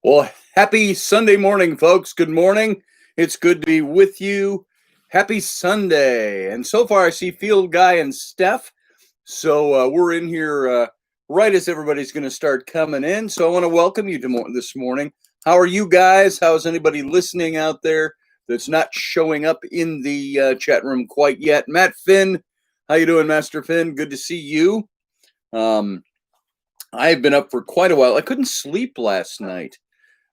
Well, happy Sunday morning, folks. Good morning. It's good to be with you. Happy Sunday. And so far, I see Field Guy and Steph. So we're in here right as everybody's going to start coming in. So I want to welcome you to this morning. How are you guys? How's anybody listening out there that's not showing up in the chat room quite yet? Matt Finn, how you doing, Master Finn? Good to see you. I've been up for quite a while. I couldn't sleep last night.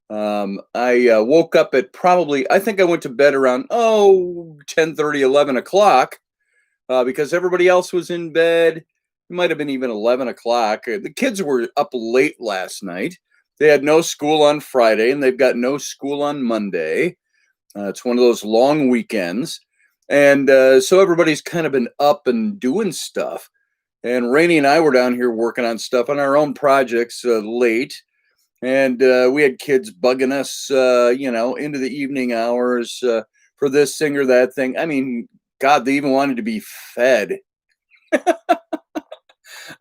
I woke up at I think I went to bed around 10:30, 11 o'clock because everybody else was in bed. It might have been even 11 o'clock. The kids were up late last night. They had no school on Friday and they've got no school on Monday. It's one of those long weekends. And so everybody's kind of been up and doing stuff. And Rainey and I were down here working on stuff on our own projects late. And we had kids bugging us, into the evening hours for this thing or that thing. I mean, God, they even wanted to be fed.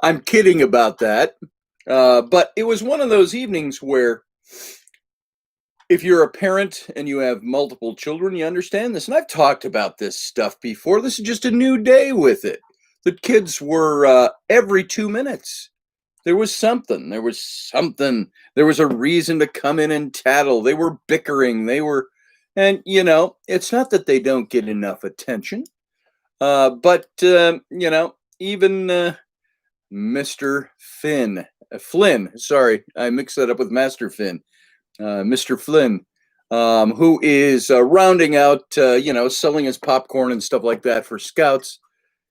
I'm kidding about that. But it was one of those evenings where if you're a parent and you have multiple children, you understand this. And I've talked about this stuff before. This is just a new day with it. The kids were every 2 minutes. There was something. There was a reason to come in and tattle. They were bickering. And it's not that they don't get enough attention, but even Mr. Flynn. Sorry, I mixed that up with Master Finn. Mr. Flynn, who is rounding out, selling his popcorn and stuff like that for scouts.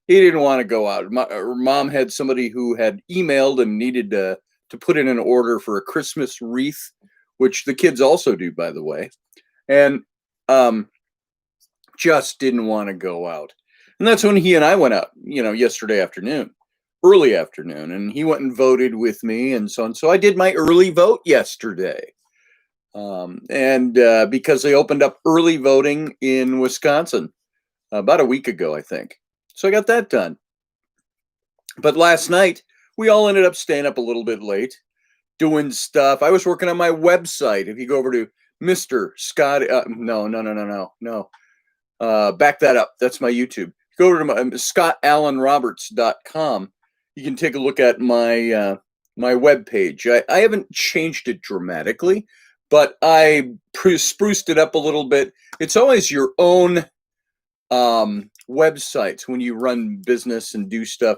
He didn't want to go out. Mom had somebody who had emailed and needed to put in an order for a Christmas wreath, which the kids also do, by the way, and just didn't want to go out. And that's when he and I went out, yesterday afternoon, early afternoon, and he went and voted with me and so on. So I did my early vote yesterday. And because they opened up early voting in Wisconsin about a week ago, I think. So I got that done. But last night, we all ended up staying up a little bit late, doing stuff. I was working on my website. If you go over to Mr. Scott, no. Back that up. That's my YouTube. Go over to ScottAllenRoberts.com. You can take a look at my my webpage. I haven't changed it dramatically, but I spruced it up a little bit. It's always your own websites when you run business and do stuff.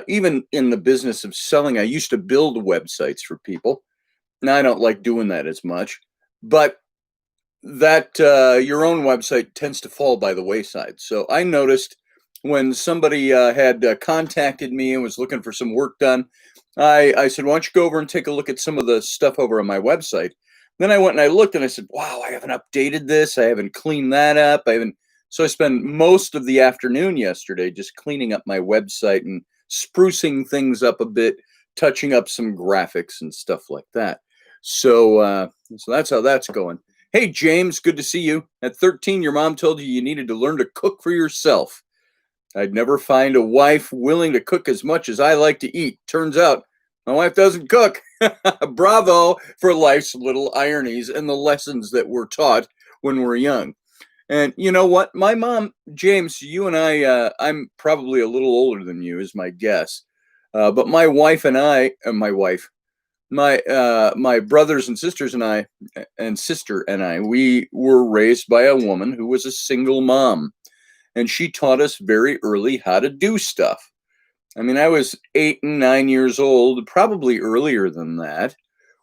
Even in the business of selling, I used to build websites for people. Now I don't like doing that as much, but that your own website tends to fall by the wayside. So I noticed when somebody had contacted me and was looking for some work done, I said, why don't you go over and take a look at some of the stuff over on my website? Then I went and I looked and I said, wow, I haven't updated this. I haven't cleaned that up. So I spent most of the afternoon yesterday just cleaning up my website and sprucing things up a bit, touching up some graphics and stuff like that. So that's how that's going. Hey, James, good to see you. At 13, your mom told you needed to learn to cook for yourself. I'd never find a wife willing to cook as much as I like to eat. Turns out my wife doesn't cook. Bravo for life's little ironies and the lessons that we're taught when we're young. And you know what? My mom, James, you and I'm probably a little older than you, is my guess. But my wife and I, my brothers and sisters and I, and sister and I, we were raised by a woman who was a single mom. And she taught us very early how to do stuff. I mean, I was 8 and 9 years old, probably earlier than that,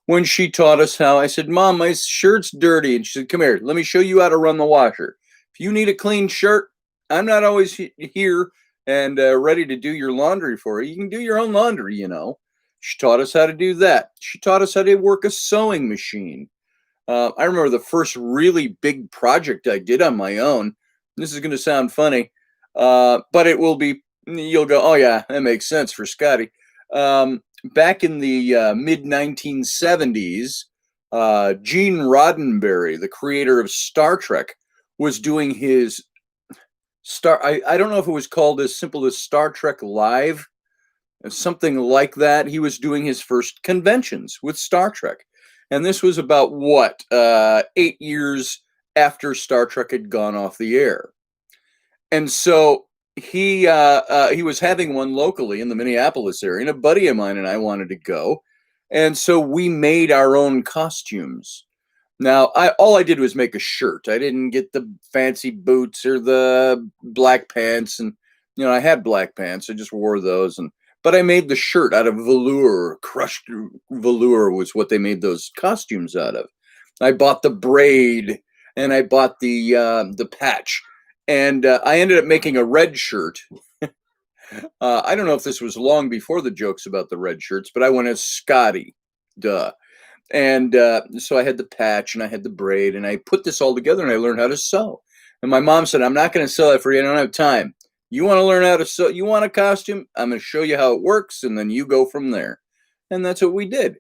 when she taught us how. I said, Mom, my shirt's dirty. And she said, come here, let me show you how to run the washer. If you need a clean shirt, I'm not always here and ready to do your laundry for you. You can do your own laundry, She taught us how to do that. She taught us how to work a sewing machine. I remember the first really big project I did on my own. This is going to sound funny, but it will be, you'll go, oh yeah, that makes sense for Scotty. Back in the mid 1970s, Gene Roddenberry, the creator of Star Trek, was doing his I don't know if it was called as simple as Star Trek Live, something like that. He was doing his first conventions with Star Trek. And this was about what, 8 years after Star Trek had gone off the air. And so he was having one locally in the Minneapolis area, and a buddy of mine and I wanted to go. And so we made our own costumes. Now, all I did was make a shirt. I didn't get the fancy boots or the black pants, and I had black pants. I just wore those, but I made the shirt out of velour. Crushed velour was what they made those costumes out of. I bought the braid, and I bought the patch, and I ended up making a red shirt. I don't know if this was long before the jokes about the red shirts, but I went as Scotty. Duh. And so I had the patch and I had the braid, and I put this all together, and I learned how to sew. And my mom said, I'm not going to sell it for you. I don't have time. You want to learn how to sew? You want a costume? I'm going to show you how it works, and then you go from there. And that's what we did.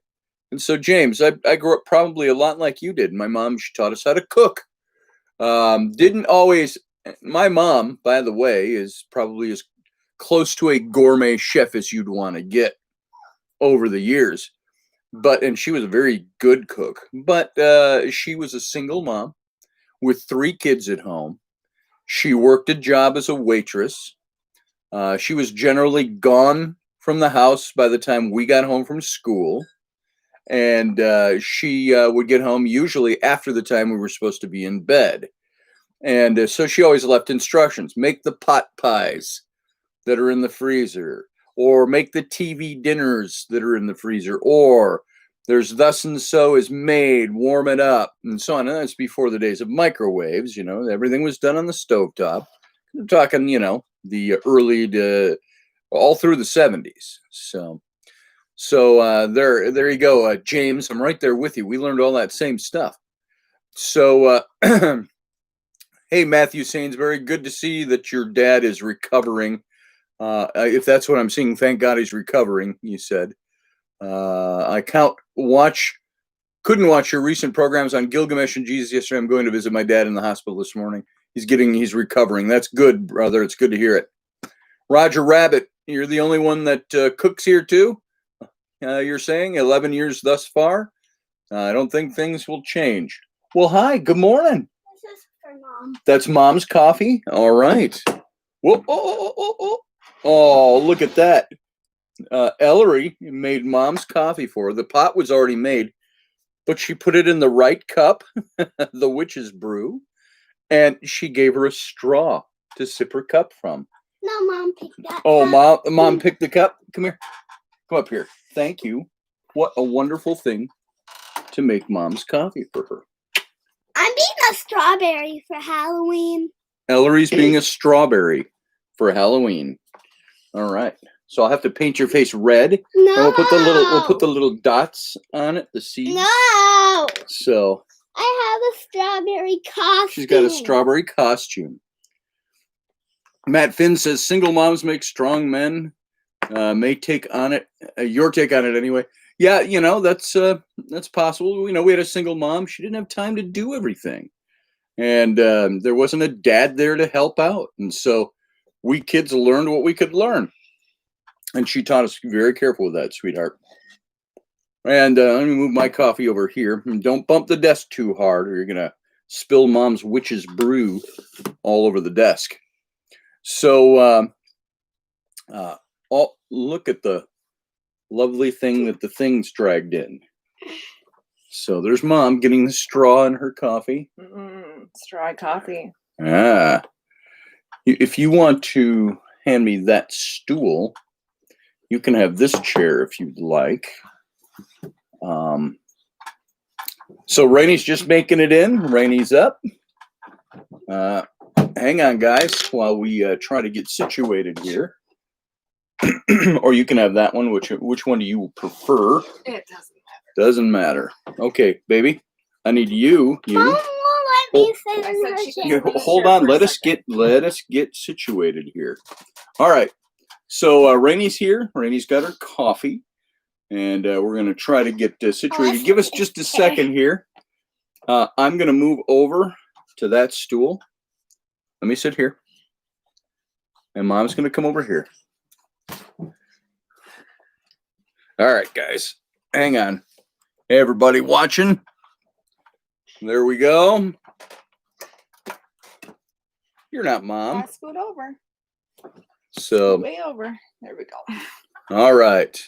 And so, James, I grew up probably a lot like you did. My mom, she taught us how to cook. Didn't always. My mom, by the way, is probably as close to a gourmet chef as you'd want to get over the years. And she was a very good cook. But she was a single mom with 3 kids at home. She worked a job as a waitress. She was generally gone from the house by the time we got home from school. And she would get home usually after the time we were supposed to be in bed. And so she always left instructions. Make the pot pies that are in the freezer, or make the TV dinners that are in the freezer, or there's thus and so is made, warm it up, and so on. And that's before the days of microwaves. Everything was done on the stovetop. I'm talking, the early to all through the 70s. So there you go, James. I'm right there with you. We learned all that same stuff. So, hey, Matthew Sainsbury, good to see that your dad is recovering. If that's what I'm seeing, thank God he's recovering, you said. I couldn't watch your recent programs on Gilgamesh and Jesus yesterday. I'm going to visit my dad in the hospital this morning. He's recovering. That's good, brother. It's good to hear it. Roger Rabbit, you're the only one that cooks here too? You're saying 11 years thus far? I don't think things will change. Well, hi, good morning. This is for Mom. That's Mom's coffee? All right. Whoa, oh, look at that. Ellery made Mom's coffee for her. The pot was already made, but she put it in the right cup, the witch's brew, and she gave her a straw to sip her cup from. No, Mom picked that. Oh, Mom picked the cup? Come here. Come up here. Thank you. What a wonderful thing to make Mom's coffee for her. I'm being a strawberry for Halloween. Ellery's being a strawberry for Halloween. All right. So I'll have to paint your face red. No. And we'll put the little dots on it, the seeds. No. So I have a strawberry costume. She's got a strawberry costume. Matt Finn says single moms make strong men. May take on it. Your take on it anyway. Yeah, that's possible. We had a single mom. She didn't have time to do everything. And there wasn't a dad there to help out. And so we kids learned what we could learn. And she taught us to be very careful with that, sweetheart. And let me move my coffee over here. And don't bump the desk too hard, or you're going to spill Mom's witch's brew all over the desk. So, look at the lovely thing that the thing's dragged in. So there's Mom getting the straw in her coffee. Straw coffee. If you want to hand me that stool, you can have this chair if you'd like. So Rainy's just making it in. Rainy's up. Hang on, guys, while we try to get situated here. Or you can have that one. Which one do you prefer? It doesn't matter. Doesn't matter. Okay, baby. I need you. Mom won't let me sit in her chair. Hold on. Let us get situated here. All right. So Rainy's here. Rainy's got her coffee, and we're going to try to get situated. Give us just a second here. I'm going to move over to that stool. Let me sit here, and Mom's going to come over here. All right, guys, hang on. Hey, everybody watching. There we go. You're not mom. I scoot over. So, Way over. There we go. all right.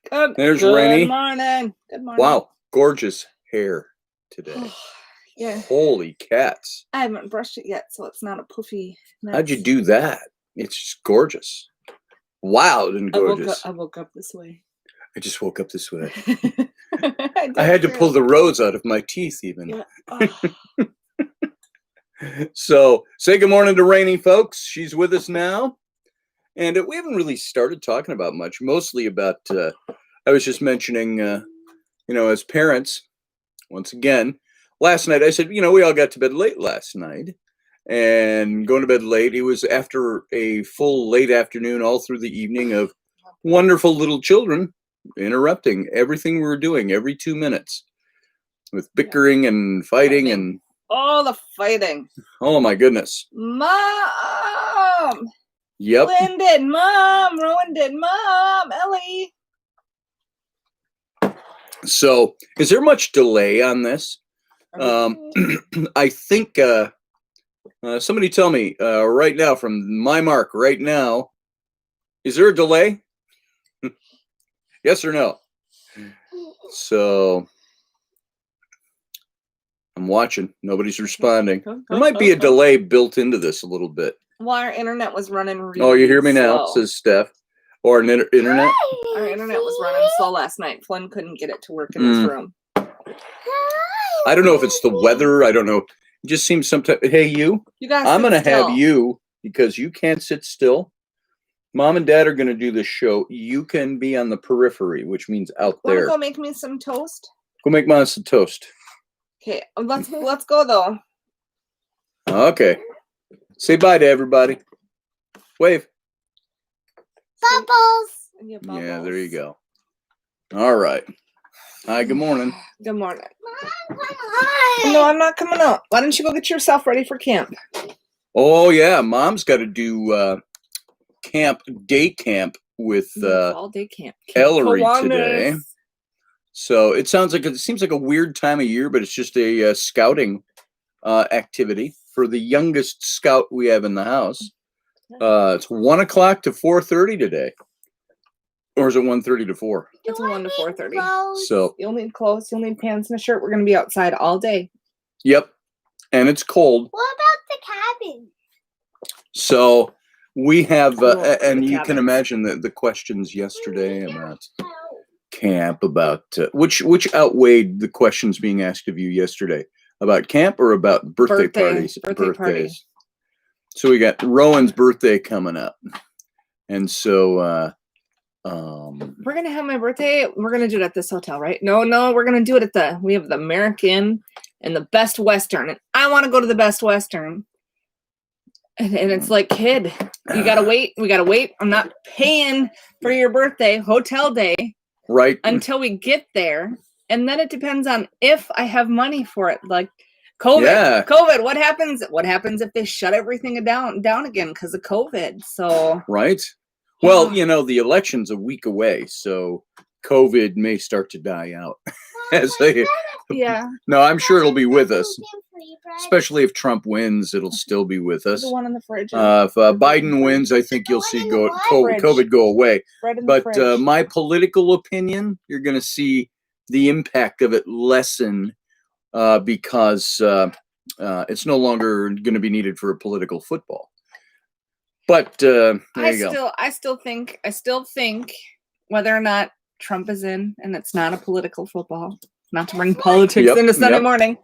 Good. There's Good Rainey. morning. Good morning. Wow, gorgeous hair today. Yeah. Holy cats. I haven't brushed it yet, so it's not a poofy mess. How'd you do that? It's just gorgeous. Wild and gorgeous. I woke up this way. I just woke up this way. I I had to pull the rows out of my teeth even. Yeah. Oh. So say good morning to Rainey, folks. She's with us now. And we haven't really started talking about much, mostly about, I was just mentioning, as parents, once again, last night I said, we all got to bed late last night. And going to bed late, it was after a full late afternoon, all through the evening of wonderful little children interrupting everything we were doing every 2 minutes with bickering and fighting and Oh, the fighting. oh my goodness. Mom! Yep. Lynn did, Mom! Rowan did, Mom! Ellie! So is there much delay on this? I think somebody tell me right now from my mark right now, is there a delay? Yes or no? So I'm watching. Nobody's responding. There might be a delay built into this a little bit. Well, our internet was running really Oh, you hear me now? slow. Says Steph. Or an internet? Our internet was running slow last night. Flynn couldn't get it to work in his room. I don't know if it's the weather. I don't know. It just seems sometimes. Hey, you. You guys, I'm sit going to have still. you because you can't sit still. Mom and Dad are going to do this show. You can be on the periphery, which means out Wanna there. go make me some toast? Go make mom some toast. Okay, let's go though. Okay. Say bye to everybody. Wave. Bubbles. Yeah, there you go. All right. Hi, good morning. Good morning. Hi. No, I'm not coming out. Why don't you go get yourself ready for camp? Oh, yeah. Mom's got to do day camp with All day camp. Ellery Kiwanis. today. So it seems like a weird time of year, but it's just a scouting activity for the youngest scout we have in the house. It's 1 o'clock to 4:30 today, or is it 1:30 to 4? It's a 1 to 4:30. So You'll need clothes. You'll need pants and a shirt. We're gonna be outside all day. yep, and it's cold. What about the cabin? So we have, I won't go to and the you can cabins. imagine the questions yesterday about camp, about which outweighed the questions being asked of you yesterday about camp or about birthday parties. Birthday party. So we got Rowan's birthday coming up, and so We're gonna have my birthday. We're gonna do it at this hotel, right? No, we're gonna do it at we have the American and the Best Western, and I want to go to the Best Western. And it's like, kid, you gotta wait. We gotta wait. I'm not paying for your birthday hotel day right until we get there, and then it depends on if I have money for it. Like COVID, Yeah. COVID. What happens? What happens if they shut everything down again because of COVID? So right. Well, the election's a week away, so COVID may start to die out. As they, yeah, no, I'm sure it'll be with us, especially if Trump wins. It'll still be with us. the one in the fridge. If Biden wins, I think you'll see COVID go away. Bread in the But fridge. my political opinion, you're going to see the impact of it lessen because it's no longer going to be needed for a political football. But there you go. I still think whether or not Trump is in, and it's not a political football, not to bring politics Yep, into Sunday yep. morning.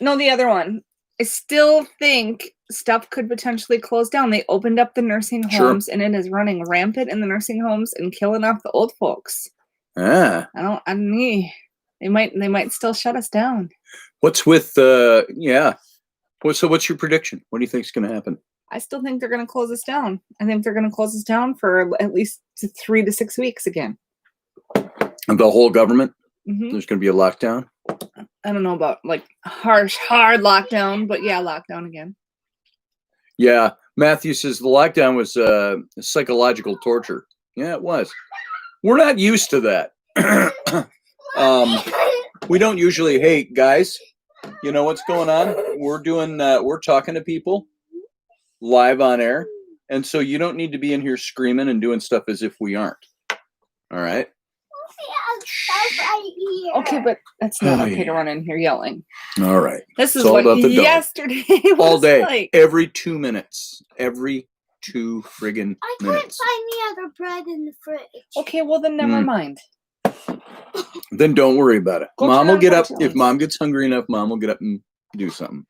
No, the other one. I still think stuff could potentially close down. They opened up the nursing Sure. homes, and it is running rampant in the nursing homes and killing off the old folks. Ah, They might still shut us down. what's with what's your prediction? What do you think is going to happen? I still think they're going to close us down. I think they're going to close us down for at least 3 to 6 weeks again. And the whole government? hmm There's going to be a lockdown? I don't know about like hard lockdown, but yeah, lockdown again. Yeah. Matthew says the lockdown was psychological torture. Yeah, it was. We're not used to that. We don't usually, hey guys, you know what's going on? We're talking to people live on air. And so you don't need to be in here screaming and doing stuff as if we aren't. All right. Okay, but that's not okay to run in here yelling. All right. This is all what about the dog. yesterday was all day, like. every 2 minutes, every 2 friggin' I minutes. can't find the other bread in the fridge. Okay, well then never mind. Then don't worry about it. Go Mom turn will get on up. cartoons. If Mom gets hungry enough, Mom will get up and do something.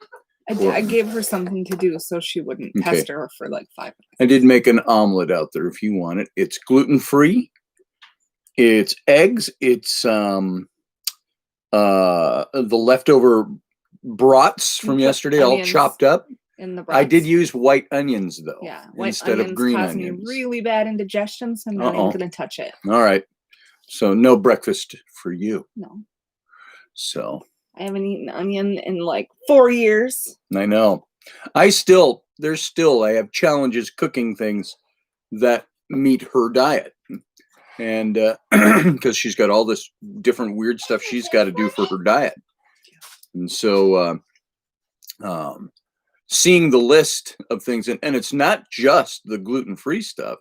I gave her something to do so she wouldn't pester her for like 5 minutes. I did make an omelet out there if you want it. It's gluten-free. It's eggs. It's the leftover brats from yesterday, all chopped up. In the brats. I did use white onions though. Yeah, white instead onions of green cause onions. me really bad indigestion, so I'm not even gonna touch it. All right. So no breakfast for you. No. So I haven't eaten onion in like 4 years. I know. I have challenges cooking things that meet her diet. And because she's got all this different weird stuff she's got to do for her diet. And so seeing the list of things, and it's not just the gluten-free stuff,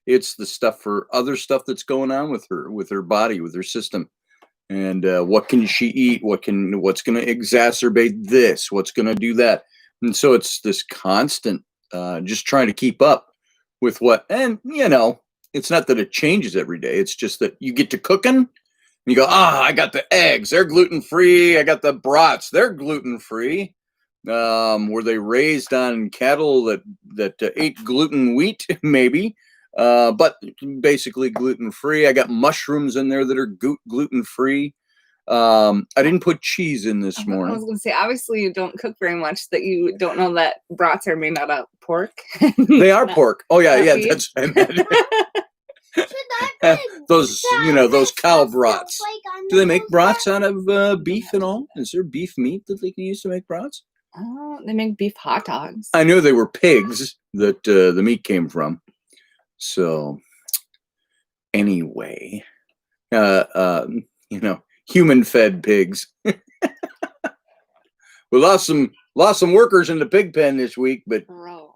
it's the stuff for other stuff that's going on with her body, with her system. And what can she eat? What's going to exacerbate this? What's going to do that? And so it's this constant just trying to keep up with what, and it's not that it changes every day. It's just that you get to cooking and you go, I got the eggs, they're gluten-free. I got the brats, they're gluten-free. Were they raised on cattle that ate gluten wheat? Maybe. But basically gluten-free. I got mushrooms in there that are gluten-free. I didn't put cheese in this morning. I was going to say, obviously you don't cook very much that you don't know that brats are made out of pork. They are pork. Oh yeah, yeah. That's those cow brats. Do they make brats out of beef and all? Is there beef meat that they can use to make brats? Oh, they make beef hot dogs. I knew they were pigs that the meat came from. So anyway, human-fed pigs. We lost some workers in the pig pen this week, but gross.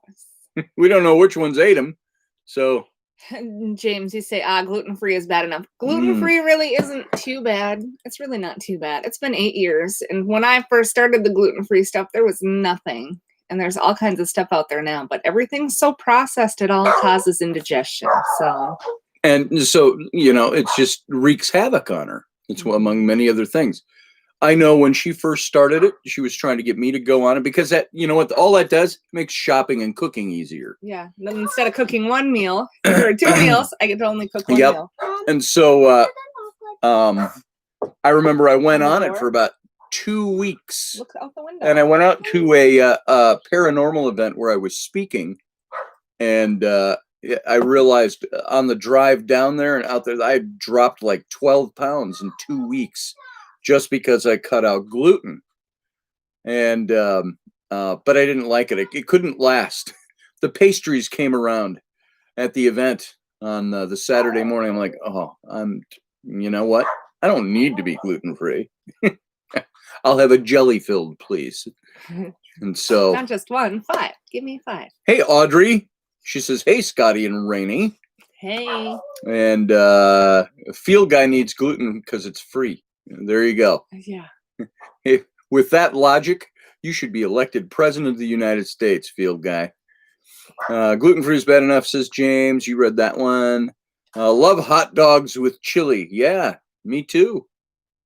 We don't know which ones ate them. So James, you say, gluten-free is bad enough. Gluten-free really isn't too bad. It's really not too bad. It's been 8 years. And when I first started the gluten-free stuff, there was nothing. And there's all kinds of stuff out there now. But everything's so processed, it all causes indigestion. And so, it just wreaks havoc on her. It's among many other things. I know when she first started it, she was trying to get me to go on it because that, all that does makes shopping and cooking easier. Yeah. Then instead of cooking one meal or 2 meals, I get to only cook one meal. And so I remember I went on it for about 2 weeks. Look out the window. And I went out to a paranormal event where I was speaking, and I realized on the drive down there and out there, I had dropped like 12 pounds in 2 weeks just because I cut out gluten. And but I didn't like it. It couldn't last. The pastries came around at the event on the Saturday morning. I'm like, you know what? I don't need to be gluten-free. I'll have a jelly filled, please. And so not just 1, 5. Give me 5. Hey, Audrey. She says, hey, Scotty and Rainey. Hey. And Field Guy needs gluten because it's free. There you go. Yeah. With that logic, you should be elected president of the United States, Field Guy. Gluten-free is bad enough, says James. You read that one. Love hot dogs with chili. Yeah, me too.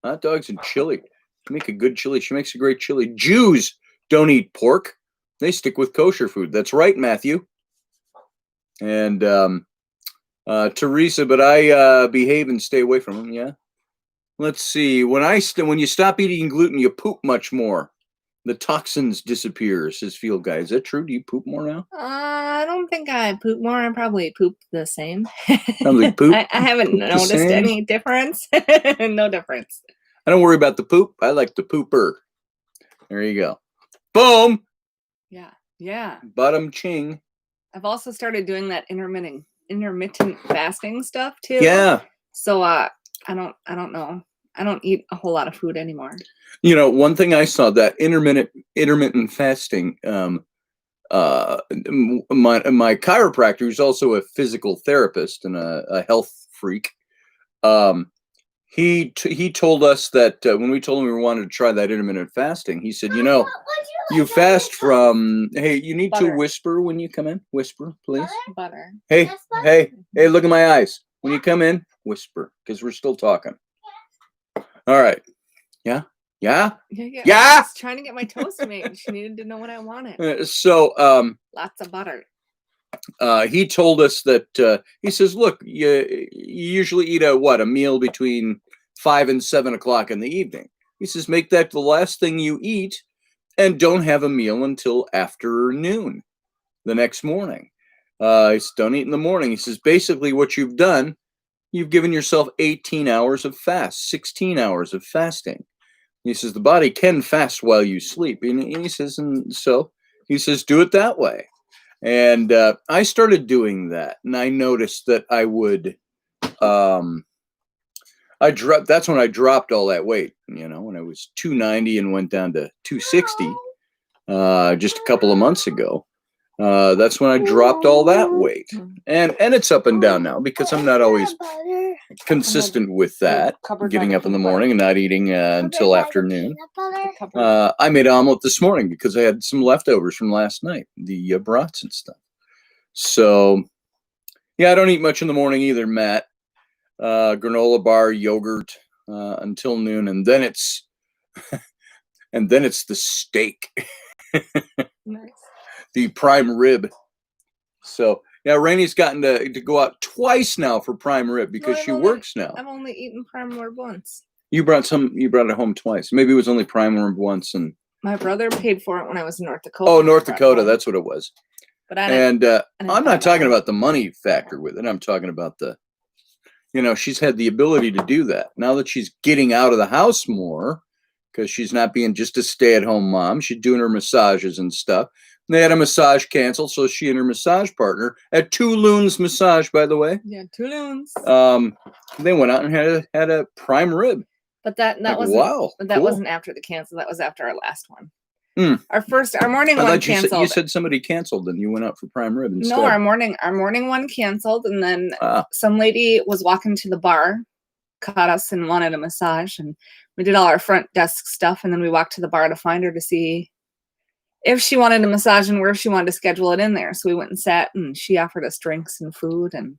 Hot dogs and chili. Make a good chili. She makes a great chili. Jews don't eat pork. They stick with kosher food. That's right, Matthew. And Teresa, but I behave and stay away from them. Yeah. Let's see. When you stop eating gluten, you poop much more. The toxins disappear, says Field Guy. Is that true? Do you poop more now? I don't think I poop more. I probably poop the same. Probably poop. I haven't noticed any difference. No difference. I don't worry about the poop. I like the pooper. There you go. Boom. Yeah. Yeah. Bottom ching. I've also started doing that intermittent fasting stuff too. Yeah. So I don't know. I don't eat a whole lot of food anymore. You know, one thing I saw, that intermittent fasting. My chiropractor, who's also a physical therapist and a health freak, he told us that when we told him we wanted to try that intermittent fasting, he said, you know, you fast from, hey, you need to Butter. whisper when you come in. Whisper, please. Butter. Hey, Yes, butter? hey, look at my eyes. When you come in, whisper, because we're still talking. All right. Yeah? Yeah. Yeah? I was trying to get my toast made. She needed to know what I wanted. So, Lots of butter. he told us that he says, look, you usually eat a meal between 5 and 7 o'clock in the evening. He says, make that the last thing you eat and don't have a meal until afternoon the next morning. He says, don't eat in the morning. He says, basically what you've done, you've given yourself 18 hours of fast, 16 hours of fasting. He says, the body can fast while you sleep. And he says, do it that way. And I started doing that, and I noticed that I would, that's when I dropped all that weight, you know, when I was 290 and went down to 260 just a couple of months ago. That's when I dropped all that weight. And it's up and down now because I'm not always consistent with that, getting up in the morning and not eating until afternoon. I made omelet this morning because I had some leftovers from last night, the brats and stuff. So, yeah, I don't eat much in the morning either, Matt. Granola bar, yogurt until noon, and then it's the steak, Nice. the prime rib. So, yeah, Rainey's gotten to go out twice now for prime rib because she works now. I've only eaten prime rib once. You brought it home twice. Maybe it was only prime rib once, and My brother paid for it when I was in North Dakota. oh, North I brought it Dakota, home. that's what it was. But I didn't, And didn't I'm buy not talking that. about the money factor with it. I'm talking about she's had the ability to do that. Now that she's getting out of the house more, because she's not being just a stay-at-home mom, she's doing her massages and stuff. And they had a massage canceled, so she and her massage partner at Two Loons Massage, by the way. Yeah, two loons. They went out and had a prime rib. But that Like, wasn't wow, that cool. wasn't after the cancel. That was after our last one. Hmm. Our morning I one thought canceled. you said somebody canceled and you went out for prime rib instead. No, our morning one canceled, and then Ah. some lady was walking to the bar, caught us and wanted a massage, and we did all our front desk stuff, and then we walked to the bar to find her to see if she wanted a massage and where she wanted to schedule it in there. So we went and sat, and she offered us drinks and food, and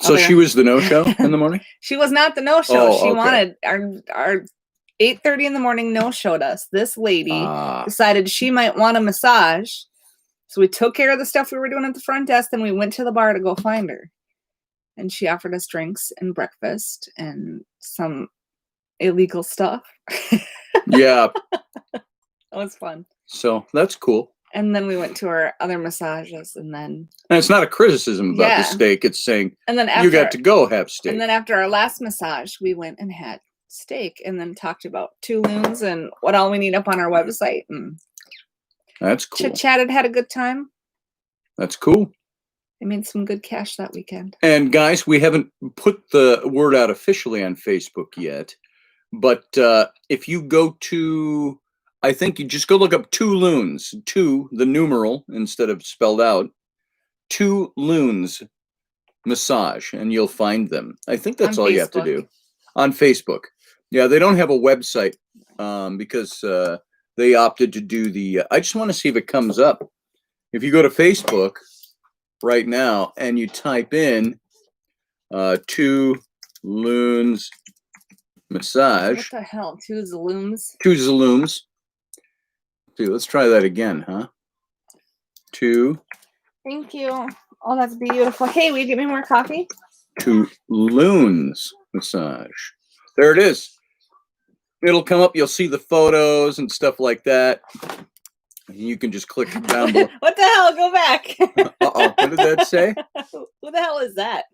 So she was the no-show in the morning? she was not the no-show. Oh, She okay. wanted our 8:30 in the morning no-showed us. This lady decided she might want a massage. So we took care of the stuff we were doing at the front desk, then we went to the bar to go find her. And she offered us drinks and breakfast and some illegal stuff. Yeah. That was fun. So that's cool. And then we went to our other massages, and then And it's not a criticism about Yeah. the steak. It's saying after you got to go have steak. And then after our last massage, we went and had steak, and then talked about Two Loons and what all we need up on our website, and That's cool. chit-chatted, had a good time. That's cool. I made some good cash that weekend. And guys, we haven't put the word out officially on Facebook yet, but if you go to, I think you just go look up Two Loons, two, the numeral instead of spelled out, Two Loons Massage, and you'll find them. I think that's On all you have to Facebook. do. On Facebook. Yeah, they don't have a website because they opted to do the, I just want to see if it comes up. If you go to Facebook right now and you type in Two Loons Massage, What the hell? Two Zaloons? Two Zaloons. See, let's try that again, huh? Two Thank you. Oh, that's beautiful. Hey, will you give me more coffee? Loons Massage. There it is. It'll come up. You'll see the photos and stuff like that. And you can just click down below. What the hell? Go back. Uh-oh. What did that say? Who the hell is that?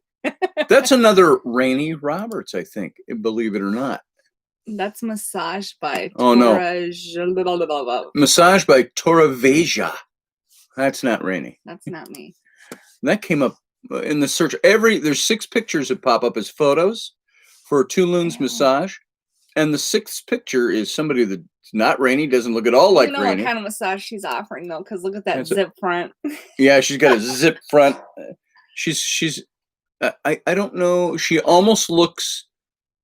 That's another Rainey Roberts, I think, believe it or not. That's Massage by Oh, no. Tora- Massage by Toraveja. That's not Rainey. That's not me. That came up in the search. There's 6 pictures that pop up as photos for Two Loons Yeah. Massage. And the sixth picture is somebody that's not Rainey, doesn't look at all like you know Rainey. what kind of massage she's offering though, because look at that That's a- zip front. Yeah, she's got a zip front. She's I don't know. She almost looks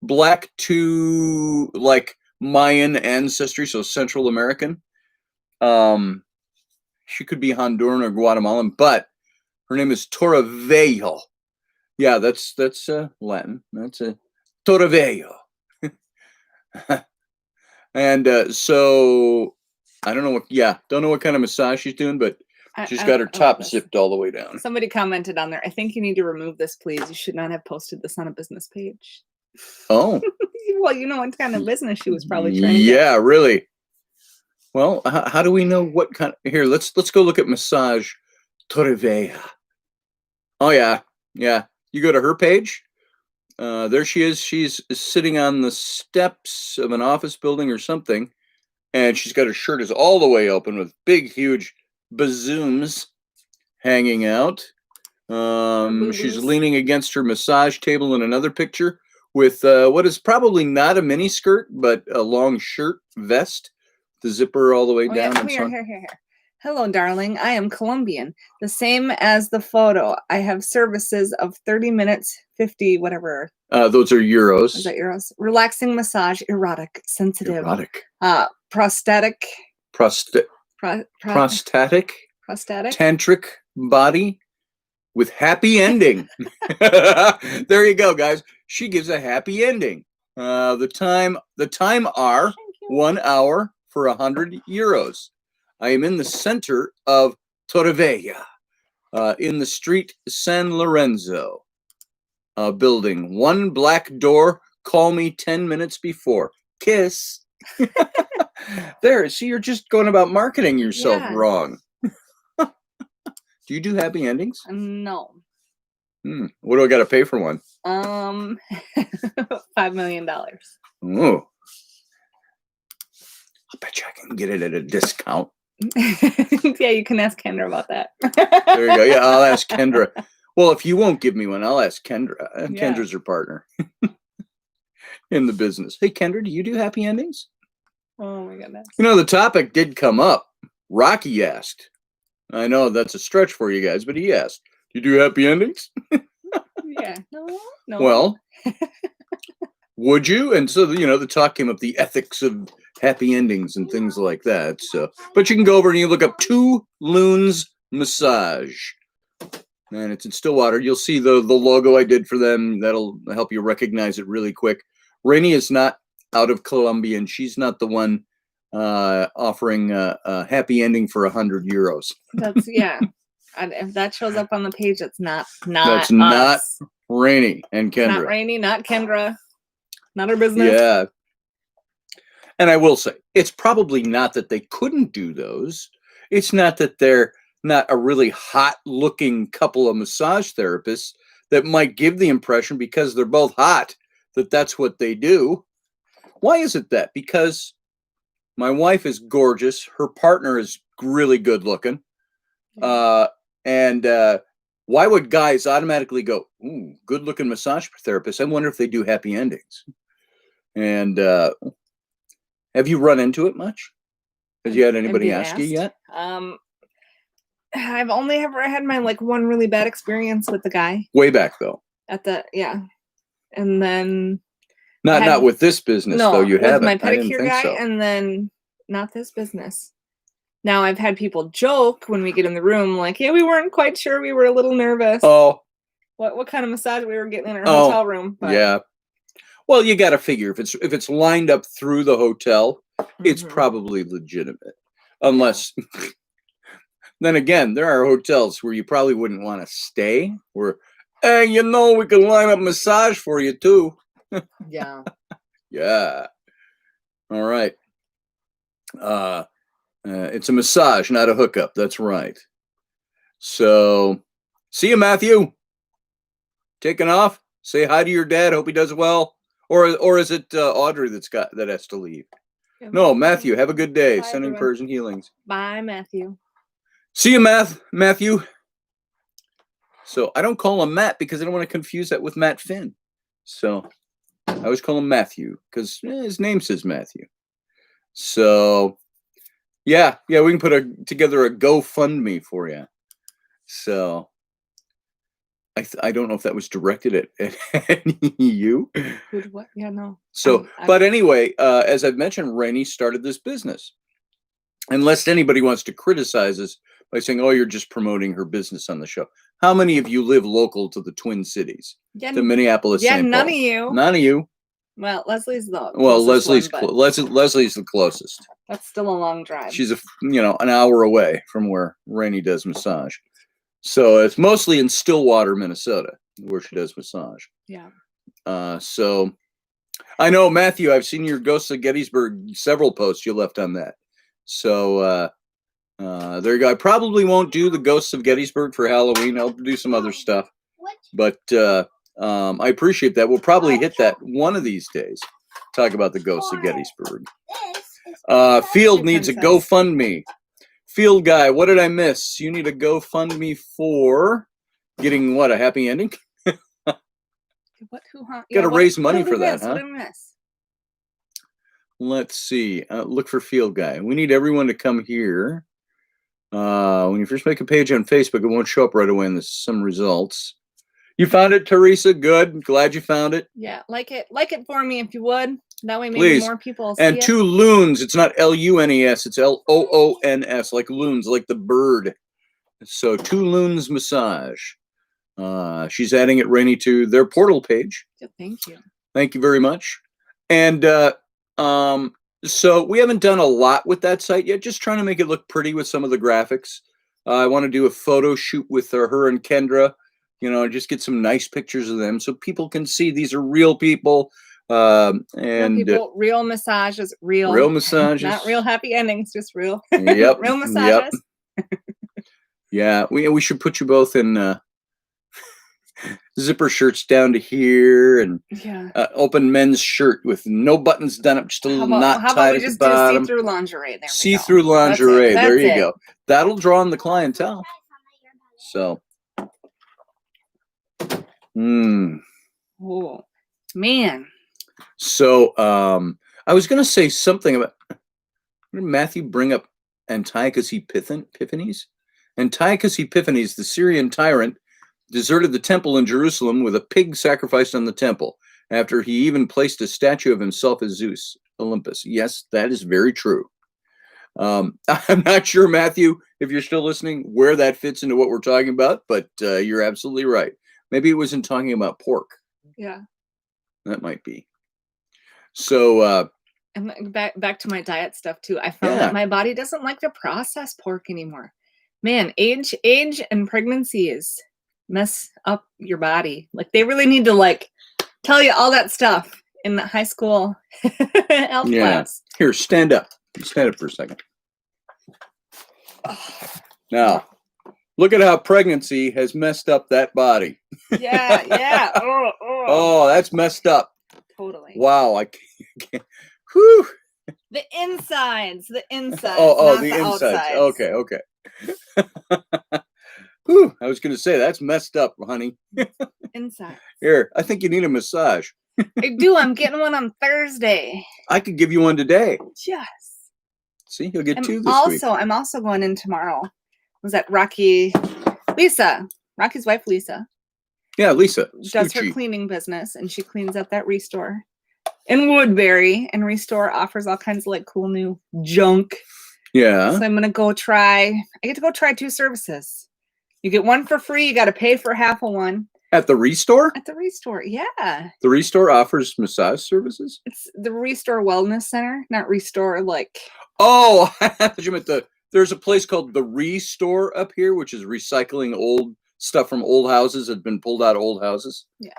black to like Mayan ancestry, so Central American. She could be Honduran or Guatemalan, but her name is Torrevello. Yeah, that's Latin. That's a Torrevello. And so I don't know what. Yeah, don't know what kind of massage she's doing, but she's got her top zipped all the way down. Somebody commented on there. I think you need to remove this, please. You should not have posted this on a business page. Oh, Well, you know what kind of business she was probably trying to get. yeah, really. Well, how do we know what kind? Here, let's go look at massage Torrevella. Oh yeah, yeah. You go to her page. There she is. She's sitting on the steps of an office building or something, and she's got her shirt is all the way open with big, huge bazooms hanging out. She's leaning against her massage table in another picture with what is probably not a mini skirt, but a long shirt vest, the zipper all the way down. And so on. Here. Hello, darling. I am Colombian. The same as the photo. I have services of 30 minutes, 50, whatever. Those are euros. Is that euros? Relaxing massage, erotic, sensitive. Erotic. Prostatic. Prostatic. Prostatic. Tantric body with happy ending. There you go, guys. She gives a happy ending. The time are 1 hour for 100 euros. I am in the center of Torrevella, in the street San Lorenzo building. One black door. Call me 10 minutes before. Kiss. There. See, you're just going about marketing yourself wrong. Do you do happy endings? No. What do I got to pay for one? $5 million. Oh. I bet you I can get it at a discount. Yeah, you can ask Kendra about that. There you go. Yeah, I'll ask Kendra. Well, if you won't give me one, I'll ask Kendra. Kendra's her partner in the business. Hey, Kendra, do you do happy endings? Oh my goodness. You know, the topic did come up. Rocky asked. I know that's a stretch for you guys, but he asked, "You do happy endings?" Yeah. No. Well, would you? And so, the talk came up, the ethics of happy endings and things like that. So, but you can go over and you look up Two Loons Massage, and it's in Stillwater. You'll see the logo I did for them. That'll help you recognize it really quick. Rainey is not out of Colombia, and she's not the one offering a happy ending for 100 euros. That's And if that shows up on the page, it's not That's us. not Rainey and Kendra. Not Rainey, not Kendra, not her business. Yeah. And I will say, it's probably not that they couldn't do those. It's not that they're not a really hot looking couple of massage therapists that might give the impression, because they're both hot, that that's what they do. Why is it that? Because my wife is gorgeous. Her partner is really good looking. And why would guys automatically go, ooh, good looking massage therapist? I wonder if they do happy endings. And have you run into it much? Has you had anybody ask you yet? I've only ever had my one really bad experience with the guy Way back though. and then Not with this business though. You with haven't. my I didn't pedicure think guy, so. and then not this business. Now I've had people joke when we get in the room, like, "Yeah, we weren't quite sure. We were a little nervous. Oh, what kind of massage we were getting in our hotel room?" But, yeah. Well, you got to figure if it's lined up through the hotel, it's probably legitimate. Unless, then again, there are hotels where you probably wouldn't want to stay. Where, hey, we can line up massage for you too. Yeah. Yeah. All right. It's a massage, not a hookup. That's right. So, see you, Matthew. Taking off. Say hi to your dad. Hope he does well. Or is it Audrey that has to leave? No, Matthew. Have a good day. Bye, Sending everyone. prayers and healings. Bye, Matthew. See you, Matthew. So I don't call him Matt because I don't want to confuse that with Matt Finn. So I always call him Matthew because his name says Matthew. So, yeah, we can put together a GoFundMe for you. So, I don't know if that was directed at you. What? Yeah, no. So, but anyway, as I've mentioned, Rainey started this business. Unless anybody wants to criticize us by saying, "Oh, you're just promoting her business on the show." How many of you live local to the Twin Cities, to Minneapolis? Yeah, St. none Paul? of you. None of you. Well, Leslie's the Well, closest Leslie's the closest. That's still a long drive. She's an hour away from where Rainey does massage. So it's mostly in Stillwater, Minnesota, where she does massage. Yeah. So I know, Matthew, I've seen your Ghosts of Gettysburg, several posts you left on that. So there you go. I probably won't do the Ghosts of Gettysburg for Halloween. I'll do some other stuff. But I appreciate that. We'll probably hit that one of these days. Talk about the Ghosts of Gettysburg. Field needs a GoFundMe. Field guy, what did I miss? You need a GoFundMe for getting what, a happy ending? Got to raise money for that, huh? What did I miss? Let's see. Look for Field guy. We need everyone to come here. When you first make a page on Facebook, it won't show up right away in some results. You found it, Teresa? Good. Glad you found it. Yeah, like it for me if you would. That way maybe Please. more people And see two loons. It's not Lunes. It's LOONS, like loons, like the bird. So Two Loons Massage. She's adding it, Rainey, to their portal page. Thank you. Thank you very much. And so we haven't done a lot with that site yet, just trying to make it look pretty with some of the graphics. I want to do a photo shoot with her and Kendra, just get some nice pictures of them so people can see these are real people. Real massages, real massages, not real happy endings, just real. Yep. Real massages. Yep. Yeah, we should put you both in zipper shirts down to here, and open men's shirt with no buttons done up, just a little knot tied at the bottom. See-through lingerie. See-through lingerie. There you go. go. That'll draw in the clientele. So, Oh man. So I was going to say something about, did Matthew bring up Antiochus Epiphanes? Antiochus Epiphanes, the Syrian tyrant, deserted the temple in Jerusalem with a pig sacrificed on the temple, after he even placed a statue of himself as Zeus, Olympus. Yes, that is very true. I'm not sure, Matthew, if you're still listening, where that fits into what we're talking about, but you're absolutely right. Maybe it wasn't talking about pork. Yeah. That might be. So and back to my diet stuff too. I found that my body doesn't like to process pork anymore. Man, age and pregnancies mess up your body. Like they really need to tell you all that stuff in the high school health class. Here, stand up. Stand up for a second. Now, look at how pregnancy has messed up that body. Yeah. Oh, that's messed up. Totally. Wow, I can't. Whew. The insides. Oh, the insides. Okay. Whew, I was going to say, that's messed up, honey. Inside. Here, I think you need a massage. I do. I'm getting one on Thursday. I could give you one today. Yes. See, you'll get two this week. I'm also going in tomorrow. Was that Rocky's wife, Lisa? Yeah, Lisa. Does her cleaning business, and she cleans up that Restore in Woodbury, and Restore offers all kinds of cool new junk. Yeah. So I'm going to go try. I get to go try 2 services. You get one for free. You got to pay for half of one. At the Restore? At the Restore, yeah. The Restore offers massage services? It's the Restore Wellness Center, not Restore Oh, I thought you meant there's a place called the Restore up here, which is recycling old stuff from old houses that have been pulled out of old houses. Yeah.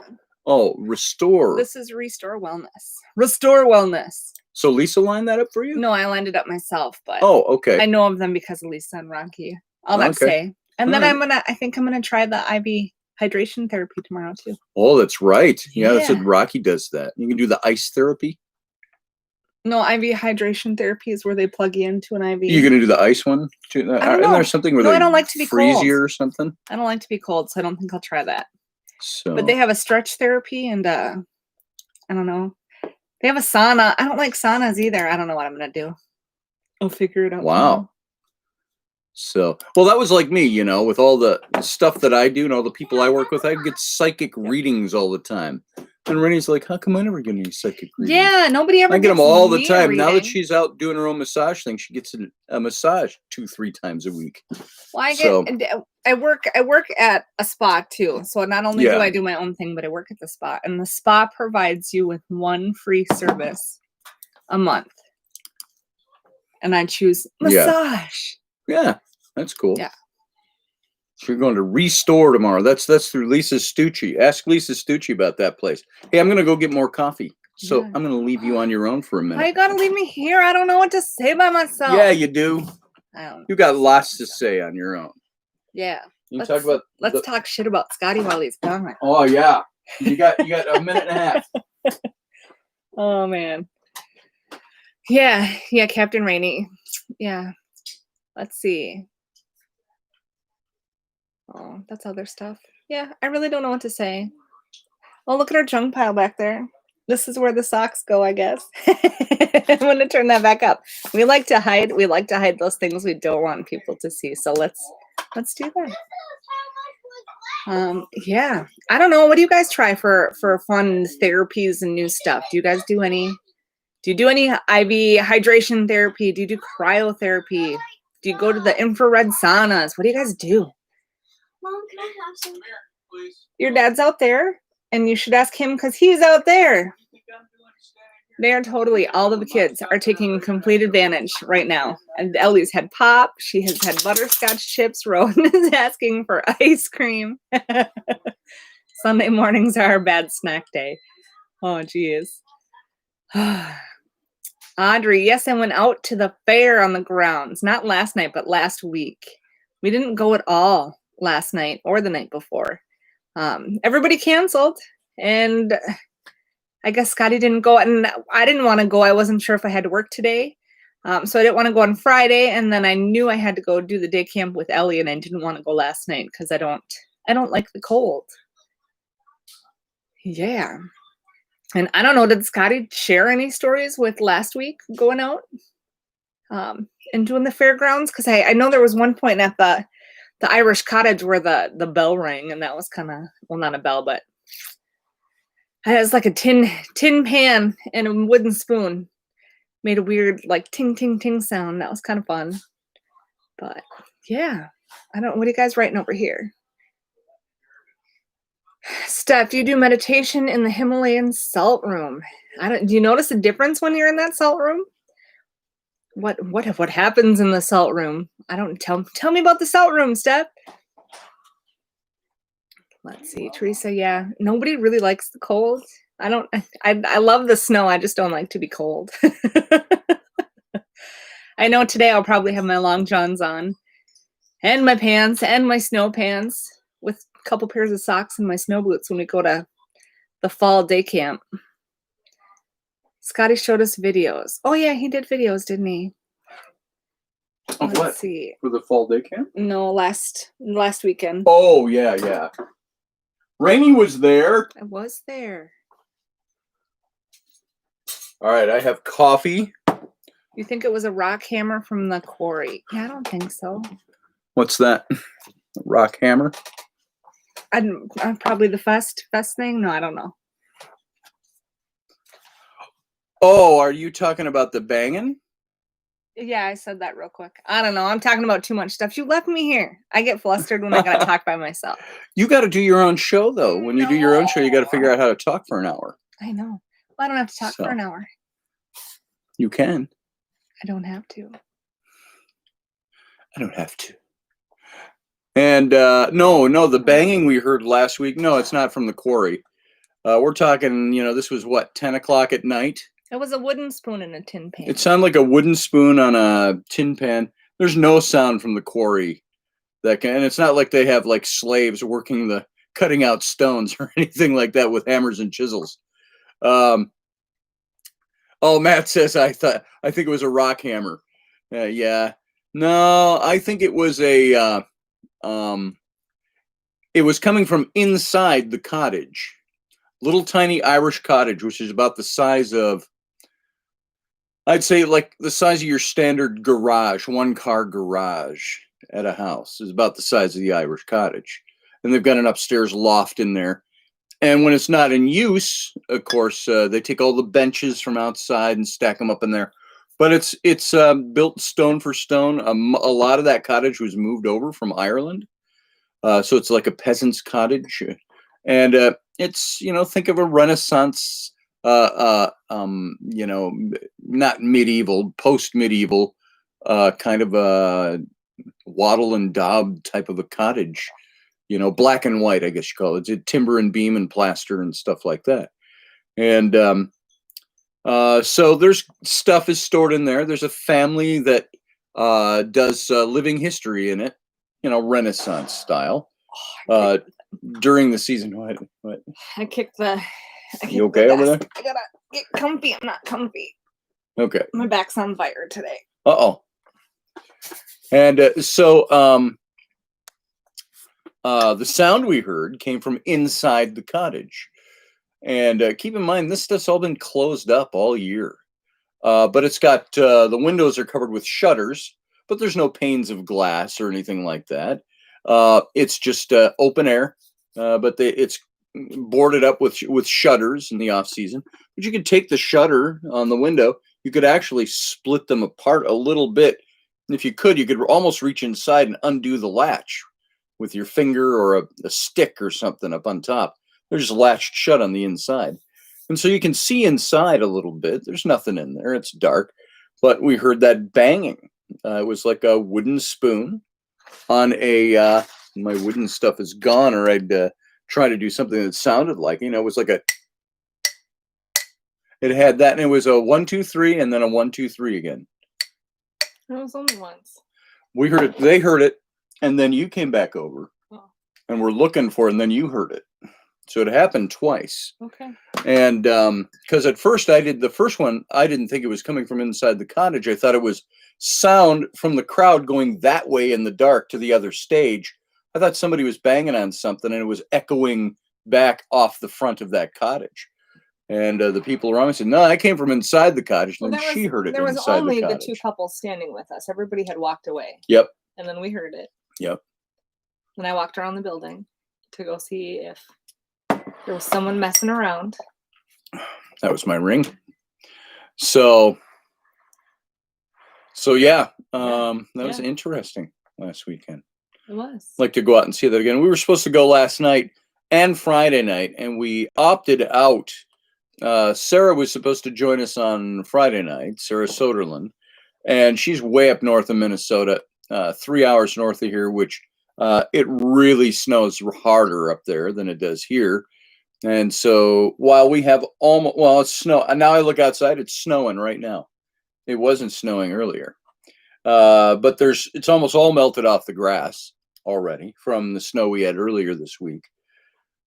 Oh, Restore. This is Restore Wellness. Restore Wellness. So Lisa lined that up for you? No, I lined it up myself, but okay. I know of them because of Lisa and Rocky. All that say. And then I think I'm gonna try the IV hydration therapy tomorrow too. Oh, that's right. Yeah, that's what Rocky does that. You can do the ice therapy. No, IV hydration therapy is where they plug you into an IV. You're gonna do the ice one too? I don't know. Isn't there something where they I don't like to be freeze cold. you or something? I don't like to be cold, so I don't think I'll try that. So, but they have a stretch therapy and I don't know. They have a sauna. I don't like saunas either. I don't know what I'm gonna do. I'll figure it out. Wow. tomorrow. So, well, that was like me, you know, with all the stuff that I do and all the people I work with. I get psychic readings all the time. And Rennie's like, how come I never get any psychic readings? Yeah, nobody ever I get them gives all the me a time. Now that reading. she's out doing her own massage thing, she gets a massage 2-3 times a week. Well, I So- work at a spa too. So not only do Yeah. I do my own thing, but I work at the spa, and the spa provides you with one free service a month. And I choose Yeah. massage. Yeah, that's cool. Yeah. So you're going to Restore tomorrow. That's through Lisa Stucci. Ask Lisa Stucci about that place. Hey, I'm going to go get more coffee. So Yeah. I'm going to leave you on your own for a Why you minute. gotta leave me here? I don't know what to say by myself. Yeah, you do. I don't know. You got lots to say on your own. Yeah. You Let's- talk about. Let's talk shit about Scotty while he's gone. Oh yeah, you got a minute and a half. Oh man. Yeah, Captain Rainey. Yeah. Let's see. Oh, that's other stuff. Yeah, I really don't know what to say. Oh, look at our junk pile back there. This is where the socks go, I guess. I'm gonna turn that back up. We like to hide those things we don't want people to see. So let's do that. Yeah. I don't know. What do you guys try for fun therapies and new stuff? Do you guys do any IV hydration therapy? Do you do cryotherapy? Do you go to the infrared saunas? What do you guys do? Mom, can I have some? Your dad's out there, and you should ask him because he's out there. They are totally, all of the kids are taking complete advantage right now. And Ellie's had pop. She has had butterscotch chips. Rowan is asking for ice cream. Sunday mornings are a bad snack day. Oh, geez. Audrey, yes, I went out to the fair on the grounds. Not last night, but last week. We didn't go at all last night or the night before. Everybody canceled. And I guess Scotty didn't go, and I didn't want to go. I wasn't sure if I had to work today. So I didn't want to go on Friday, and then I knew I had to go do the day camp with Ellie, and I didn't want to go last night because I don't like the cold. Yeah. And I don't know, did Scotty share any stories with last week going out and doing the fairgrounds? Because I know there was one point at the Irish Cottage where the bell rang, and that was kind of, well, not a bell, but it was like a tin pan and a wooden spoon. Made a weird like ting ting ting sound. That was kind of fun. But yeah, I don't. What are you guys writing over here? Steph, you do meditation in the Himalayan salt room. Do you notice a difference when you're in that salt room? What happens in the salt room? I don't tell me about the salt room, Steph. Let's see, Teresa. Yeah, nobody really likes the cold. I love the snow. I just don't like to be cold. I know today I'll probably have my long johns on and my pants and my snow pants with a couple pairs of socks and my snow boots when we go to the fall day camp. Scotty showed us videos. Oh yeah, he did videos, didn't he? Of Let's what? see. For the fall day camp? No, last weekend. Oh yeah. Rainey was there. I was there. All right, I have coffee. You think it was a rock hammer from the quarry? Yeah, I don't think so. What's that? Rock hammer? I'm probably the best thing. No, I don't know. Oh, are you talking about the banging? Yeah, I said that real quick. I don't know. I'm talking about too much stuff. You left me here. I get flustered when I gotta talk by myself. You got to do your own show, though. When you do your own show, you got to figure out how to talk for an hour. I know. Well, I don't have to talk So. for an hour. You can. I don't have to. I don't have to. And no, the banging we heard last week. No, it's not from the quarry. We're talking. This was what, 10 o'clock at night. It was a wooden spoon in a tin pan. It sounded like a wooden spoon on a tin pan. There's no sound from the quarry and it's not like they have like slaves working cutting out stones or anything like that with hammers and chisels. Oh, Matt says I think it was a rock hammer. Yeah, no, I think it was it was coming from inside the cottage, little tiny Irish cottage, which is about the size of, I'd say like the size of your standard garage, 1-car garage at a house is about the size of the Irish cottage. And they've got an upstairs loft in there. And when it's not in use, of course, they take all the benches from outside and stack them up in there. But it's built stone for stone. A lot of that cottage was moved over from Ireland. So it's like a peasant's cottage. And it's, think of a Renaissance, not medieval, post-medieval, kind of a wattle and daub type of a cottage, black and white, I guess you call it. It's timber and beam and plaster and stuff like that. And so there's stuff is stored in there. There's a family that does living history in it, Renaissance style. During the season. What? I kicked the. You okay over there? I gotta get comfy. I'm not comfy. Okay. My back's on fire today. Uh-oh. And so the sound we heard came from inside the cottage. And keep in mind, this stuff's all been closed up all year. But it's got, the windows are covered with shutters, but there's no panes of glass or anything like that. It's just open air, but it's boarded up with shutters in the off season. But you could take the shutter on the window. You could actually split them apart a little bit. And if you could almost reach inside and undo the latch with your finger or a stick or something up on top. They're just latched shut on the inside. And so you can see inside a little bit. There's nothing in there. It's dark. But we heard that banging. It was like a wooden spoon on a, my wooden stuff is gone, or I'd try to do something that sounded like, it was like it had that, and it was a 1, 2, 3, and then a 1, 2, 3 again. It was only once. We heard it, they heard it, and then you came back over, and we're looking for it, and then you heard it. So it happened twice. Okay. And because at first the first one, I didn't think it was coming from inside the cottage. I thought it was sound from the crowd going that way in the dark to the other stage. I thought somebody was banging on something and it was echoing back off the front of that cottage. And the people around me said, no, I came from inside the cottage. And then she heard it inside the cottage. There was only the 2 couples standing with us. Everybody had walked away. Yep. And then we heard it. Yep. And I walked around the building to go see if there was someone messing around. That was my ring. So yeah, that was interesting last weekend. It was. I'd like to go out and see that again. We were supposed to go last night and Friday night, and we opted out. Sarah was supposed to join us on Friday night, Sarah Soderlund, and she's way up north of Minnesota, 3 hours north of here, which it really snows harder up there than it does here. And so while we have it's snow, and now I look outside, it's snowing right now. It wasn't snowing earlier. But it's almost all melted off the grass already from the snow we had earlier this week.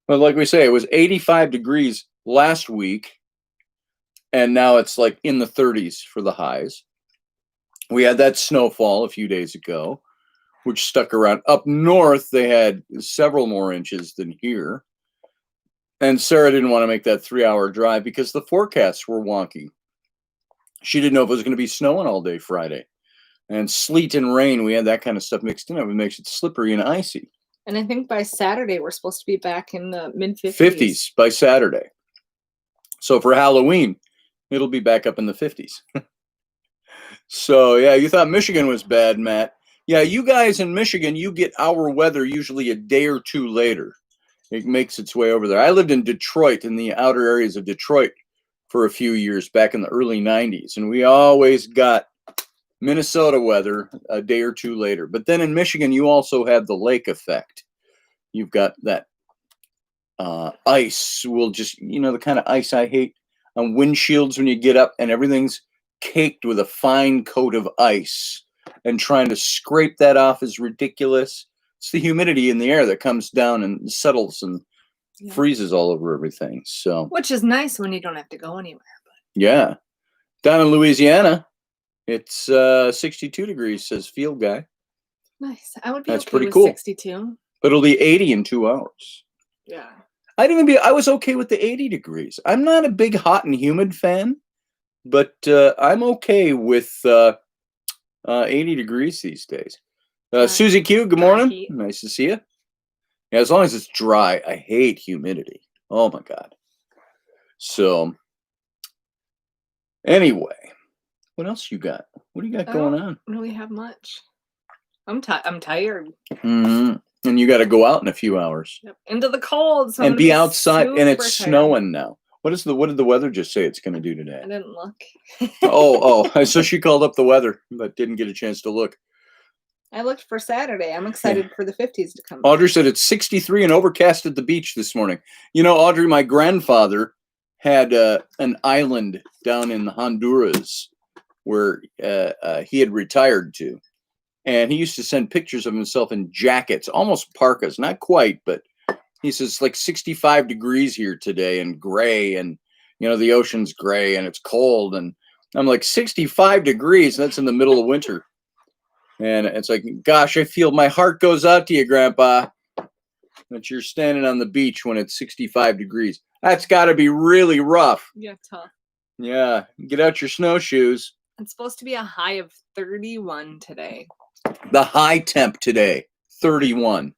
But like we say, it was 85 degrees last week, and now it's like in the 30s for the highs. We had that snowfall a few days ago, which stuck around. Up north, they had several more inches than here. And Sarah didn't want to make that 3-hour drive because the forecasts were wonky. She didn't know if it was going to be snowing all day Friday. And sleet and rain, we had that kind of stuff mixed in. It makes it slippery and icy. And I think by Saturday, we're supposed to be back in the mid-50s. 50s by Saturday. So for Halloween, it'll be back up in the 50s. So, yeah, you thought Michigan was bad, Matt. Yeah, you guys in Michigan, you get our weather usually a day or two later. It makes its way over there. I lived in Detroit, in the outer areas of Detroit, for a few years back in the early 90s. And we always got Minnesota weather a day or two later. But then in Michigan, you also have the lake effect. You've got that ice will just, the kind of ice I hate on windshields when you get up and everything's caked with a fine coat of ice. And trying to scrape that off is ridiculous. It's the humidity in the air that comes down and settles and freezes all over everything. So, which is nice when you don't have to go anywhere. But yeah, down in Louisiana, it's 62 degrees, says Field Guy. Nice. I would be That's okay pretty with cool. 62. But it'll be 80 in 2 hours. Yeah. I was okay with the 80 degrees. I'm not a big hot and humid fan, but I'm okay with 80 degrees these days. Susie Q, good morning. heat. Nice to see you. Yeah, as long as it's dry. I hate humidity. Oh my God. So anyway, what else you got? What do you got I going don't on? really have much. I'm tired. And you got to go out in a few hours Yep. Into the cold. So I'm and gonna be outside, and it's super tired. snowing now. What did the weather just say it's going to do today? I didn't look. Oh, so she called up the weather, but didn't get a chance to look. I looked for Saturday. I'm excited for the 50s to come. Audrey said it's 63 and overcast at the beach this morning. You know, Audrey, my grandfather had an island down in Honduras where he had retired to. And he used to send pictures of himself in jackets, almost parkas, not quite, but he says it's like 65 degrees here today and gray, and the ocean's gray and it's cold, and I'm like 65 degrees, that's in the middle of winter. And it's like, gosh, I feel my heart goes out to you, Grandpa, that you're standing on the beach when it's 65 degrees. That's got to be really rough. Yeah, tough. Yeah, get out your snowshoes. It's supposed to be a high of 31 today. The high temp today, 31.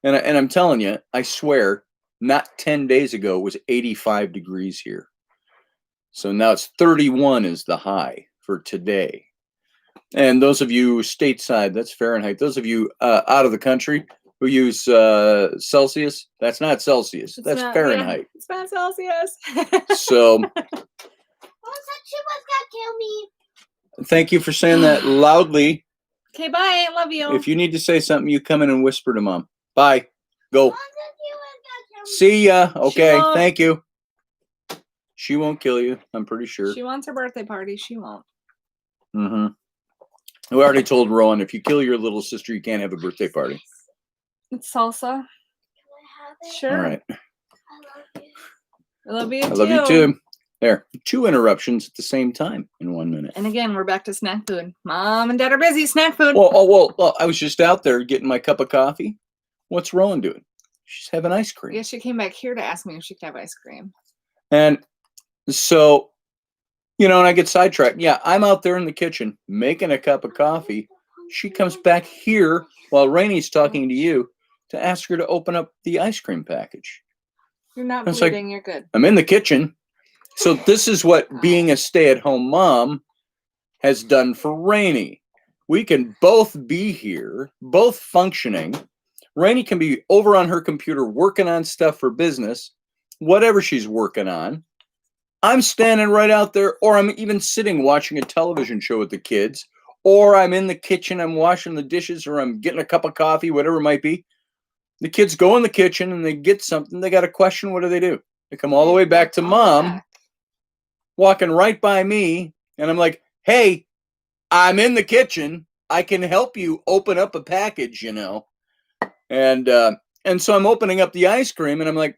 And I'm telling you, I swear, not 10 days ago it was 85 degrees here. So now it's 31 is the high for today. And those of you stateside, that's Fahrenheit. Those of you out of the country who use Celsius, that's not Celsius. That's Fahrenheit. Yeah, it's not Celsius. So Oh, she was gonna kill me. thank you for saying that loudly. Okay, bye. Love you. If you need to say something, you come in and whisper to Mom. Bye. Go. Mom said she was gonna kill me. See ya. Okay, won't. thank you. She won't kill you, I'm pretty sure. She wants her birthday party. She won't. Mm-hmm. We already told Rowan, if you kill your little sister, you can't have a birthday party. It's salsa. Can I have it? Sure. All right. I love you. I love you. I love you too. There. 2 interruptions at the same time in 1 minute. And again, we're back to snack food. Mom and Dad are busy. Snack food. Well, I was just out there getting my cup of coffee. What's Rowan doing? She's having ice cream. Yeah, she came back here to ask me if she could have ice cream. And so, and I get sidetracked. Yeah, I'm out there in the kitchen making a cup of coffee. She comes back here while Rainy's talking to you to ask her to open up the ice cream package. You're not It's like, bleeding. You're good. I'm in the kitchen. So this is what being a stay-at-home mom has done for Rainy. We can both be here, both functioning. Rainy can be over on her computer working on stuff for business, whatever she's working on. I'm standing right out there, or I'm even sitting watching a television show with the kids, or I'm in the kitchen, I'm washing the dishes, or I'm getting a cup of coffee, whatever it might be. The kids go in the kitchen and they get something. They got a question. What do? They come all the way back to Mom, walking right by me, and I'm like, hey, I'm in the kitchen. I can help you open up a package, And so I'm opening up the ice cream, and I'm like,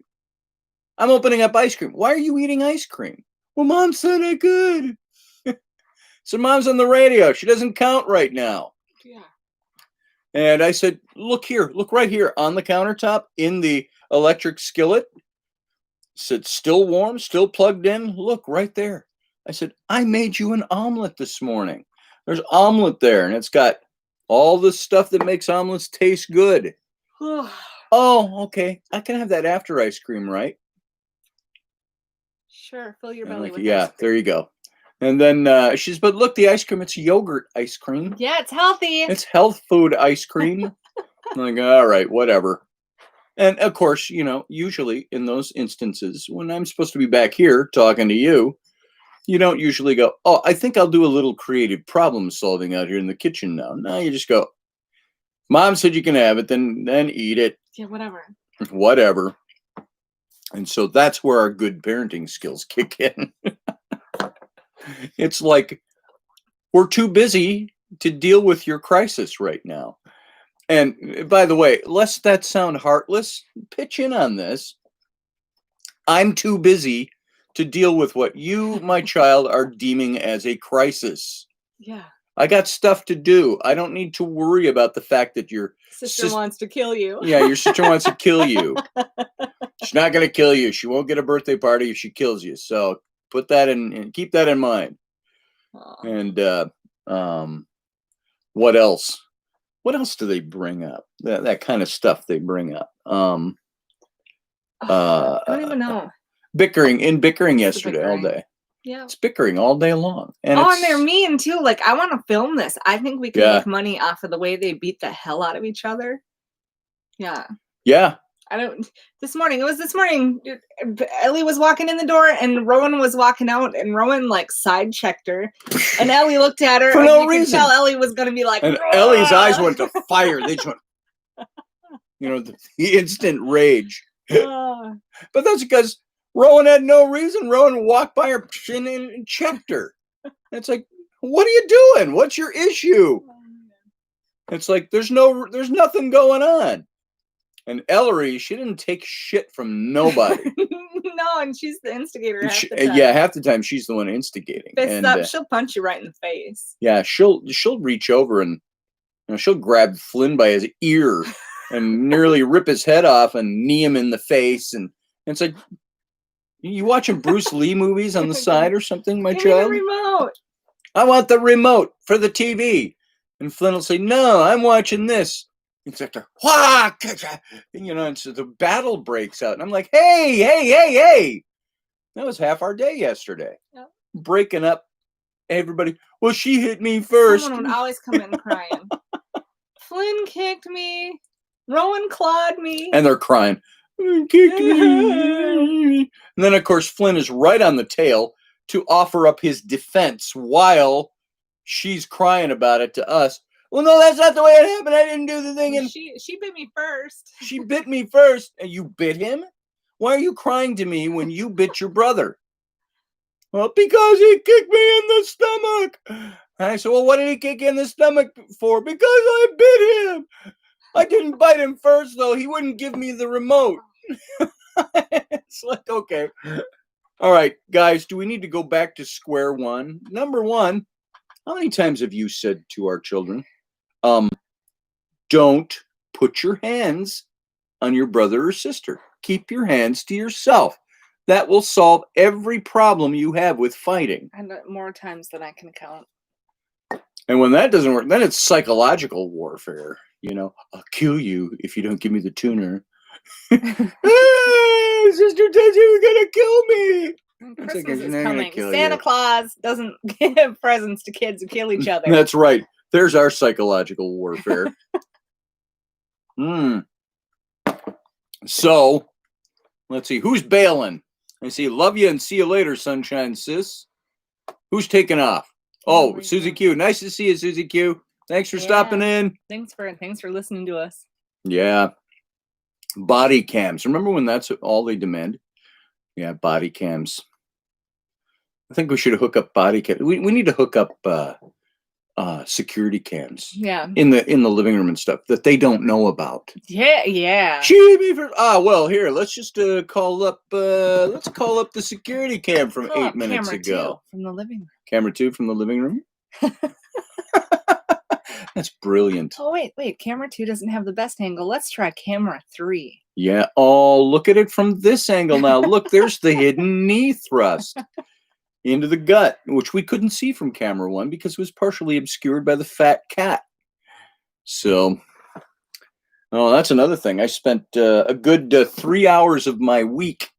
I'm opening up ice cream. Why are you eating ice cream? Well, Mom said I could. So Mom's on the radio. She doesn't count right now. Yeah. And I said, look here, look right here on the countertop in the electric skillet. Said, still warm, still plugged in. Look right there. I said, I made you an omelet this morning. There's omelet there, and it's got all the stuff that makes omelets taste good. Oh, okay. I can have that after ice cream, right? Sure. Fill your And belly like, with yeah, ice cream. there you go. And then she's, but look, the ice cream, it's yogurt ice cream. Yeah, it's healthy. It's health food ice cream. I'm like, all right, whatever. And of course, usually in those instances, when I'm supposed to be back here talking to you, you don't usually go, oh, I think I'll do a little creative problem solving out here in the kitchen now. No, you just go, Mom said you can have it, then eat it. Yeah, whatever. Whatever. And so that's where our good parenting skills kick in. It's like, we're too busy to deal with your crisis right now. And by the way, lest that sound heartless, pitch in on this. I'm too busy to deal with what you, my child, are deeming as a crisis. Yeah. I got stuff to do. I don't need to worry about the fact that your Sister wants to kill you. Yeah, your sister wants to kill you. She's not going to kill you. She won't get a birthday party if she kills you. So put that in and keep that in mind. Aw. And what else? What else do they bring up? That kind of stuff they bring up. I don't even know. Bickering It's yesterday all bickering. day. Yeah. It's bickering all day long. And And they're mean too. Like, I want to film this. I think we can Yeah. make money off of the way they beat the hell out of each other. Yeah. yeah. It was this morning. Ellie was walking in the door and Rowan was walking out, and Rowan like side checked her. And Ellie looked at her For and no you could reason. tell Ellie was gonna be like, And "Roar!" Ellie's eyes went to fire. They just went, the instant rage. Ah. But that's because Rowan had no reason. Rowan walked by her and checked her. It's like, what are you doing? What's your issue? It's like there's nothing going on. And Ellery, she didn't take shit from nobody. No, and she's the instigator half the time. Yeah, half the time she's the one instigating. Fists And up, she'll punch you right in the face. yeah, she'll reach over and she'll grab Flynn by his ear and nearly rip his head off and knee him in the face. And it's like, you watching Bruce Lee movies on the side or something, my Give me the child? remote. I want the remote for the TV. And Flynn will say, no, I'm watching this. It's like, and so the battle breaks out. And I'm like, hey. That was half our day yesterday. Yep. Breaking up everybody. Well, she hit me first. Someone would always come in crying. Flynn kicked me. Rowan clawed me. And they're crying. Kicked me. And then, of course, Flynn is right on the tail to offer up his defense while she's crying about it to us. Well, no, that's not the way it happened. I didn't do the thing. And She bit me first. she bit me first. And you bit him? Why are you crying to me when you bit your brother? Well, because he kicked me in the stomach. And I said, well, what did he kick you in the stomach for? Because I bit him. I didn't bite him first, though. He wouldn't give me the remote. It's like, okay. All right, guys, do we need to go back to square one? Number one, how many times have you said to our children, don't put your hands on your brother or sister. Keep your hands to yourself. That will solve every problem you have with fighting. And more times than I can count. And when that doesn't work, then it's psychological warfare. I'll kill you if you don't give me the tuner. Sister tells you you're gonna kill me. Christmas "She's is not gonna coming. kill Santa you." Claus doesn't give presents to kids who kill each other. That's right. There's our psychological warfare. So, let's see. Who's bailing? I see. Love you and see you later, sunshine sis. Who's taking off? Oh, There we Susie go. Q. Nice to see you, Susie Q. Thanks for stopping in. Thanks for listening to us. Yeah. Body cams. Remember when that's all they demand? Yeah, body cams. I think we should hook up body cams. We need to hook up security cams Yeah. in the living room and stuff that they don't know about. Yeah. She hit me for well, here, let's just call up the security cam from Call 8 up minutes camera ago. 2 from the living room. Camera 2 from the living room. That's brilliant. Oh wait, camera 2 doesn't have the best angle. Let's try camera 3. Yeah. Oh, look at it from this angle now. Look, there's the hidden knee thrust into the gut, which we couldn't see from camera 1 because it was partially obscured by the fat cat. So, that's another thing. I spent a good 3 hours of my week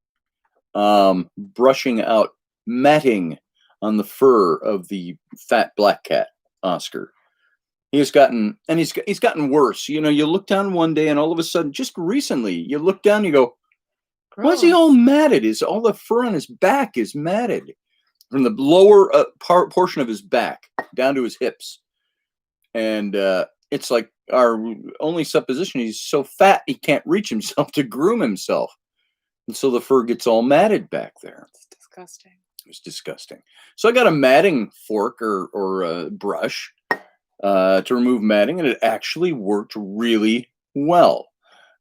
brushing out matting on the fur of the fat black cat, Oscar. He's gotten worse. You look down one day and all of a sudden, just recently, you look down and you go, why is he all matted? All the fur on his back is matted from the lower portion of his back down to his hips. And it's like our only supposition, he's so fat he can't reach himself to groom himself. And so the fur gets all matted back there. It's disgusting. It was disgusting. So I got a matting fork or a brush to remove matting, and it actually worked really well.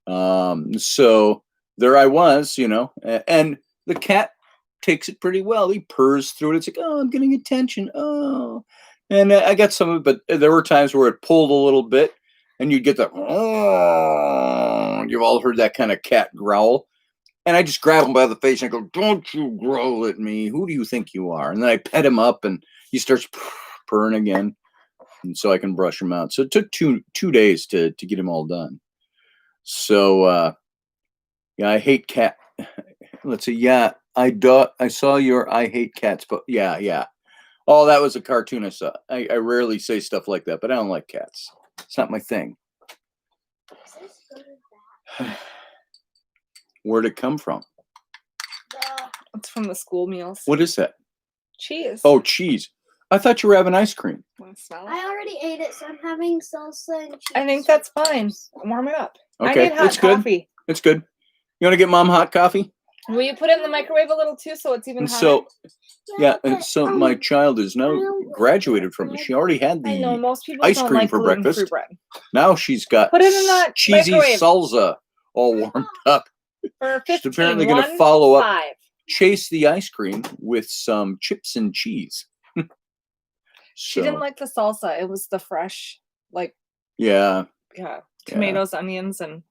So there I was, and the cat takes it pretty well. He purrs through it. It's like, oh, I'm getting attention. Oh, And I got some of it, but there were times where it pulled a little bit, and you'd get the. Oh, you've all heard that kind of cat growl. And I just grab him by the face and I go, "Don't you growl at me. Who do you think you are?" And then I pet him up and he starts purring again. And so I can brush him out. So it took two days to get him all done. So yeah, I hate cat. Let's see. Yeah, I saw your I hate cats, but yeah. Oh, that was a cartoon I saw. I rarely say stuff like that, but I don't like cats. It's not my thing. Where'd it come from? It's from the school meals. What is that? Cheese. Oh, cheese. I thought you were having ice cream. Want to smell it? I already ate it, so I'm having salsa and cheese. I think that's fine. Warm it up. Okay, I need hot it's good. coffee. It's good. You want to get Mom hot coffee? Will you put it in the microwave a little too, so it's even And hotter? so, yeah, and but, so my child is now graduated from me. She already had I know the. most people ice don't cream like for gluten-free breakfast. bread. Now she's got Put it in that cheesy microwave. salsa all warmed up. For She's 15, apparently going to 1, follow up, 5. chase the ice cream with some chips and cheese. She didn't like the salsa. It was the fresh, like, Yeah. tomatoes, onions, and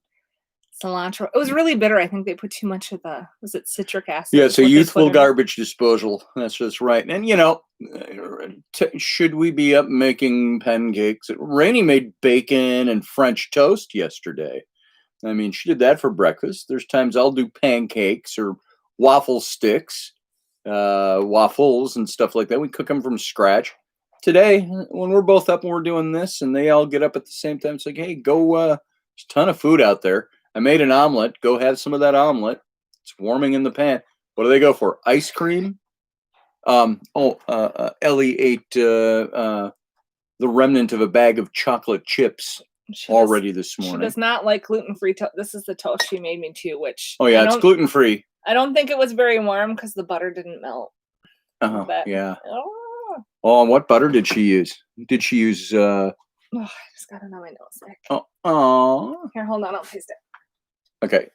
cilantro. It was really bitter. I think they put too much of was it citric acid? Yeah, is so what they youthful put in it. garbage disposal. That's just right. And, should we be up making pancakes? Rainey made bacon and French toast yesterday. I mean, she did that for breakfast. There's times I'll do pancakes or waffle sticks, waffles and stuff like that. We cook them from scratch. Today, when we're both up and we're doing this and they all get up at the same time, it's like, hey, go, there's a ton of food out there. I made an omelet. Go have some of that omelet. It's warming in the pan. What do they go for? Ice cream? Ellie ate the remnant of a bag of chocolate chips already this morning. She does not like gluten-free toast. This is the toast she made me too, which Oh yeah, it's gluten-free. I don't think it was very warm because the butter didn't melt. But, Yeah. Oh, and what butter did she use? Did she use I just got it on my nose. Oh. Here, hold on, I'll taste it. Okay.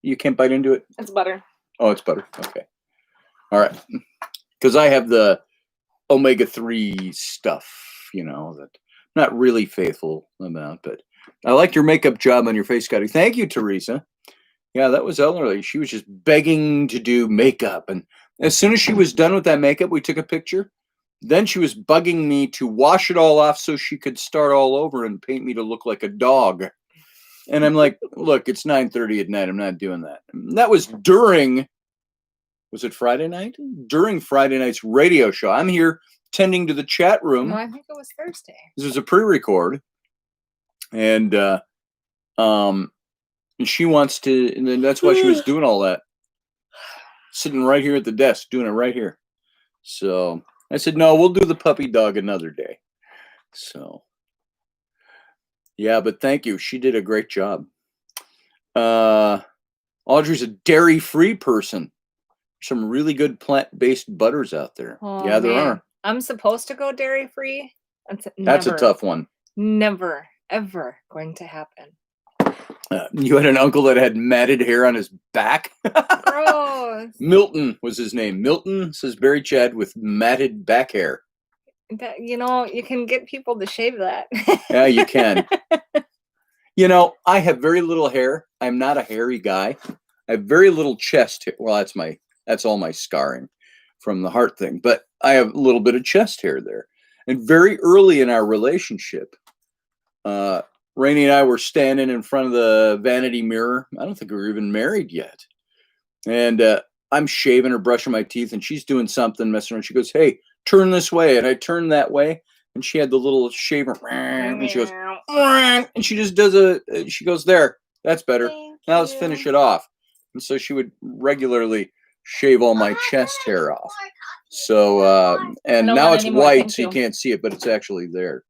You can't bite into it? It's butter. Oh, it's butter. Okay. All right. Because I have the omega-3 stuff, that I'm not really faithful about, but I liked your makeup job on your face, Scotty. Thank you, Teresa. Yeah, that was Ellery. She was just begging to do makeup. And as soon as she was done with that makeup, we took a picture. Then she was bugging me to wash it all off so she could start all over and paint me to look like a dog. And I'm like, look, it's 9:30 at night. I'm not doing that. And that was was it Friday night? During Friday night's radio show. I'm here tending to the chat room. No, I think it was Thursday. This is a pre-record. And she wants to, and then that's why she was doing all that. Sitting right here at the desk, doing it right here. So I said, no, we'll do the puppy dog another day. So, yeah, but thank you. She did a great job. Audrey's a dairy-free person. Some really good plant-based butters out there. Oh, yeah, there man. are. I'm supposed to go dairy-free. That's a tough one. Never, ever going to happen. You had an uncle that had matted hair on his back. Gross. Milton was his name. Milton, says Barry Chad, with matted back hair. That, you can get people to shave that. Yeah, you can. I have very little hair. I'm not a hairy guy. I have very little chest hair. Well, that's all my scarring from the heart thing. But I have a little bit of chest hair there. And very early in our relationship, Rainey and I were standing in front of the vanity mirror. I don't think we were even married yet. And I'm shaving or brushing my teeth, and she's doing something, messing around. She goes, hey, turn this way. And I turn that way, and she had the little shaver. And she goes, and she just does she goes, there, that's better. Now let's finish it off. And so she would regularly shave all my chest hair off. So, and now it's white, so you can't see it, but it's actually there.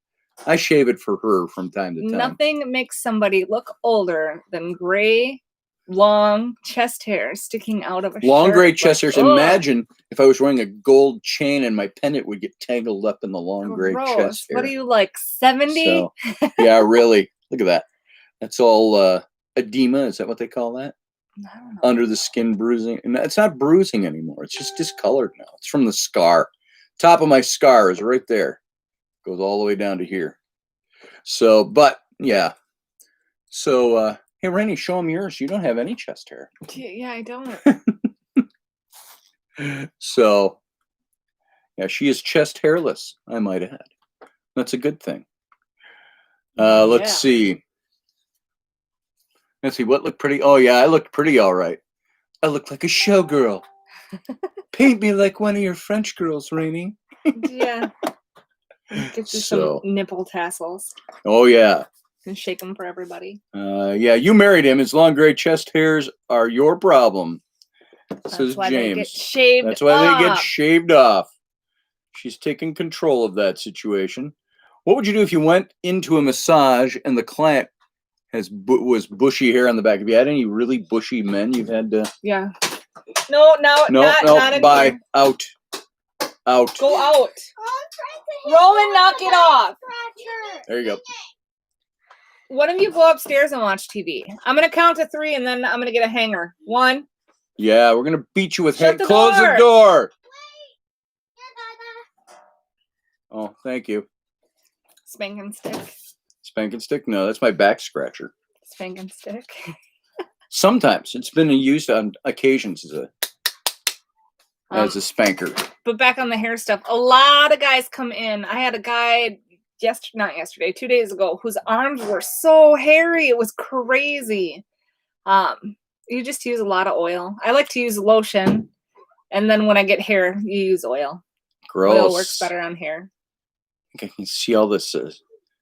I shave it for her from time to time. Nothing makes somebody look older than gray, long chest hair sticking out of a long shirt. gray chest hairs. Imagine if I was wearing a gold chain and my pendant would get tangled up in the long gray chest hair. What are you, like 70? So, yeah, really. Look at that. That's all edema. Is that what they call that? I don't know. Under the skin bruising. And it's not bruising anymore. It's just discolored now. It's from the scar. Top of my scar is right there. Goes all the way down to here. So, but yeah. So, hey, Rainey, show them yours. You don't have any chest hair. Yeah, I don't. So, yeah, she is chest hairless, I might add. That's a good thing. Let's Yeah. see. Let's see, what looked pretty? Oh, yeah, I looked pretty all right. I look like a showgirl. Paint me like one of your French girls, Rainey. Yeah. Get you So- some nipple tassels Oh, yeah. and shake them for everybody. Yeah, you married him. His long gray chest hairs are your problem, says That's why they get James. shaved That's why they get off. shaved off. She's taking control of that situation. What would you do if you went into a massage and the client was bushy hair on the back? Have you had any really bushy men you've had to? Yeah. No, No, not in bye. here. Out. Go out. Oh, Rowan, knock it off. There you go. One of you go upstairs and watch TV. I'm gonna count to 3 and then I'm gonna get a hanger. 1. Yeah, we're gonna beat you with Shut head. the Close the door. door. Oh, thank you. Spank and stick. Spank and stick? No, that's my back scratcher. Spank and stick. Sometimes it's been used on occasions as a spanker. But back on the hair stuff, a lot of guys come in. I had a guy not yesterday, 2 days ago, whose arms were so hairy. It was crazy. You just use a lot of oil. I like to use lotion. And then when I get hair, you use oil. Gross. Oil works better on hair. I can see all this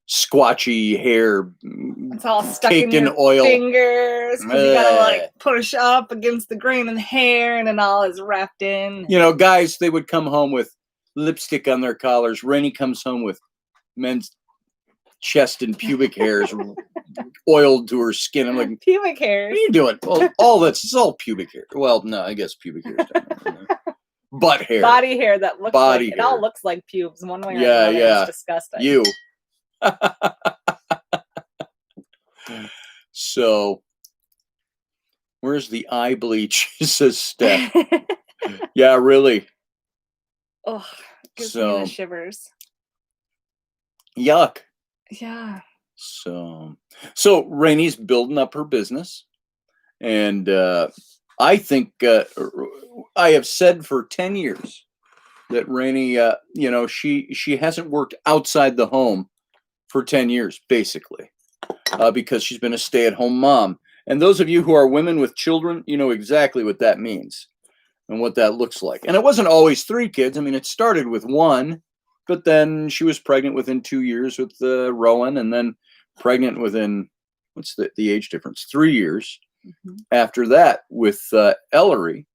squatchy hair It's all stuck caked in in your oil. fingers because you gotta Ugh. like push up against the grain of the hair and it all is wrapped in. You know, guys, they would come home with lipstick on their collars. Rainey comes home with men's chest and pubic hairs oiled to her skin. I'm like, Pubic what hairs. are you doing? Well, all that's it's all pubic hair. Well, no, I guess pubic hair. Butt hair. Body hair that looks Body like it all hair. looks like pubes one way or Yeah, another. yeah. It's disgusting. You. So, where's the eye bleach? Says Steph. Yeah, really. Oh, gives me So- the shivers. Yuck. Yeah. So Rainey's building up her business, and I think I have said for 10 years that Rainey, she hasn't worked outside the home for 10 years, basically, because she's been a stay-at-home mom. And those of you who are women with children, you know exactly what that means and what that looks like. And it wasn't always 3 kids. I mean, it started with 1, but then she was pregnant within 2 years with Rowan, and then pregnant within, what's the age difference? 3 years after that with Ellery.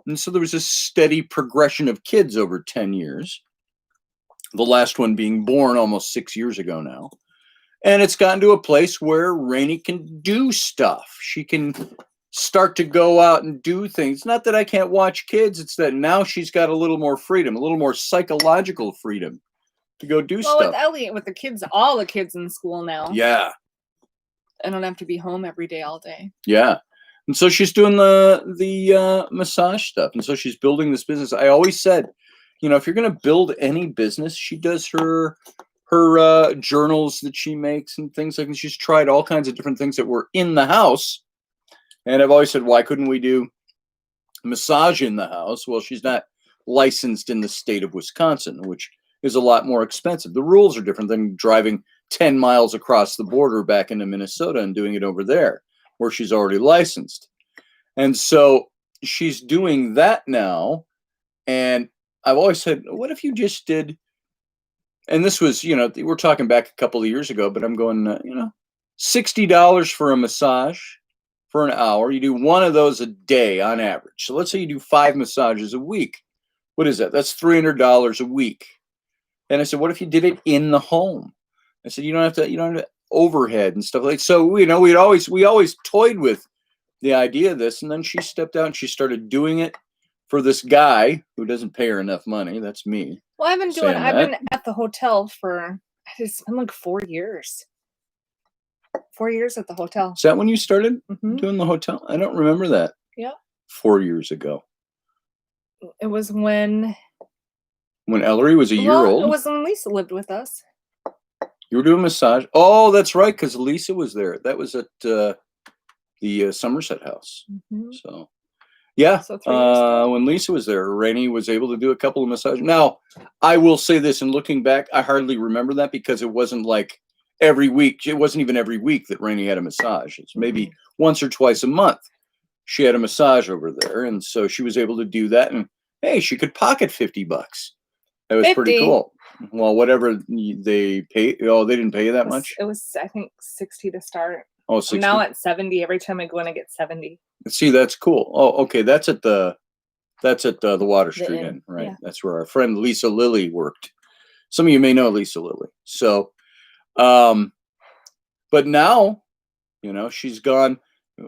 And so there was a steady progression of kids over 10 years. The last one being born almost 6 years ago now. And it's gotten to a place where Rainey can do stuff. She can start to go out and do things. Not that I can't watch kids. It's that now she's got a little more freedom, a little more psychological freedom to go do Well, stuff. with Elliot, with the kids, all the kids in school now. Yeah. I don't have to be home every day, all day. Yeah. And so she's doing the massage stuff. And so she's building this business. I always said, you know, if you're going to build any business, she does her journals that she makes and things like that. She's tried all kinds of different things that were in the house. And I've always said, why couldn't we do massage in the house? Well, she's not licensed in the state of Wisconsin, which is a lot more expensive. The rules are different than driving 10 miles across the border back into Minnesota and doing it over there, where she's already licensed. And so she's doing that now. And I've always said, what if you just did, and this was, you know, we're talking back a couple of years ago, but I'm going, $60 for a massage for an hour. You do one of those a day on average. So let's say you do 5 massages a week. What is that? That's $300 a week. And I said, what if you did it in the home? I said, you don't have to overhead and stuff like that. So, you know, we always toyed with the idea of this. And then she stepped out and she started doing it for this guy who doesn't pay her enough money. That's me. Well, I've been Saying I've that. been at the hotel for, it's been like 4 years. 4 years at the hotel. Is that when you started Mhm. doing the hotel? I don't remember that. Yeah. 4 years ago. It was when When Ellery was a year Well, old. it was when Lisa lived with us. You were doing massage. Oh, that's right, because Lisa was there. That was at the Somerset House. Mhm. So, yeah, So 3 years ago. when Lisa was there, Rainey was able to do a couple of massages. Now, I will say this, and looking back, I hardly remember that because it wasn't like every week. It wasn't even every week that Rainey had a massage. It's maybe once or twice a month she had a massage over there, and so she was able to do that. And hey, she could pocket $50. That was pretty 50. cool. Well, whatever they pay. Oh, they didn't pay you that much. It was, I think, 60 to start. Oh, I'm 60. now at 70. Every time I go in, I get 70. See, that's cool. Oh, okay. That's at the Water The Street Inn, Inn, right? yeah. That's where our friend Lisa Lilly worked. Some of you may know Lisa Lilly. So, but now, she's gone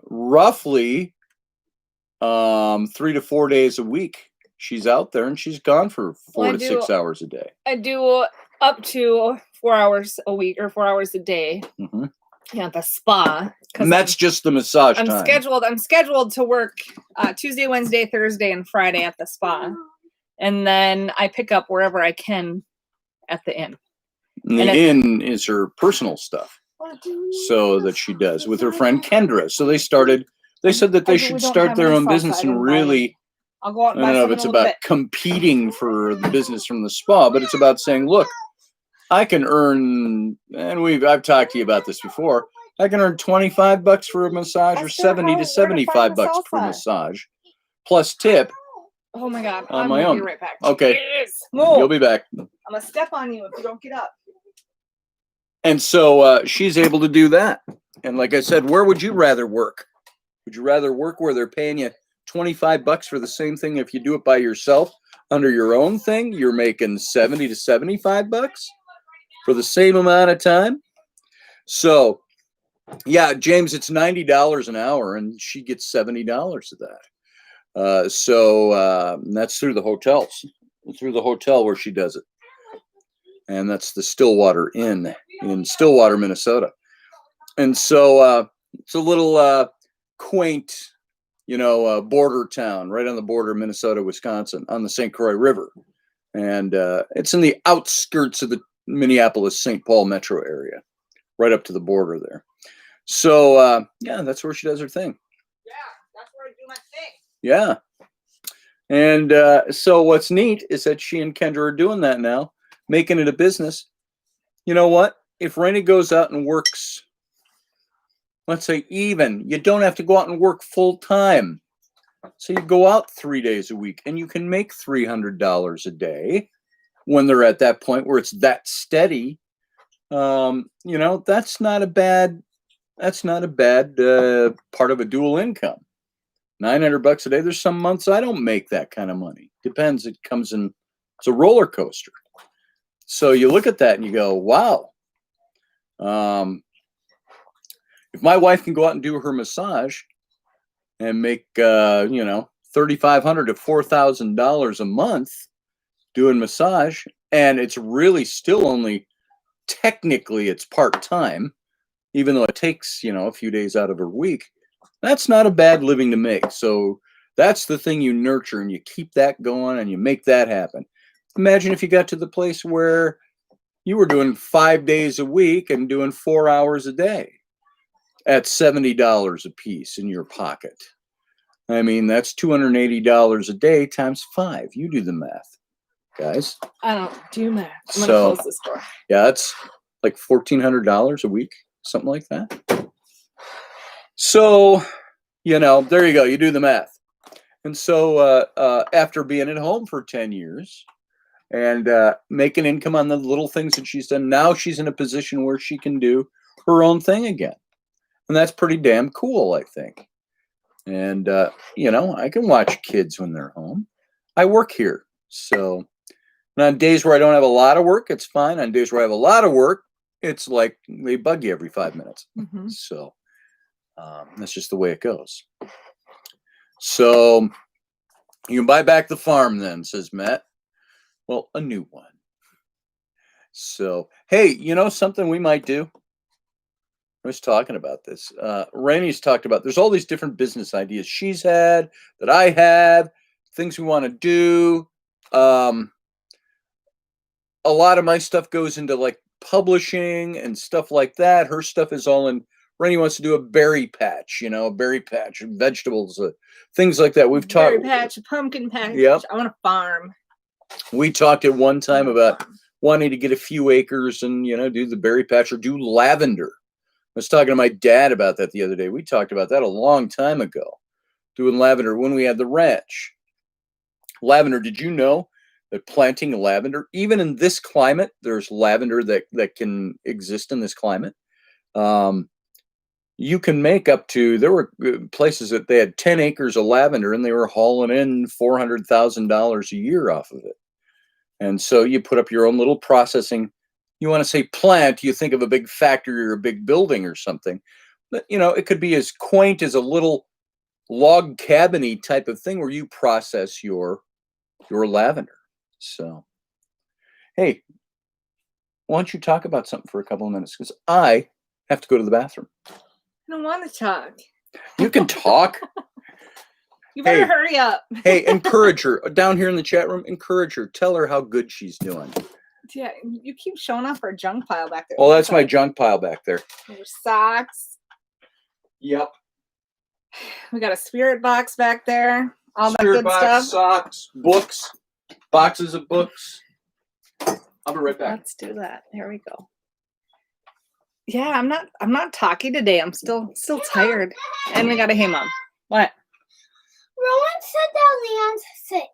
roughly 3 to 4 days a week. She's out there and she's gone for 4 to 6 hours a day. I do up to 4 hours a week or 4 hours a day. Mm-hmm. Yeah, at the spa. And that's just the massage I'm time. I'm scheduled to work Tuesday, Wednesday, Thursday, and Friday at the spa, and then I pick up wherever I can at the inn. And the inn is her personal stuff, so that she does with her friend Kendra. So they said that they should start their own business and really. I'll go out and I don't know if it's about bit. competing for the business from the spa, but it's about saying, look, I can earn, and I've talked to you about this before. I can earn $25 for a massage or 70 to 75 bucks per massage, plus tip. Oh my God! On I'm my gonna own. be right back. Okay, Jeez. No. You'll be back. I'm gonna step on you if you don't get up. And so she's able to do that. And like I said, where would you rather work? Would you rather work where they're paying you $25 for the same thing? If you do it by yourself under your own thing, you're making 70 to 75 bucks for the same amount of time. So, yeah, James, it's $90 an hour, and she gets $70 of that. So that's through the hotels, through the hotel where she does it, and that's the Stillwater Inn in Stillwater, Minnesota. And so it's a little quaint, border town right on the border of Minnesota, Wisconsin, on the St. Croix River. And it's in the outskirts of the Minneapolis-St. Paul metro area, right up to the border there. So, yeah, that's where she does her thing. Yeah, that's where I do my thing. Yeah. And so what's neat is that she and Kendra are doing that now, making it a business. You know what? If Rainey goes out and works, let's say even, you don't have to go out and work full time. So you go out 3 days a week and you can make $300 a day when they're at that point where it's that steady. That's not a bad part of a dual income. $900 a day. There's some months I don't make that kind of money. Depends. It's a roller coaster. So you look at that and you go, wow. If my wife can go out and do her massage and make, $3,500 to $4,000 a month doing massage, and it's really still only, technically it's part-time, even though it takes, a few days out of her week, that's not a bad living to make. So that's the thing you nurture, and you keep that going and you make that happen. Imagine if you got to the place where you were doing 5 days a week and doing 4 hours a day at $70 a piece in your pocket. I mean, that's $280 a day times 5. You do the math, guys. I don't do math. I'm So, gonna close this door. Yeah, that's like $1,400 a week, something like that. So, there you go. You do the math. And so after being at home for 10 years and making income on the little things that she's done, now she's in a position where she can do her own thing again. And that's pretty damn cool, I think. And, I can watch kids when they're home. I work here. So on days where I don't have a lot of work, it's fine. On days where I have a lot of work, it's like they bug you every 5 minutes. Mm-hmm. So that's just the way it goes. So you can buy back the farm then, says Matt. Well, a new one. So, hey, something we might do? I was talking about this. Rainey's talked about, there's all these different business ideas she's had, that I have, things we want to do. A lot of my stuff goes into like publishing and stuff like that. Her stuff is all in. Rennie wants to do a berry patch, a berry patch, vegetables, things like that. We've talked. Berry patch, pumpkin patch. Yep. I want a farm. We talked at one time about wanting to get a few acres and, do the berry patch or do lavender. I was talking to my dad about that the other day. We talked about that a long time ago, doing lavender when we had the ranch. Lavender, did you know that planting lavender, even in this climate, there's lavender that can exist in this climate? You can make up to, there were places that they had 10 acres of lavender and they were hauling in $400,000 a year off of it. And so you put up your own little processing. You want to say plant, you think of a big factory or a big building or something. But, it could be as quaint as a little log cabin-y type of thing where you process your lavender. So, hey, why don't you talk about something for a couple of minutes? Because I have to go to the bathroom. I don't want to talk. You can talk. You better hurry up. Hey, encourage her. Down here in the chat room, encourage her. Tell her how good she's doing. Yeah, you keep showing off our junk pile back there. Oh, that's my junk pile back there. Your socks. Yep. We got a spirit box back there. All that Spirit good box, stuff. socks, books, boxes of books. I'll be right back. Let's do that. There we go. Yeah, I'm not talky today. I'm still tired. And we got a hey mom. What? Rowan said that Leon's 6.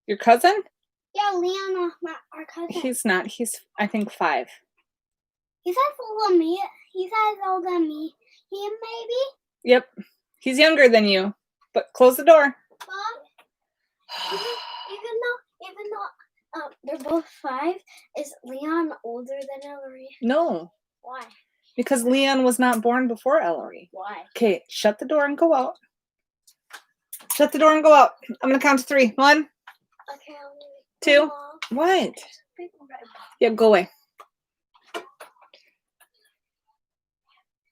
Your cousin? Yeah, Leon, our cousin. He's not. He's I think 5. He's as old as me. He's as old as me. Him maybe? Yep. He's younger than you. But close the door. But even though they're both 5, is Leon older than Ellery? No. Why? Because Leon was not born before Ellery. Why? Okay, shut the door and go out. Shut the door and go out. I'm gonna count to 3. 1, Okay, 2. What? Yeah, go away.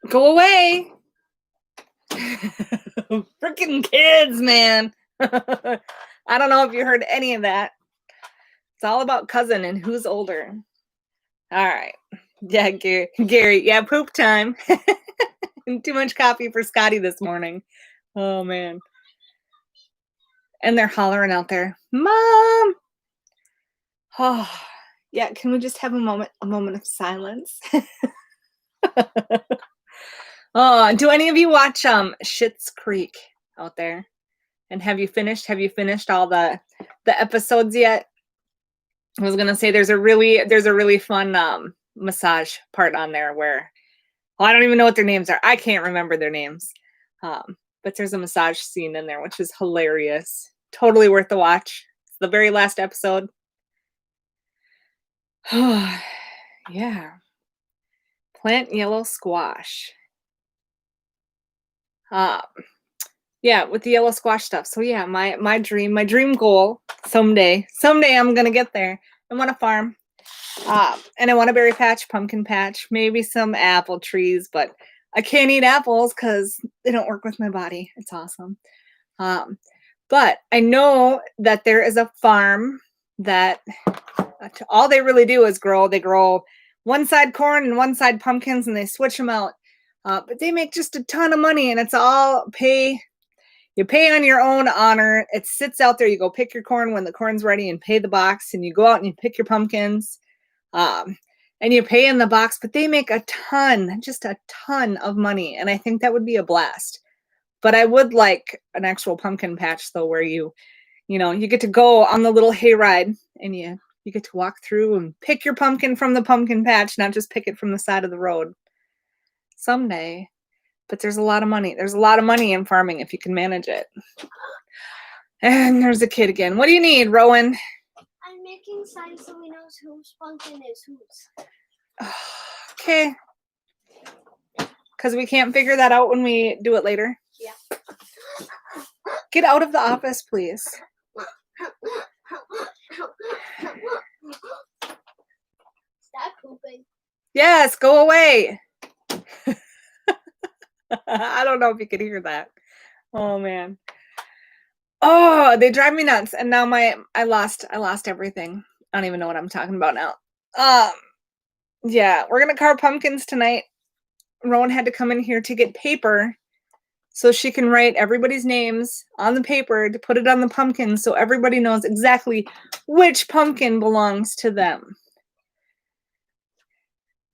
Go away. Freaking kids, man. I don't know if you heard any of that. It's all about cousin and who's older. All right. Yeah, Gary. Yeah, poop time. Too much coffee for Scotty this morning. Oh, man. And they're hollering out there, Mom. Oh, yeah. Can we just have a moment of silence? Oh, do any of you watch Schitt's Creek out there? And have you finished all the episodes yet? I was gonna say there's a really fun massage part on there where, well, I don't even know what their names are. I can't remember their names. But there's a massage scene in there which is hilarious. Totally worth the watch. It's the very last episode. Yeah. Plant yellow squash. Yeah, with the yellow squash stuff. So yeah, my dream goal someday I'm gonna get there. I want a farm. And I want a berry patch, pumpkin patch, maybe some apple trees, but I can't eat apples because they don't work with my body. It's awesome. But I know that there is a farm that all they really do is they grow one side corn and one side pumpkins and they switch them out. But they make just a ton of money and it's all you pay on your own honor. It sits out there. You go pick your corn when the corn's ready and pay the box, and you go out and you pick your pumpkins and you pay in the box, but they make just a ton of money. And I think that would be a blast. But I would like an actual pumpkin patch though, where you get to go on the little hayride and you get to walk through and pick your pumpkin from the pumpkin patch, not just pick it from the side of the road. Someday. But there's a lot of money. There's a lot of money in farming if you can manage it. And there's a kid again. What do you need, Rowan? I'm making signs so we know whose pumpkin is whose. Okay. Because we can't figure that out when we do it later. Yeah. Get out of the office, please. Stop pooping. Yes, go away. I don't know if you could hear that. Oh man. Oh, they drive me nuts. And now I lost everything. I don't even know what I'm talking about now. Yeah, we're gonna carve pumpkins tonight. Rowan had to come in here to get paper so she can write everybody's names on the paper to put it on the pumpkin so everybody knows exactly which pumpkin belongs to them.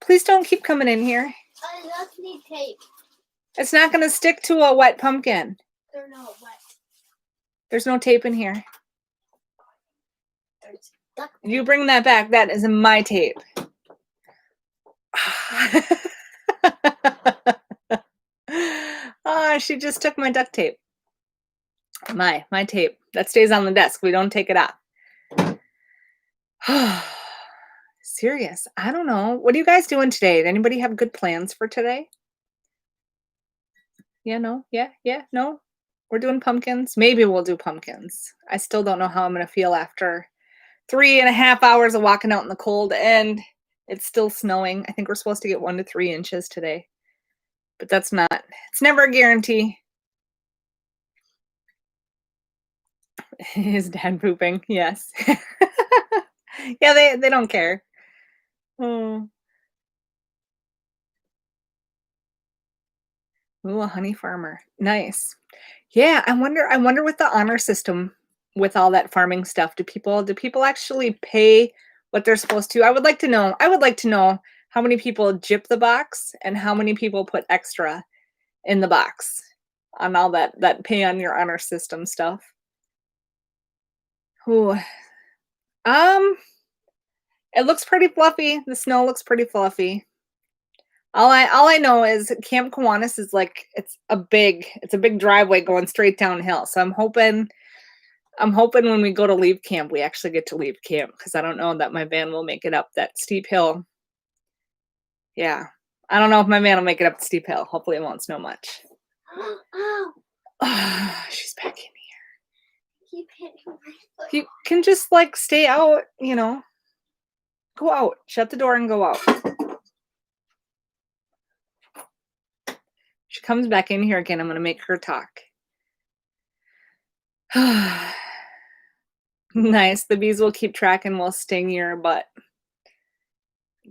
Please don't keep coming in here. I just need tape. It's not gonna stick to a wet pumpkin. They're not wet. There's no tape in here. There's duct tape. You bring that back. That is my tape. Oh, she just took my duct tape. My tape. That stays on the desk. We don't take it off. Serious. I don't know. What are you guys doing today? Did anybody have good plans for today? Yeah, no? Yeah, no? We're doing pumpkins. Maybe we'll do pumpkins. I still don't know how I'm going to feel after 3.5 hours of walking out in the cold and it's still snowing. I think we're supposed to get 1 to 3 inches today. But that's not, it's never a guarantee. Is dad pooping? Yes. Yeah, they don't care. Oh. Ooh, a honey farmer. Nice. Yeah, I wonder with the honor system with all that farming stuff, do people actually pay what they're supposed to? I would like to know how many people gyp the box and how many people put extra in the box on all that pay on your honor system stuff. Ooh. It looks pretty fluffy. The snow looks pretty fluffy. All I know is Camp Kiwanis is like it's a big driveway going straight downhill. So I'm hoping when we go to leave camp, we actually get to leave camp because I don't know that my van will make it up that steep hill. Yeah. I don't know if my van will make it up the steep hill. Hopefully it won't snow much. She's back in here. Keep hitting my foot. You can just like stay out, Go out. Shut the door and go out. She comes back in here again. I'm going to make her talk. Nice. The bees will keep track and will sting your butt.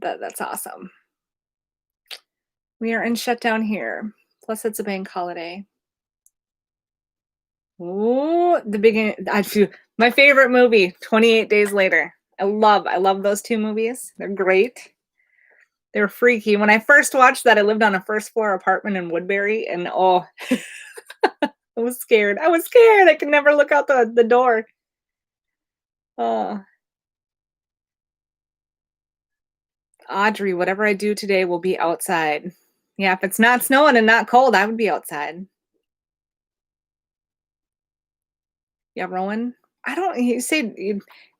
That's awesome. We are in shutdown here. Plus, it's a bank holiday. Oh, the beginning. My favorite movie, 28 Days Later. I love those two movies. They're great. They're freaky. When I first watched that, I lived on a first floor apartment in Woodbury, and I was scared. I could never look out the door. Audrey, whatever I do today will be outside. Yeah, if it's not snowing and not cold, I would be outside. Yeah, Rowan.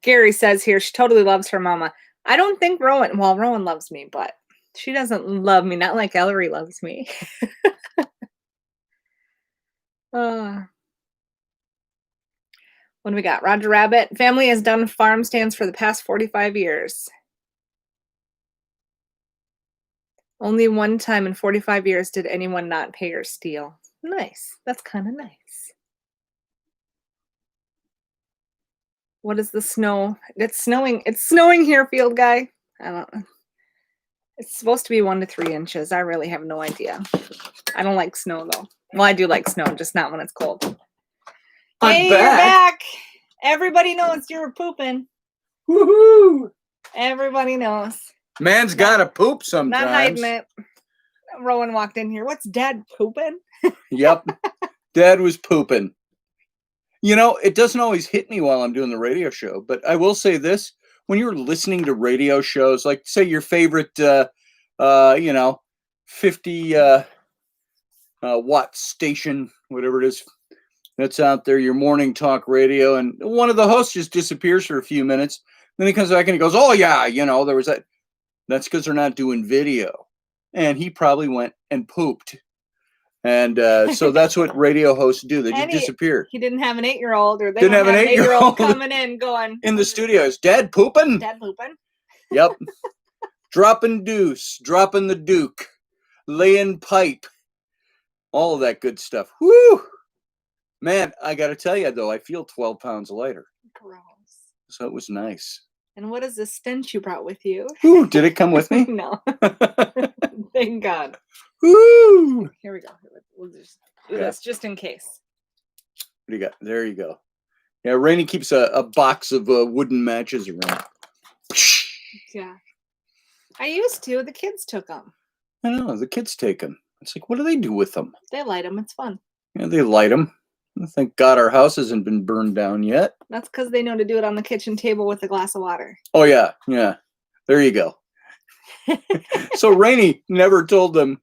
Gary says here, she totally loves her mama. I don't think Rowan loves me, but she doesn't love me, not like Ellery loves me. What do we got? Roger Rabbit. Family has done farm stands for the past 45 years. Only one time in 45 years did anyone not pay or steal. Nice. That's kind of nice. What is the snow? It's snowing. It's snowing here, field guy. I don't know. It's supposed to be 1 to 3 inches. I really have no idea. I don't like snow though. Well, I do like snow, just not when it's cold. I'm You're back. back. Everybody knows you're pooping. Woohoo! Everybody knows. Man's gotta poop sometimes. Not hiding it. Rowan walked in here. What's Dad pooping? Yep. Dad was pooping. It doesn't always hit me while I'm doing the radio show, but I will say this. When you're listening to radio shows, like say your favorite, 50 watt station, whatever it is that's out there, your morning talk radio, and one of the hosts just disappears for a few minutes. Then he comes back and he goes, oh yeah, there was that. That's because they're not doing video. And he probably went and pooped. And so that's what radio hosts do. They just disappear. He didn't have an 8-year-old, or they Didn't don't have an 8-year-old coming in going in the studio. Is Dad pooping? Dad pooping. Yep. Dropping deuce, dropping the duke, laying pipe, all of that good stuff. Woo! Man, I got to tell you, though, I feel 12 pounds lighter. Gross. So it was nice. And what is this stench you brought with you? Ooh, did it come with me? No. Thank God. Ooh. Here we go. We'll just do this just in case. What do you got? There you go. Yeah, Rainey keeps a box of wooden matches around. Yeah. I used to. The kids took them. I know, the kids take them. It's like, what do they do with them? They light them. It's fun. Yeah, they light them. Thank God our house hasn't been burned down yet. That's because they know to do it on the kitchen table with a glass of water. Oh, yeah. Yeah. There you go. So Rainey never told them,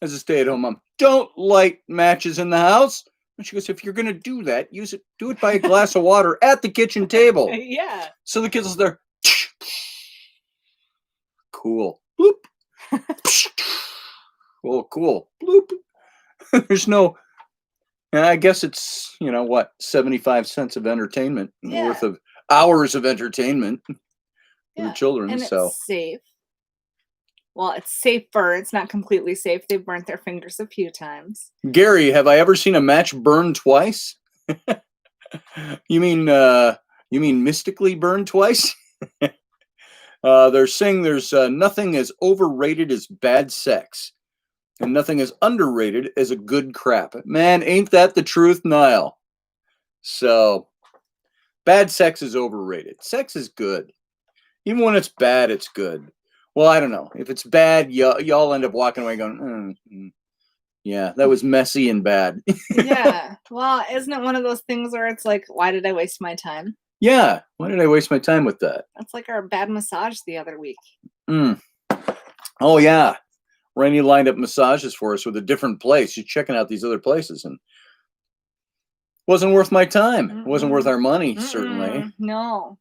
as a stay-at-home mom, don't light matches in the house. And she goes, if you're going to do that, do it by a glass of water at the kitchen table. Yeah. So the kids are there. Cool. Bloop. Oh, cool. Bloop. There's no, I guess it's, 75 cents of entertainment worth of hours of entertainment for the children. And so it's safe. Well, it's safer. It's not completely safe. They've burnt their fingers a few times. Gary, have I ever seen a match burn twice? You mean mystically burned twice? They're saying there's nothing as overrated as bad sex, and nothing as underrated as a good crap. Man, ain't that the truth, Niall? So, bad sex is overrated. Sex is good. Even when it's bad, it's good. Well, I don't know. If it's bad, y'all end up walking away going, yeah, that was messy and bad. Yeah. Well, isn't it one of those things where it's like, why did I waste my time? Yeah. Why did I waste my time with that? That's like our bad massage the other week. Oh, yeah. Rainey lined up massages for us with a different place. She's checking out these other places, and wasn't worth my time. It wasn't worth our money, certainly. No.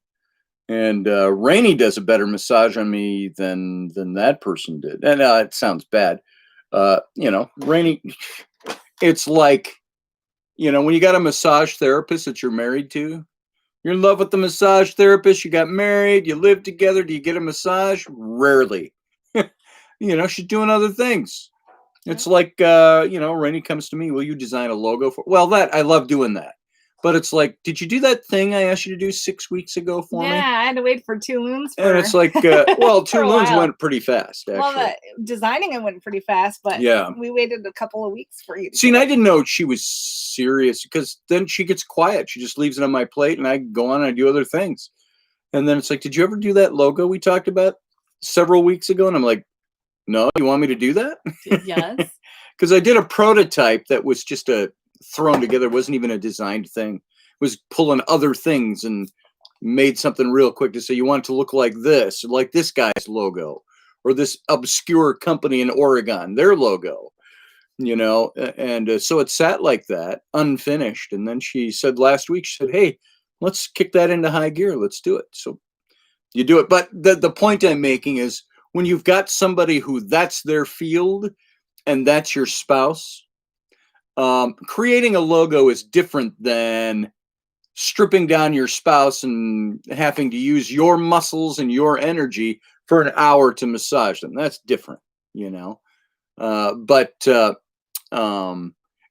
And Rainey does a better massage on me than that person did. And it sounds bad. Rainey, it's like, when you got a massage therapist that you're married to, you're in love with the massage therapist, you got married, you live together, do you get a massage? Rarely. She's doing other things. It's like, Rainey comes to me, will you design a logo for? Well, I love doing that. But it's like, did you do that thing I asked you to do 6 weeks ago for me? Yeah, I had to wait for 2 loons. And it's like, 2 loons went pretty fast, actually. Well, designing it went pretty fast, but we waited a couple of weeks for you to see, and I didn't know she was serious, because then she gets quiet. She just leaves it on my plate, and I go on and I do other things. And then it's like, did you ever do that logo we talked about several weeks ago? And I'm like, no, you want me to do that? Yes. Because I did a prototype that was just thrown together. It wasn't even a designed thing. It was pulling other things and made something real quick to say, you want it to look like this guy's logo, or this obscure company in Oregon, their logo, and so it sat like that, unfinished. And then she said last week, she said, hey, let's kick that into high gear. Let's do it. So you do it. But the point I'm making is, when you've got somebody who that's their field and that's your spouse, creating a logo is different than stripping down your spouse and having to use your muscles and your energy for an hour to massage them. That's different, but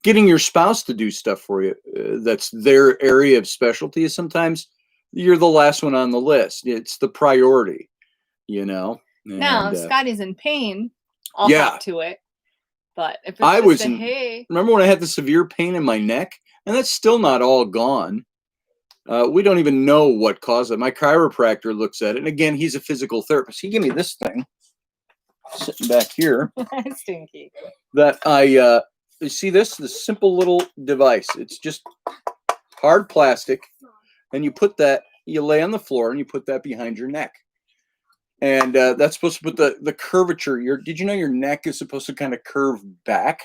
getting your spouse to do stuff for you, that's their area of specialty, is sometimes you're the last one on the list. It's the priority, Now, if Scotty's in pain, I'll talk to it. But if it's remember when I had the severe pain in my neck? And that's still not all gone. We don't even know what caused it. My chiropractor looks at it. And again, he's a physical therapist. He gave me this thing sitting back here. Stinky. That you see this simple little device. It's just hard plastic. And you lay on the floor and you put that behind your neck. And that's supposed to put the curvature. Did you know your neck is supposed to kind of curve back?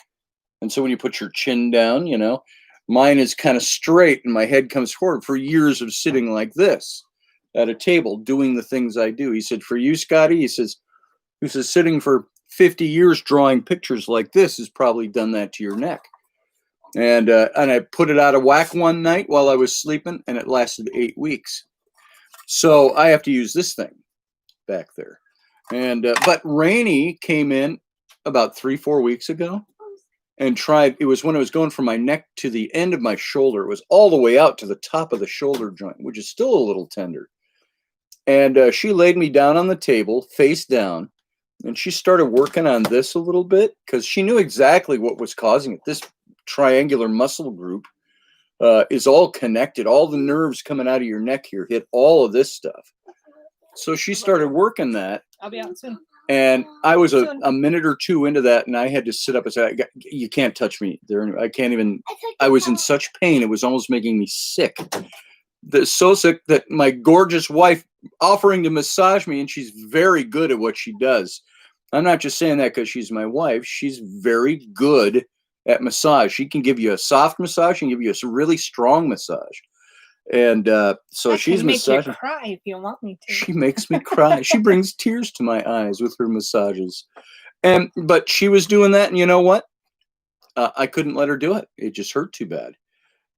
And so when you put your chin down, mine is kind of straight and my head comes forward. For years of sitting like this at a table doing the things I do. He said, for you, Scotty, he says, sitting for 50 years drawing pictures like this has probably done that to your neck. And I put it out of whack one night while I was sleeping, and it lasted 8 weeks. So I have to use this thing back there. And but Rainey came in about 3-4 weeks ago and tried. It was when I was going from my neck to the end of my shoulder. It was all the way out to the top of the shoulder joint, which is still a little tender. And she laid me down on the table, face down, and she started working on this a little bit because she knew exactly what was causing it. This triangular muscle group is all connected. All the nerves coming out of your neck here hit all of this stuff. So she started working that. I'll be out soon. And I was a minute or two into that, and I had to sit up and say, "You can't touch me there. I can't even." I was in such pain; it was almost making me sick. So sick that my gorgeous wife offering to massage me, and she's very good at what she does. I'm not just saying that because she's my wife. She's very good at massage. She can give you a soft massage and give you a really strong massage. And so I she's can make massaging. you cry if you want me to. She makes me cry. She brings tears to my eyes with her massages. But she was doing that, and you know what? I couldn't let her do it. It just hurt too bad.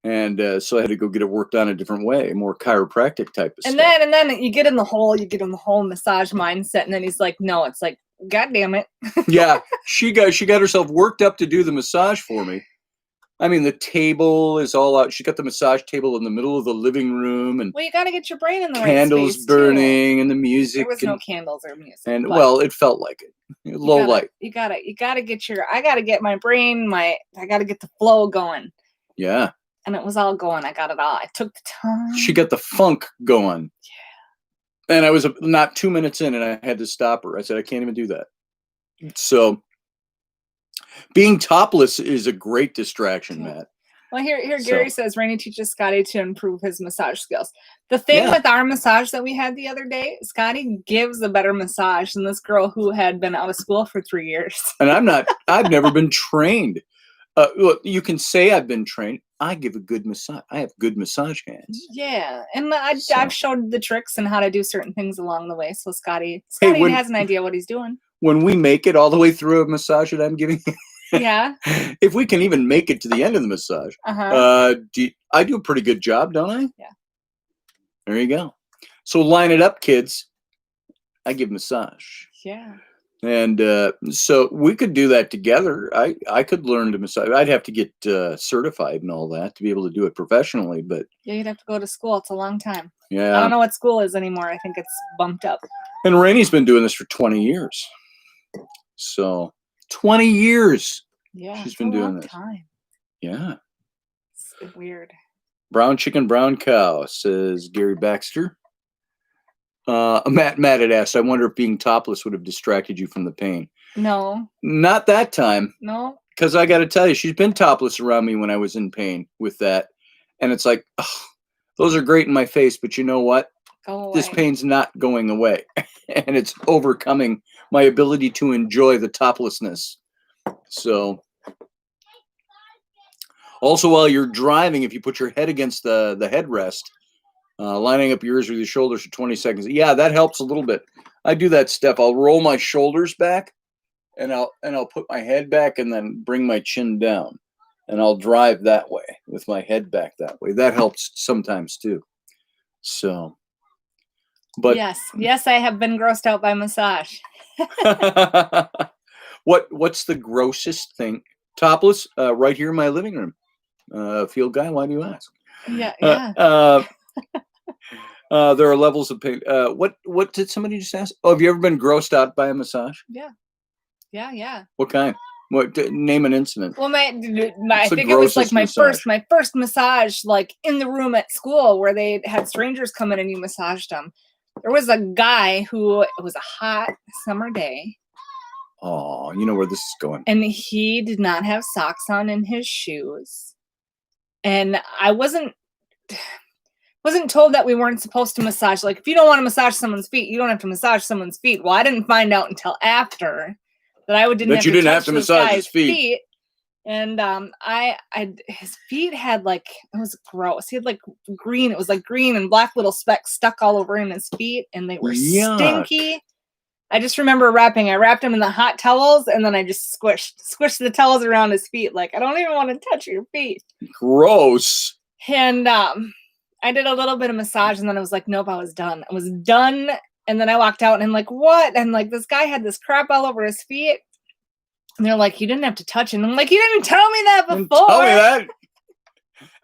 And so I had to go get it worked on a different way, more chiropractic type of stuff. And then you get in the whole massage mindset, and then he's like, no, it's like, God damn it. Yeah, she got herself worked up to do the massage for me. I mean, the table is all out. She got the massage table in the middle of the living room, and Well, you got to get your brain in the right candles space, burning too. and the music. There was no candles or music. And well, it felt like it. Low light. You gotta get I gotta get my brain, I gotta get the flow going. Yeah. And it was all going. I got it all. I took the time. She got the funk going. Yeah. And I was not 2 minutes in, and I had to stop her. I said, I can't even do that. So being topless is a great distraction, Matt. Well, here Gary says Rainey teaches Scotty to improve his massage skills. The thing with our massage that we had the other day, Scotty gives a better massage than this girl who had been out of school for 3 years. And I've never been trained. Look, you can say I've been trained. I give a good massage. I have good massage hands. Yeah, and I've showed the tricks and how to do certain things along the way. So Scotty has an idea what he's doing. When we make it all the way through a massage that I'm giving, yeah, if we can even make it to the end of the massage, I do a pretty good job, don't I? Yeah. There you go. So line it up, kids. I give massage. Yeah. And so we could do that together. I could learn to massage. I'd have to get certified and all that to be able to do it professionally. But yeah, you'd have to go to school. It's a long time. Yeah. I don't know what school is anymore. I think it's bumped up. And Rainey's been doing this for 20 years. So 20 years. Yeah. She's been doing this. Time. Yeah. It's weird. Brown chicken, brown cow, says Gary Baxter. Matt had asked, I wonder if being topless would have distracted you from the pain. No. Not that time. No. Because I got to tell you, she's been topless around me when I was in pain with that. And it's like, oh, those are great in my face, but you know what? Go away. This pain's not going away. And it's overcoming my ability to enjoy the toplessness. So, also while you're driving, if you put your head against the headrest, lining up your ears with your shoulders for 20 seconds. Yeah, that helps a little bit. I do that step. I'll roll my shoulders back and I'll put my head back and then bring my chin down. And I'll drive that way with my head back that way. That helps sometimes too. So, but yes, I have been grossed out by massage. What's the grossest thing? Topless, right here in my living room. Field guy, why do you ask? Yeah. There are levels of pain. What did somebody just ask? Oh, have you ever been grossed out by a massage? Yeah. What kind? Name an incident. Well, I think it was like my first massage, like in the room at school where they had strangers come in and you massaged them. There was a guy who, it was a hot summer day. Oh, you know where this is going. And he did not have socks on in his shoes. And I wasn't told that we weren't supposed to massage. Like, if you don't want to massage someone's feet, you don't have to massage someone's feet. Well, I didn't find out until after that didn't have to massage his feet. And his feet had it was gross. He had green. It was like green and black little specks stuck all over in his feet, and they were stinky. I just remember I wrapped him in the hot towels, and then I just squished the towels around his feet. Like, I don't even want to touch your feet. Gross. And I did a little bit of massage, and then I was like, nope, I was done. I was done. And then I walked out, and I'm like, what? And this guy had this crap all over his feet. And they're like, you didn't have to touch it. And I'm like, you didn't tell me that before. Tell me that.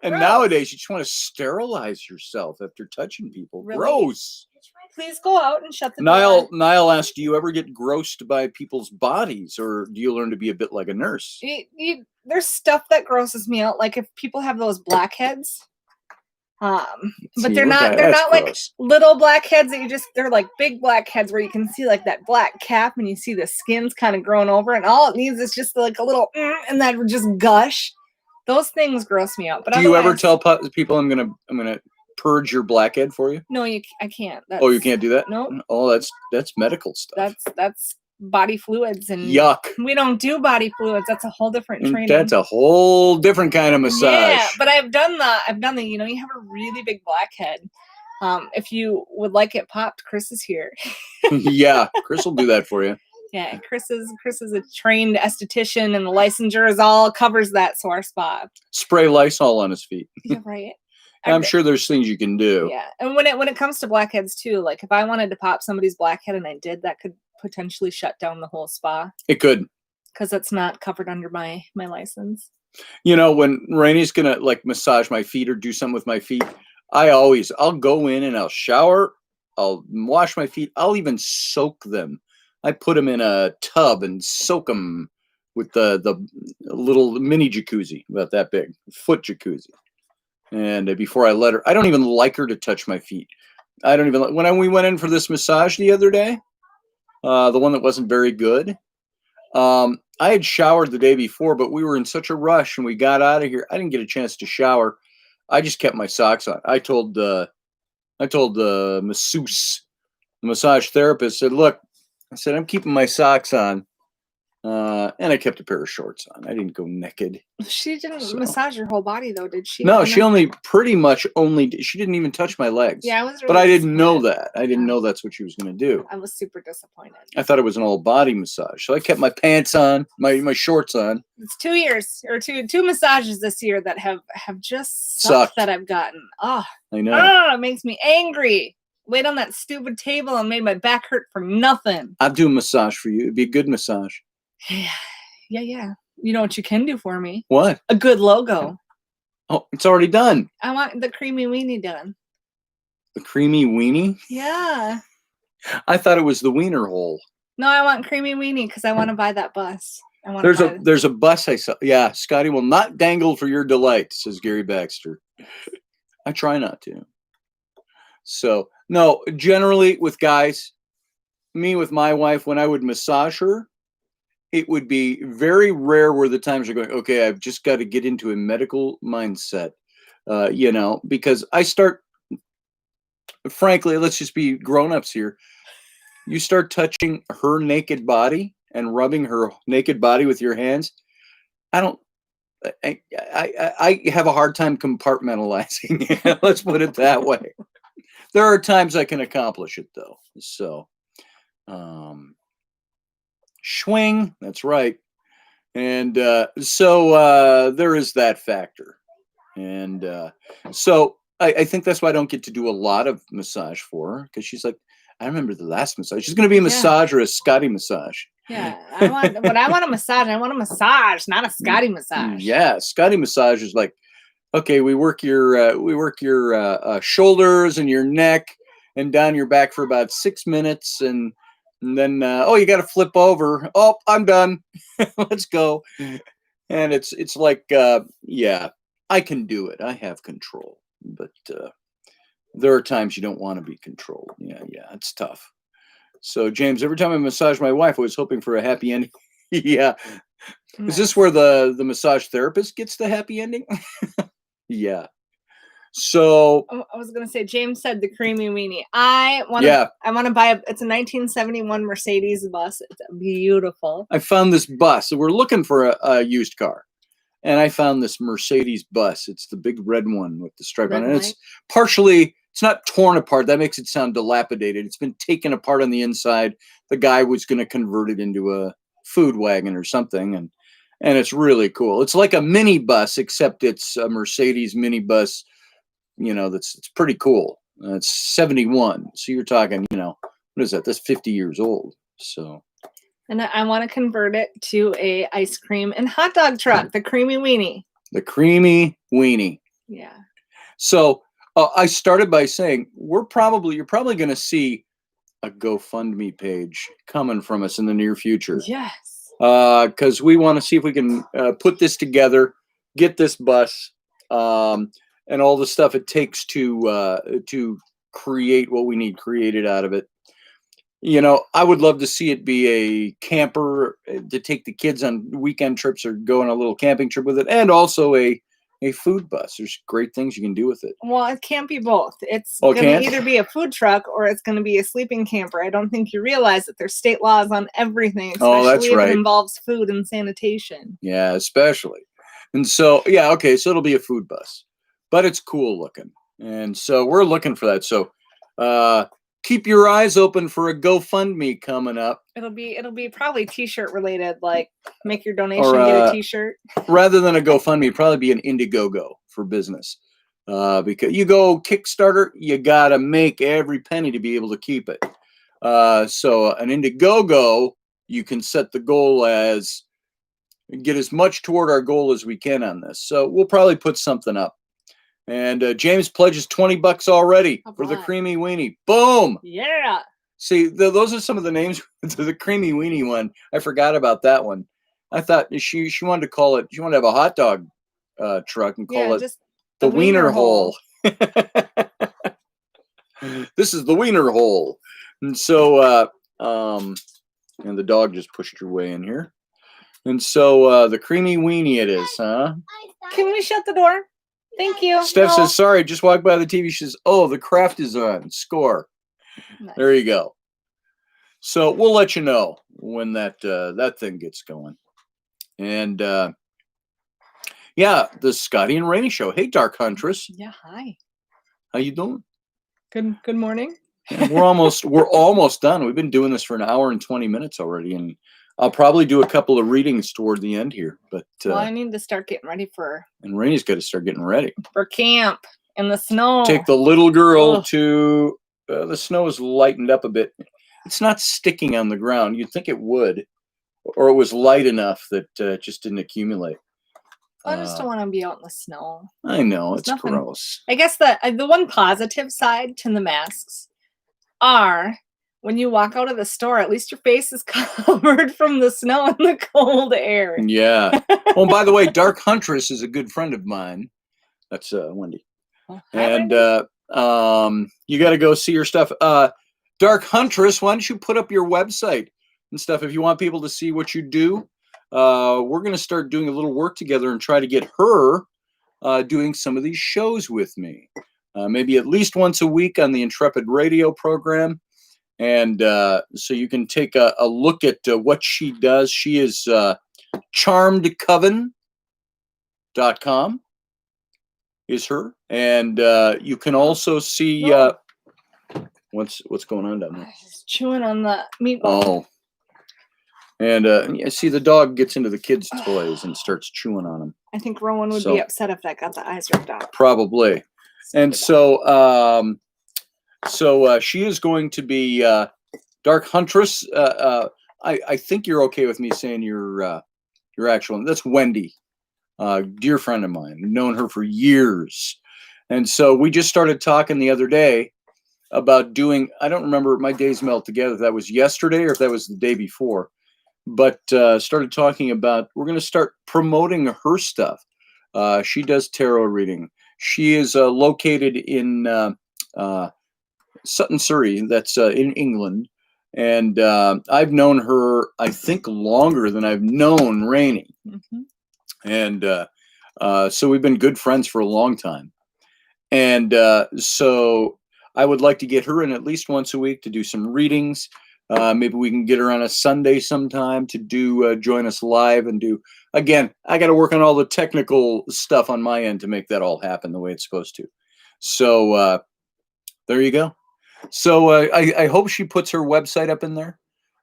And nowadays, you just want to sterilize yourself after touching people. Really? Gross. please go out and shut the door. Niall asked, do you ever get grossed by people's bodies, or do you learn to be a bit like a nurse? There's stuff that grosses me out, like if people have those blackheads. But they're not like gross. little blackheads that they're like big blackheads where you can see like that black cap and you see the skin's kind of growing over, and all it needs is just like a little and that would just gush. Those things gross me out. But do you ever tell people I'm gonna purge your blackhead for you? No, I can't. You can't do that? Nope. Oh, that's medical stuff. That's body fluids, and yuck. We don't do body fluids. That's a whole different training. That's a whole different kind of massage. Yeah, but I've done the, you have a really big blackhead. If you would like it popped, Chris is here. Yeah, Chris will do that for you. Yeah, Chris is a trained esthetician, and the licensure is all covers that sore spot. Spray Lysol on his feet. Yeah, right. I'm sure there's things you can do. Yeah, and when it comes to blackheads too, like if I wanted to pop somebody's blackhead and I did, that could potentially shut down the whole spa. It could, because it's not covered under my license. When Rainey's gonna like massage my feet or do something with my feet, I'll go in and I'll shower, I'll wash my feet, I'll even soak them. I put them in a tub and soak them with the little mini jacuzzi, about that big, foot jacuzzi. And before I let her, I don't even like her to touch my feet. I don't even when we went in for this massage the other day. The one that wasn't very good. I had showered the day before, but we were in such a rush and we got out of here. I didn't get a chance to shower. I just kept my socks on. I told the masseuse, the massage therapist, said, look, I said, I'm keeping my socks on. And I kept a pair of shorts on. I didn't go naked. She didn't massage your whole body though, did she? No, she she didn't even touch my legs. Yeah, I was really but I didn't know that. I didn't know that's what she was going to do. I was super disappointed. I thought it was an all body massage. So I kept my pants on, my shorts on. It's 2 years or two massages this year that have just sucked that I've gotten. Oh, I know. Oh, it makes me angry. Laid on that stupid table and made my back hurt for nothing. I'll do a massage for you. It'd be a good massage. Yeah. You know what you can do for me? What? A good logo. Oh, it's already done. I want the creamy weenie done. The creamy weenie? Yeah. I thought it was the wiener hole. No, I want creamy weenie because I want to buy that bus. There's a bus I saw. Yeah, Scotty will not dangle for your delight, says Gary Baxter. I try not to. So, no, generally with guys, me with my wife, when I would massage her, it would be very rare where the times are going, okay, I've just got to get into a medical mindset, because I start, frankly, let's just be grown-ups here. You start touching her naked body and rubbing her naked body with your hands. I have a hard time compartmentalizing. Let's put it that way. There are times I can accomplish it though. So, swing, that's right. And so there is that factor. And so I think that's why I don't get to do a lot of massage for her, because she's like, I remember the last massage. She's going to be a massage or a Scotty massage. Yeah, I want a massage, not a Scotty massage. Yeah, Scotty massage is like, okay, we work your shoulders and your neck and down your back for about 6 minutes, and then you got to flip over. Oh, I'm done. Let's go. And it's like, I can do it. I have control, but there are times you don't want to be controlled. Yeah, it's tough. So James, every time I massage my wife, I was hoping for a happy ending. Yeah. Nice. Is this where the massage therapist gets the happy ending? Yeah. So I was gonna say, James said the creamy weenie. I want to buy it's a 1971 Mercedes bus. It's beautiful. I found this bus. So we're looking for a used car, and I found this Mercedes bus. It's the big red one with the stripe on it. And it's not torn apart. That makes it sound dilapidated. It's been taken apart on the inside. The guy was going to convert it into a food wagon or something, and it's really cool. It's like a mini bus, except it's a Mercedes mini bus. It's pretty cool. It's 71. So you're talking, what is that? That's 50 years old. So. And I want to convert it to a ice cream and hot dog truck, the creamy weenie. The creamy weenie. Yeah. So I started by saying you're probably going to see a GoFundMe page coming from us in the near future. Yes. Because we want to see if we can put this together, get this bus, and all the stuff it takes to create what we need created out of it. You know, I would love to see it be a camper to take the kids on weekend trips or go on a little camping trip with it, and also a food bus. There's great things you can do with it. Well, it can't be both. It's Oh, it going to can't? either be a food truck or it's going to be a sleeping camper. I don't think you realize that there's state laws on everything, especially Oh, that's if right. it involves food and sanitation. Yeah, especially. And so, yeah, okay, so it'll be a food bus, but it's cool looking. And so we're looking for that. So keep your eyes open for a GoFundMe coming up. It'll be probably t-shirt related, like make your donation, Or, get a t-shirt. Rather than a GoFundMe, it'd probably be an Indiegogo for business. Because you go Kickstarter, you got to make every penny to be able to keep it. So an Indiegogo, you can set the goal as get as much toward our goal as we can on this. So we'll probably put something up. And James pledges $20 already for the boy. Creamy Weenie. Boom! Yeah. See, those are some of the names to the Creamy Weenie one. I forgot about that one. I thought she wanted to call it. She wanted to have a hot dog truck and call it just the Wiener Hole. This is the Wiener Hole. And so, and the dog just pushed her way in here. And so the Creamy Weenie it is, huh? Can we shut the door? Thank you. Steph No. says, sorry, just walked by the TV. She says, oh, the craft is on. Score. Nice. There you go. So we'll let you know when that thing gets going. And yeah, the Scotty and Rainey show. Hey, Dark Huntress. Yeah, hi. How you doing? Good morning. Yeah, we're almost done. We've been doing this for an hour and 20 minutes already, and I'll probably do a couple of readings toward the end here. But Well, I need to start getting ready for and Rainey's got to start getting ready. camp in the snow. Take the little girl Ugh. to the snow is lightened up a bit. It's not sticking on the ground. You'd think it would, or it was light enough that it just didn't accumulate. I just don't want to be out in the snow. I know, It's it's nothing. gross. I guess the one positive side to the masks are when you walk out of the store, at least your face is covered from the snow and the cold air. Yeah. Oh, by the way, Dark Huntress is a good friend of mine. That's Wendy. Oh, hi, And Wendy. you got to go see her stuff. Dark Huntress, why don't you put up your website and stuff if you want people to see what you do? We're going to start doing a little work together and try to get her doing some of these shows with me. Maybe at least once a week on the Intrepid radio program. And so you can take a look at what she does. She is charmedcoven.com is her. And you can also see what's going on down there. Just chewing on the meatball. Oh. And you see the dog gets into the kids' toys and starts chewing on them. I think Rowan would So- be upset if that got the eyes ripped out. Probably. And so she is going to be Dark Huntress. I think you're okay with me saying your actual. That's Wendy, dear friend of mine. Known her for years, and so we just started talking the other day about doing. I don't remember, my days melt together if that was yesterday or if that was the day before, but started talking about we're going to start promoting her stuff. She does tarot reading. She is located in Sutton, Surrey. That's in England. And I've known her, I think, longer than I've known Rainey. Mm-hmm. And so we've been good friends for a long time. And so I would like to get her in at least once a week to do some readings. Maybe we can get her on a Sunday sometime to do join us live and do. Again, I got to work on all the technical stuff on my end to make that all happen the way it's supposed to. So there you go. So I hope she puts her website up in there.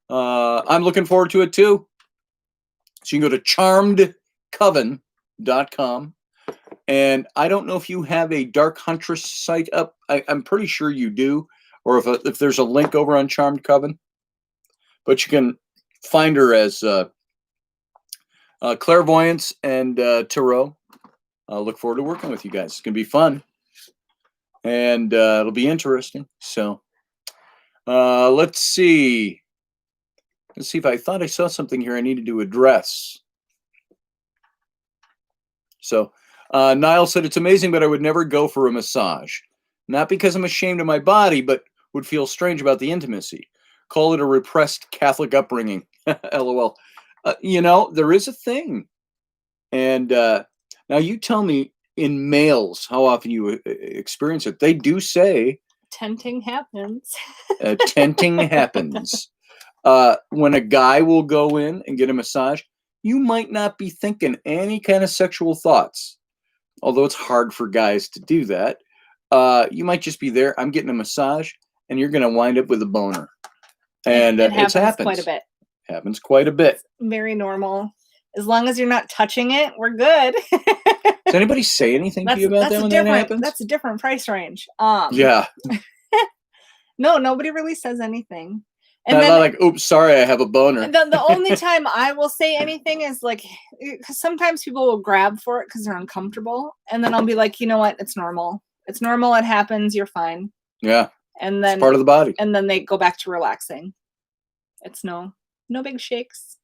I'm looking forward to it too. So you can go to charmedcoven.com. And I don't know if you have a Dark Huntress site up. I'm pretty sure you do. Or if there's a link over on Charmed Coven. But you can find her as Clairvoyance and Tarot. I look forward to working with you guys. It's going to be fun. and it'll be interesting. So let's see. Let's see if I thought I saw something here I needed to address. So Niall said, it's amazing, but I would never go for a massage. Not because I'm ashamed of my body, but would feel strange about the intimacy. Call it a repressed Catholic upbringing. LOL. There is a thing. And now you tell me, in males, how often you experience it. They do say Tenting happens. tenting happens. When a guy will go in and get a massage, you might not be thinking any kind of sexual thoughts, although it's hard for guys to do that. You might just be there. I'm getting a massage, and you're going to wind up with a boner. And it happens quite a bit. Happens quite a bit. It's very normal. As long as you're not touching it, we're good. Does anybody say anything to you about that when that happens? That's a different price range. Yeah. No, nobody really says anything. And then, like, oops, sorry, I have a boner. The only time I will say anything is like, because sometimes people will grab for it because they're uncomfortable, and then I'll be like, you know what? It's normal. It's normal. It happens. You're fine. Yeah. And then it's part of the body. And then they go back to relaxing. It's no big shakes.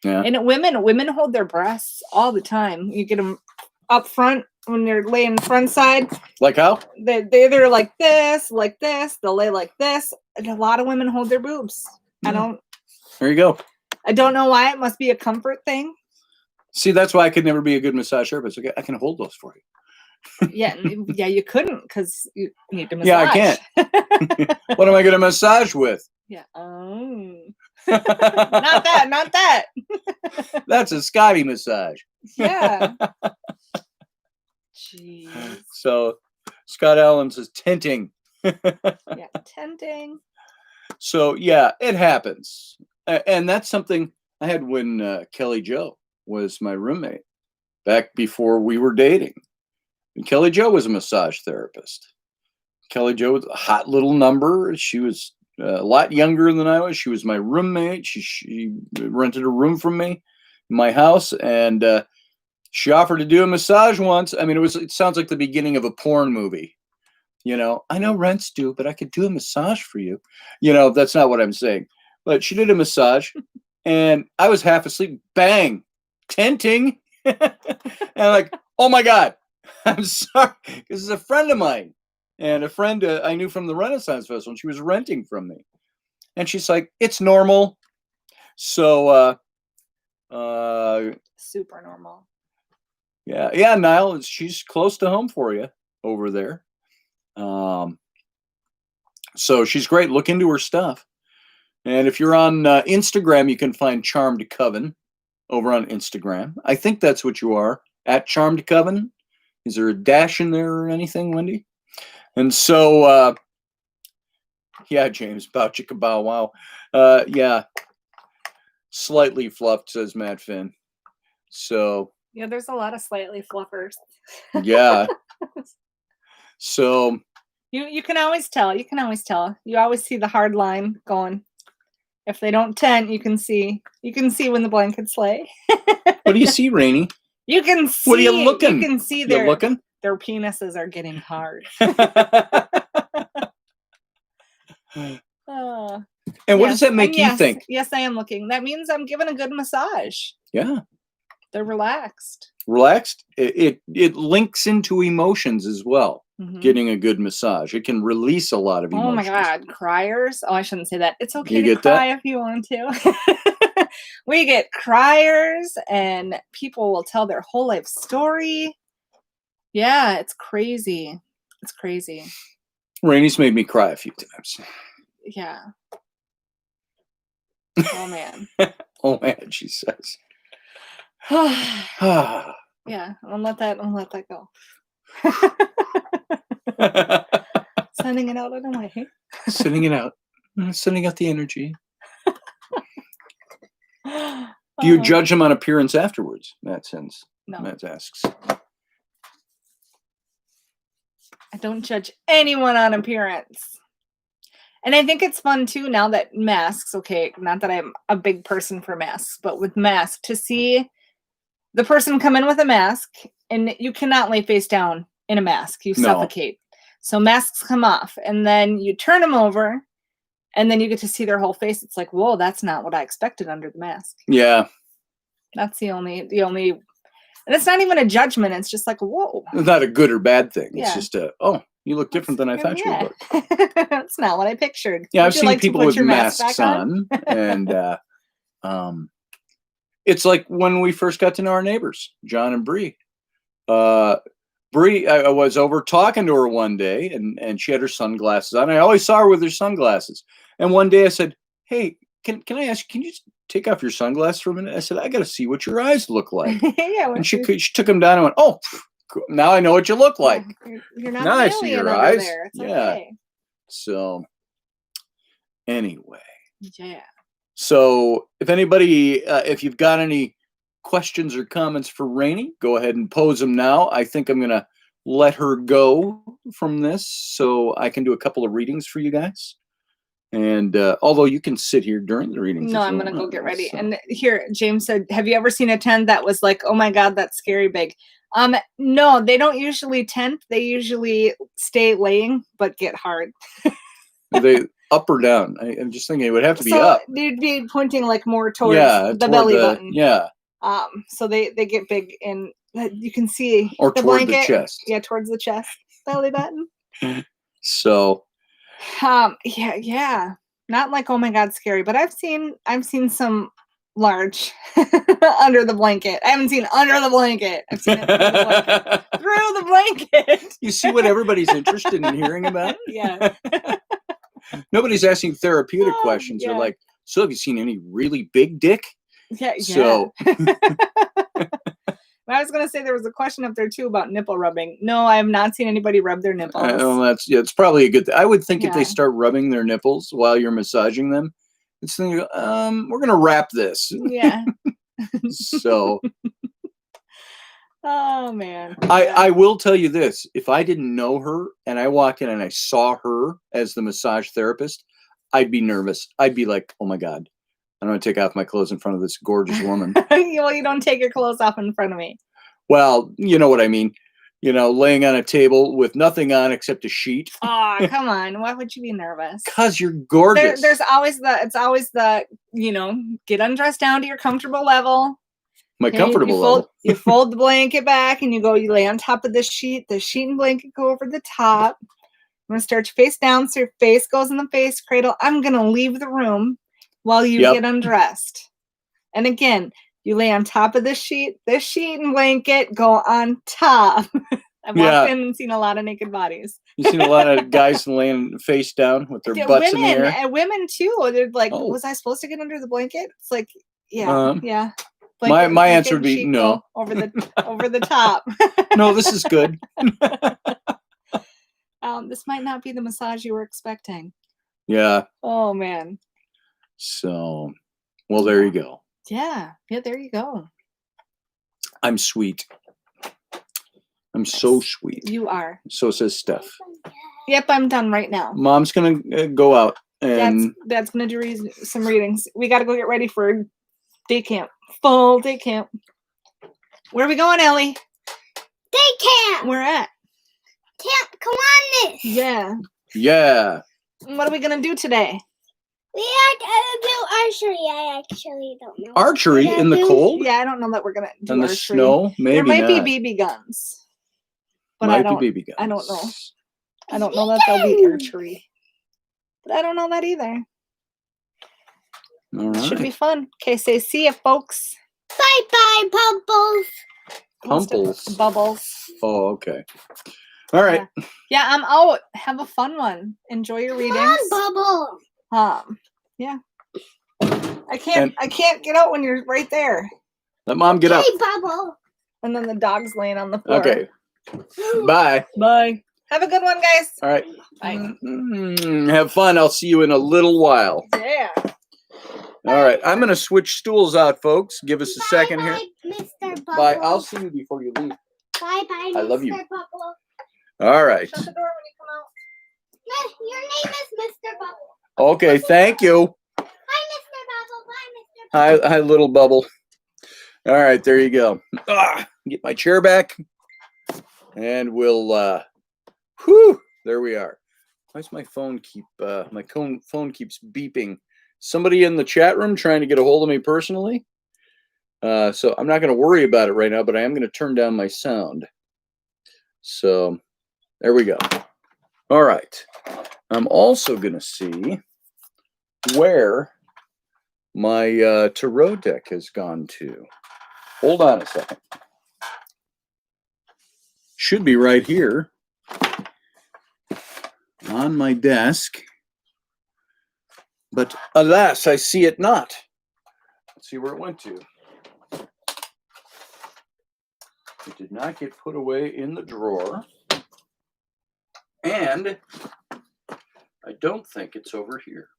Yeah. And women hold their breasts all the time. You get them up front when they're laying front side. Like how? They're either like this. They'll lay like this. And a lot of women hold their boobs. Yeah. There you go. I don't know why. It must be a comfort thing. See, that's why I could never be a good massage therapist. Okay, I can hold those for you. Yeah, you couldn't because you need to massage. Yeah, I can't. What am I going to massage with? Yeah. Oh. Not that. That's a Scotty massage. Yeah. Jeez. So Scott Allen says tenting. Yeah, tenting. So yeah, it happens. And that's something I had when Kelly Jo was my roommate back before we were dating. And Kelly Jo was a massage therapist. Kelly Jo was a hot little number. She was a lot younger than I was. She was my roommate. She rented a room from me in my house, and she offered to do a massage once. I mean, it sounds like the beginning of a porn movie. I know rent's due, but I could do a massage for you. That's not what I'm saying. But she did a massage, and I was half asleep. Bang, tenting, and I'm like, oh my God, I'm sorry. This is a friend of mine. And a friend I knew from the Renaissance Festival, and she was renting from me. And she's like, it's normal. So, super normal. Yeah, Niall, she's close to home for you over there. So she's great. Look into her stuff. And if you're on Instagram, you can find Charmed Coven over on Instagram. I think that's what you are, at Charmed Coven. Is there a dash in there or anything, Wendy? And so, yeah, James, bow chicka bow wow. Yeah, slightly fluffed, says Matt Finn. So. Yeah, there's a lot of slightly fluffers. Yeah. So. You can always tell. You always see the hard line going. If they don't tent, you can see when the blankets lay. What do you see, Rainey? You can see. What are you looking? You can see their penises are getting hard. And what does that make you think? Yes, I am looking. That means I'm giving a good massage. Yeah. They're relaxed. Relaxed? It links into emotions as well. Mm-hmm. Getting a good massage. It can release a lot of emotions. Oh my God. Criers? Oh, I shouldn't say that. It's okay to cry if you want to. We get criers, and people will tell their whole life story. Yeah, it's crazy. It's crazy. Rainey's made me cry a few times. Yeah. Oh man. Oh man, she says. Yeah, I'll let that go. Sending it out in a way. Sending it out. Sending out the energy. Do you judge them on appearance afterwards? Matt sends. No. Matt asks. I don't judge anyone on appearance. And I think it's fun too now that masks, okay, not that I'm a big person for masks, but with masks, to see the person come in with a mask, and you cannot lay face down in a mask. You suffocate. So masks come off, and then you turn them over, and then you get to see their whole face. It's like, whoa, that's not what I expected under the mask. Yeah. That's the only, and it's not even a judgment. It's just like, whoa. It's not a good or bad thing. It's Yeah. just oh, you look different than I thought you would look. That's not what I pictured. Yeah, Would I've you seen like to people put with your mask masks back on? and it's like when we first got to know our neighbors, John and Bree. Bree, I was over talking to her one day, and she had her sunglasses on. I always saw her with her sunglasses. And one day I said, "Hey, can I ask you? Can you just take off your sunglasses for a minute?" I said, "I got to see what your eyes look like." Yeah. And she took them down and went, "Oh, now I know what you look like." You're not Now an I see alien your over eyes. there. It's Yeah. okay. So, anyway. Yeah. So if anybody, if you've got any questions or comments for Rainey, go ahead and pose them now. I think I'm going to let her go from this so I can do a couple of readings for you guys. And although you can sit here during the readings. No, if I'm you going to go want, get ready. so. And here, James said, have you ever seen a tent that was like, oh my God, that's scary big? No, they don't usually tent. They usually stay laying, but get hard. They up or down? I'm just thinking it would have to be So up. they'd be pointing like more towards Yeah, the belly button. Yeah. So they get big, and you can see Or the toward blanket. the chest. Yeah, towards the chest, belly button. So. Yeah. Not like, oh my God, scary, but I've seen some large under the blanket. I haven't seen under the blanket. I've seen it through the blanket. Through the blanket. You see what everybody's interested in hearing about? Yeah. Nobody's asking therapeutic questions. Yeah. They're like, so have you seen any really big dick? Yeah. So I was going to say there was a question up there too about nipple rubbing. No, I have not seen anybody rub their nipples. it's probably a good thing. I would think if they Yeah. start rubbing their nipples while you're massaging them, it's thinking, we're gonna wrap this. Yeah. So Oh man. I will tell you this: if I didn't know her and I walked in and I saw her as the massage therapist, I'd be nervous. I'd be like, oh my God, I don't want to take off my clothes in front of this gorgeous woman. Well, you don't take your clothes off in front of me. Well, you know what I mean. You know, laying on a table with nothing on except a sheet. Oh, come on. Why would you be nervous? Because you're gorgeous. There's always the, get undressed down to your comfortable level. My comfortable you level. You fold the blanket back and you lay on top of the sheet and blanket go over the top. I'm going to start your face down so your face goes in the face cradle. I'm going to leave the room while you get undressed. And again, you lay on top of the sheet and blanket go on top. I've walked in and seen a lot of naked bodies. You've seen a lot of guys laying face down with their butts in the air. And women too. They're like, was I supposed to get under the blanket? It's like, yeah. Blanket, my answer would be no. Over the top. No, this is good. This might not be the massage you were expecting. Yeah. Oh man. So, well, there you go. Yeah, there you go. I'm sweet. I'm so sweet. You are. So says Steph. Yep, I'm done right now. Mom's gonna go out and Dad's gonna do some readings. We got to go get ready for day camp. Full day camp. Where are we going, Ellie? Day camp. Where at? Camp Kiwanis. Yeah. Yeah. What are we gonna do today? We are gonna do archery. I actually don't know. Archery in the cold? Yeah, I don't know that we're gonna do in the archery. snow. Maybe there might not. be BB guns, but might I don't. Be BB guns. I don't know. I don't know that there'll be archery, but I don't know that either. All right. Should be fun. Okay, say see ya, folks. Bye bye, Bubbles. Pumples. Bubbles. Oh, okay. All right. Yeah, I'm out. Have a fun one. Enjoy your readings. Come on, Bubble. Yeah. I can't get out when you're right there. Let Mom get up. Hey, Bubble. And then the dog's laying on the floor. Okay. Bye. Bye. Have a good one, guys. All right. Bye. Have fun. I'll see you in a little while. Yeah. All right. I'm going to switch stools out, folks. Give us a second here. Mr. Bubble. Bye. I'll see you before you leave. Bye bye, I love you. Mr. Bubble. All right. Shut the door when you come out. Your name is Mr. Bubble. Okay. Thank you. Hi, Mr. Bubble. Bye, Mr. Bubble. Hi, little bubble. All right. There you go. Get my chair back. And we'll, There we are. Why does my phone keep phone keeps beeping? Somebody in the chat room trying to get a hold of me personally. So I'm not going to worry about it right now, but I am going to turn down my sound. So there we go. All right. I'm also going to see where my tarot deck has gone to. Hold on a second. Should be right here on my desk. But alas, I see it not. Let's see where it went to. It did not get put away in the drawer. And I don't think it's over here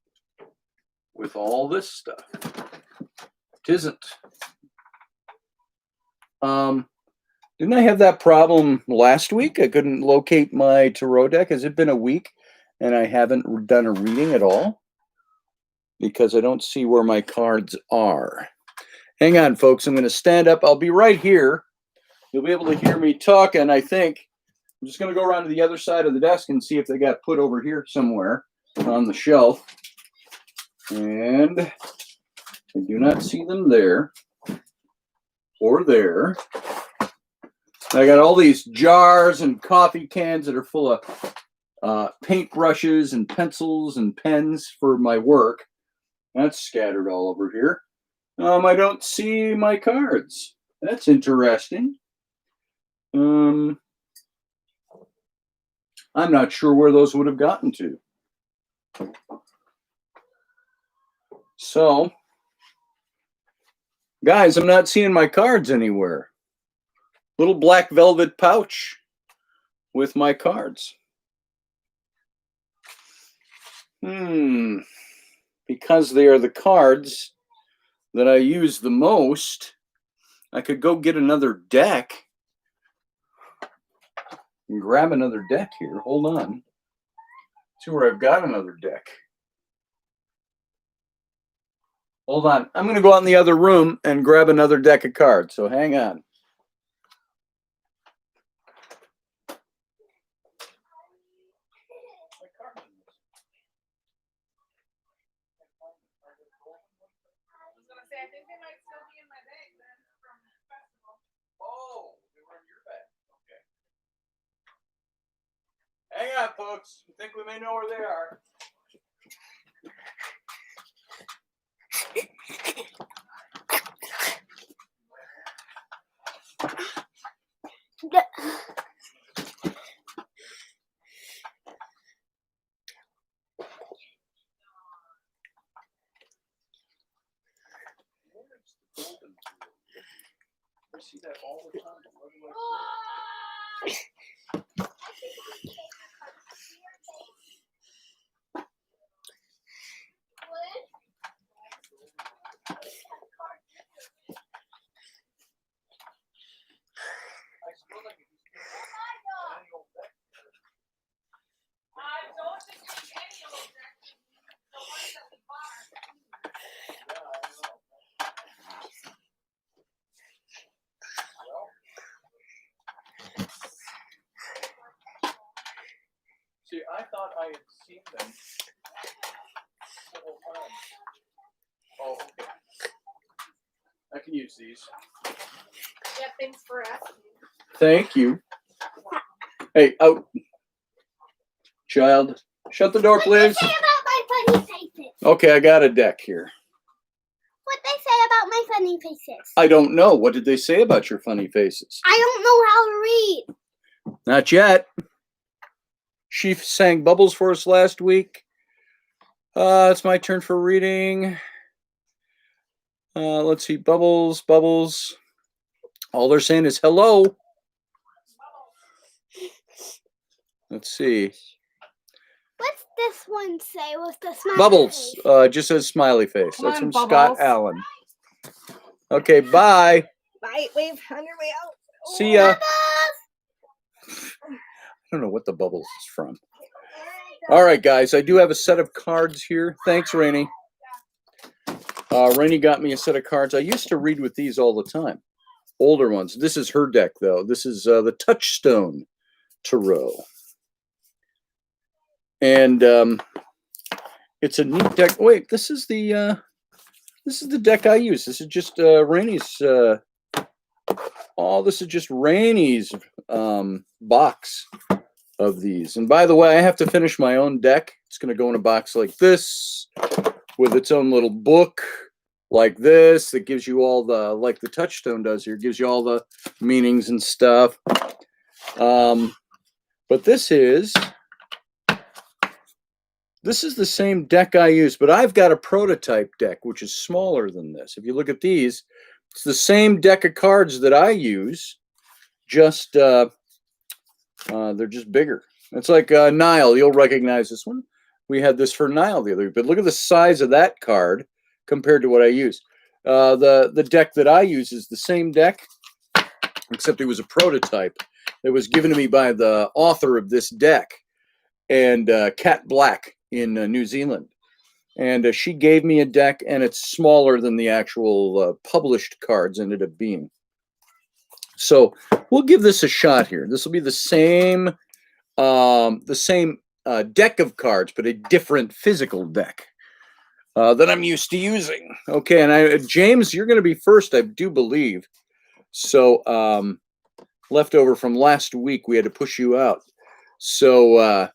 with all this stuff. It isn't. Didn't I have that problem last week? I couldn't locate my tarot deck. Has it been a week and I haven't done a reading at all? Because I don't see where my cards are. Hang on, folks. I'm going to stand up. I'll be right here. You'll be able to hear me talking, I think. I'm just going to go around to the other side of the desk and see if they got put over here somewhere on the shelf. And I do not see them there or there. I got all these jars and coffee cans that are full of paint brushes and pencils and pens for my work. That's scattered all over here. I don't see my cards. That's interesting. I'm not sure where those would have gotten to. So, guys, I'm not seeing my cards anywhere. Little black velvet pouch with my cards. Because they are the cards that I use the most, I could go get another deck and grab another deck here. Hold on. See where I've got another deck. Hold on. I'm going to go out in the other room and grab another deck of cards. So hang on. I think they might still be in my bag then from the festival. Oh, they were in your bag. Okay. Hang on, folks. I think we may know where they are. I see that all the time. See, I thought I had seen them several times. Oh, okay. I can use these. Yeah, thanks for asking. Thank you. Hey, out. Child, shut the door, please. What they say about my funny faces? Okay, I got a deck here. What they say about my funny faces? I don't know. What did they say about your funny faces? I don't know how to read. Not yet. She sang Bubbles for us last week. It's my turn for reading. Let's see. Bubbles. All they're saying is hello. Let's see. What's this one say with the smiley Bubbles. face? Just says smiley face. Come That's on, from Bubbles. Scott Allen. Okay, bye. Bye. Wave on your way out. See ya. Bubbles! I don't know what the bubbles is from. All right, guys. I do have a set of cards here. Thanks, Rainey. Rainey got me a set of cards. I used to read with these all the time. Older ones. This is her deck, though. This is the Touchstone Tarot. And it's a neat deck. Wait, this is the deck I use. This is just Rainey's. This is just Rainey's box of these. And by the way, I have to finish my own deck. It's going to go in a box like this with its own little book like this that gives you all the, like the Touchstone does here, gives you all the meanings and stuff. But this is the same deck I use, but I've got a prototype deck, which is smaller than this. If you look at these, it's the same deck of cards that I use, just they're just bigger. It's like Nile. You'll recognize this one. We had this for Nile the other week, but look at the size of that card compared to what I use. The deck that I use is the same deck, except it was a prototype that was given to me by the author of this deck, and Cat Black in New Zealand. And she gave me a deck, and it's smaller than the actual published cards ended up being. So we'll give this a shot here. This will be the same deck of cards, but a different physical deck that I'm used to using. Okay, and James, you're going to be first, I do believe. So leftover from last week, we had to push you out. So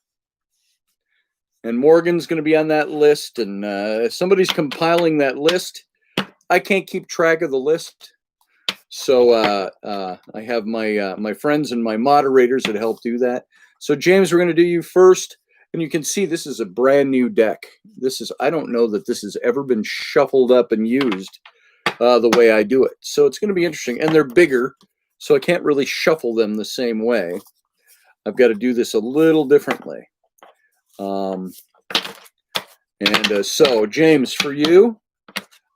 and Morgan's going to be on that list, and somebody's compiling that list. I can't keep track of the list, so I have my friends and my moderators that help do that. So James, we're going to do you first, and you can see this is a brand new deck. I don't know that this has ever been shuffled up and used the way I do it. So it's going to be interesting, and they're bigger, so I can't really shuffle them the same way. I've got to do this a little differently. So James, for you,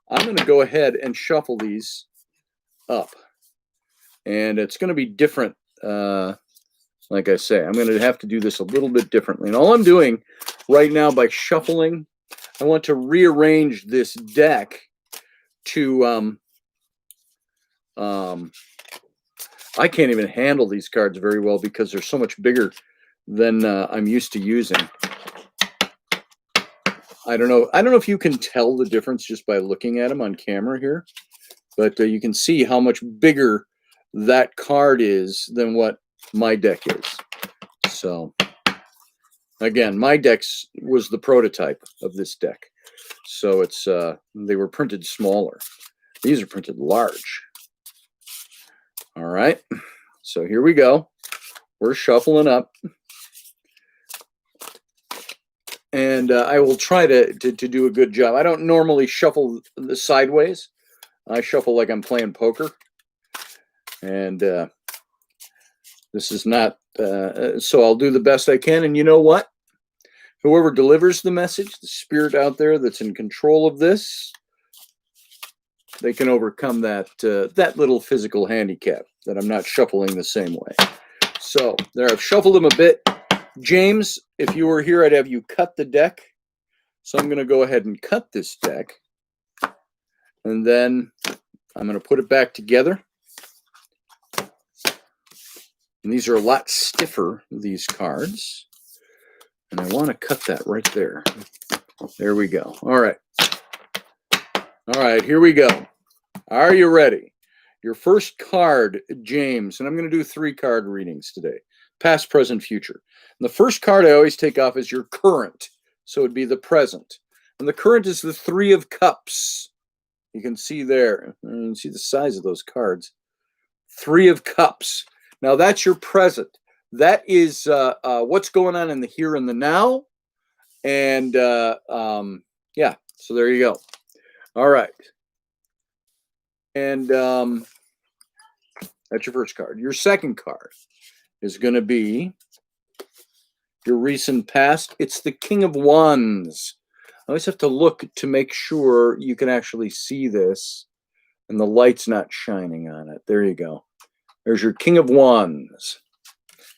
I'm going to go ahead and shuffle these up, and it's going to be different. Like I say, I'm going to have to do this a little bit differently. And all I'm doing right now by shuffling, I want to rearrange this deck to, I can't even handle these cards very well because they're so much bigger than I'm used to using. I don't know if you can tell the difference just by looking at them on camera here, but you can see how much bigger that card is than what my deck is. So again, my deck was the prototype of this deck. So it's they were printed smaller. These are printed large. All right. So here we go. We're shuffling up. And I will try to do a good job. I don't normally shuffle the sideways. I shuffle like I'm playing poker. And this is not, so I'll do the best I can. And you know what? Whoever delivers the message, the spirit out there that's in control of this, they can overcome that that little physical handicap that I'm not shuffling the same way. So there, I've shuffled them a bit. James, if you were here, I'd have you cut the deck. So I'm going to go ahead and cut this deck. And then I'm going to put it back together. And these are a lot stiffer, these cards. And I want to cut that right there. There we go. All right. All right, here we go. Are you ready? Your first card, James, and I'm going to do 3 card readings today. Past, present, future. And the first card I always take off is your current. So it'd be the present. And the current is the 3 of Cups. You can see there. You can see the size of those cards. 3 of Cups. Now that's your present. That is what's going on in the here and the now. And yeah, so there you go. All right. And that's your first card. Your second card is going to be your recent past. It's the King of Wands. I always have to look to make sure you can actually see this and the light's not shining on it. There you go. There's your King of Wands.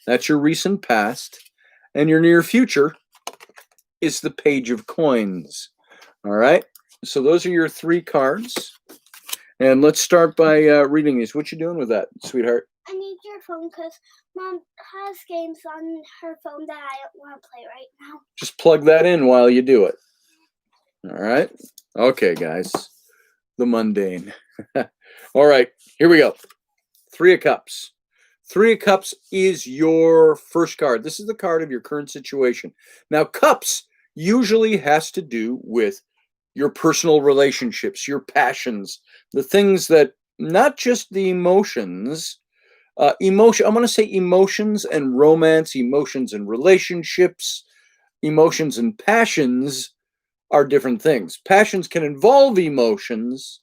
That's your recent past. And your near future is the Page of Coins. All right. So those are your 3 cards. And let's start by reading these. What you doing with that, sweetheart? I need your phone because Mom has games on her phone that I don't want to play right now. Just plug that in while you do it. All right. Okay, guys. The mundane. All right, here we go. 3 of Cups. 3 of Cups is your first card. This is the card of your current situation. Now, Cups usually has to do with your personal relationships, your passions, the things that, not just the emotions, I'm going to say emotions and romance, emotions and relationships, emotions and passions are different things. Passions can involve emotions,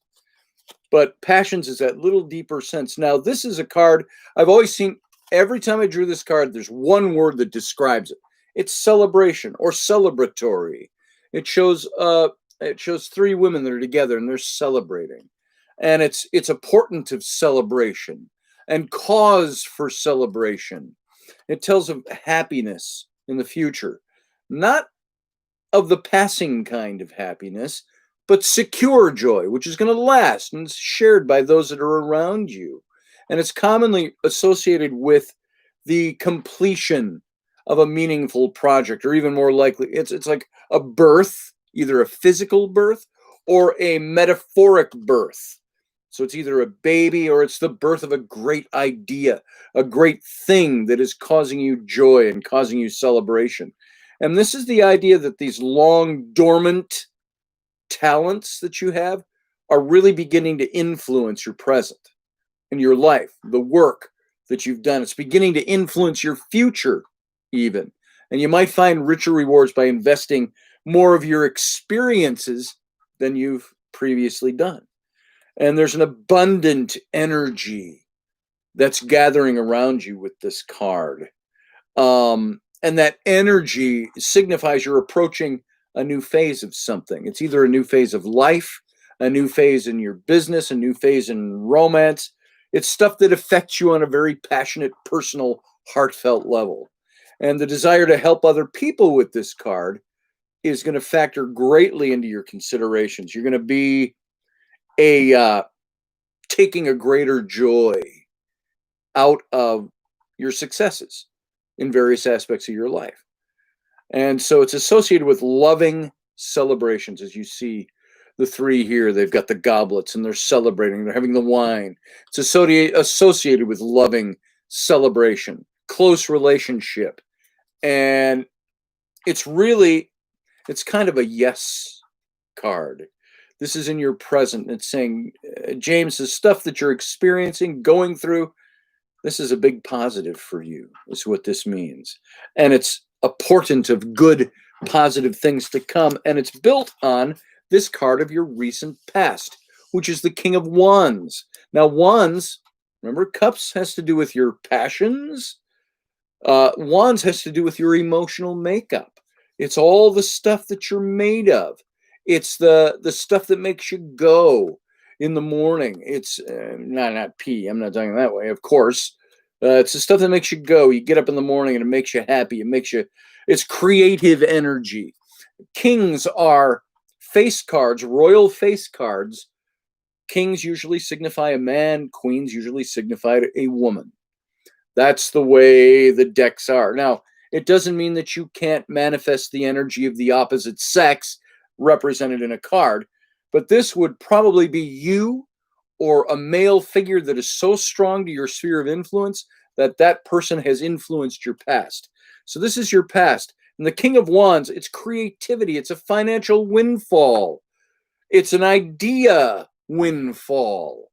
but passions is that little deeper sense. Now, this is a card I've always seen. Every time I drew this card, there's one word that describes it. It's celebration or celebratory. It shows 3 women that are together and they're celebrating. And it's a portent of celebration and cause for celebration. It tells of happiness in the future, not of the passing kind of happiness, but secure joy, which is going to last and is shared by those that are around you. And it's commonly associated with the completion of a meaningful project, or even more likely, it's like a birth, either a physical birth or a metaphoric birth. So it's either a baby or it's the birth of a great idea, a great thing that is causing you joy and causing you celebration. And this is the idea that these long dormant talents that you have are really beginning to influence your present and your life, the work that you've done. It's beginning to influence your future even. And you might find richer rewards by investing more of your experiences than you've previously done. And there's an abundant energy that's gathering around you with this card. And that energy signifies you're approaching a new phase of something. It's either a new phase of life, a new phase in your business, a new phase in romance. It's stuff that affects you on a very passionate, personal, heartfelt level. And the desire to help other people with this card is going to factor greatly into your considerations. You're going to be taking a greater joy out of your successes in various aspects of your life. And so it's associated with loving celebrations. As you see the 3 here, they've got the goblets and they're celebrating, they're having the wine. It's associated with loving celebration, close relationship. And it's kind of a yes card. This is in your present. It's saying, James, the stuff that you're experiencing, going through, this is a big positive for you, is what this means. And it's a portent of good, positive things to come. And it's built on this card of your recent past, which is the King of Wands. Now, Wands, remember, Cups has to do with your passions. Wands has to do with your emotional makeup. It's all the stuff that you're made of. It's the stuff that makes you go in the morning. It's not pee. I'm not talking that way, of course. It's the stuff that makes you go. You get up in the morning and it makes you happy. It's creative energy. Kings are face cards, royal face cards. Kings usually signify a man. Queens usually signify a woman. That's the way the decks are. Now, it doesn't mean that you can't manifest the energy of the opposite sex represented in a card, but this would probably be you or a male figure that is so strong to your sphere of influence that that person has influenced your past. So this is your past. And the King of Wands, it's creativity. It's a financial windfall. It's an idea windfall.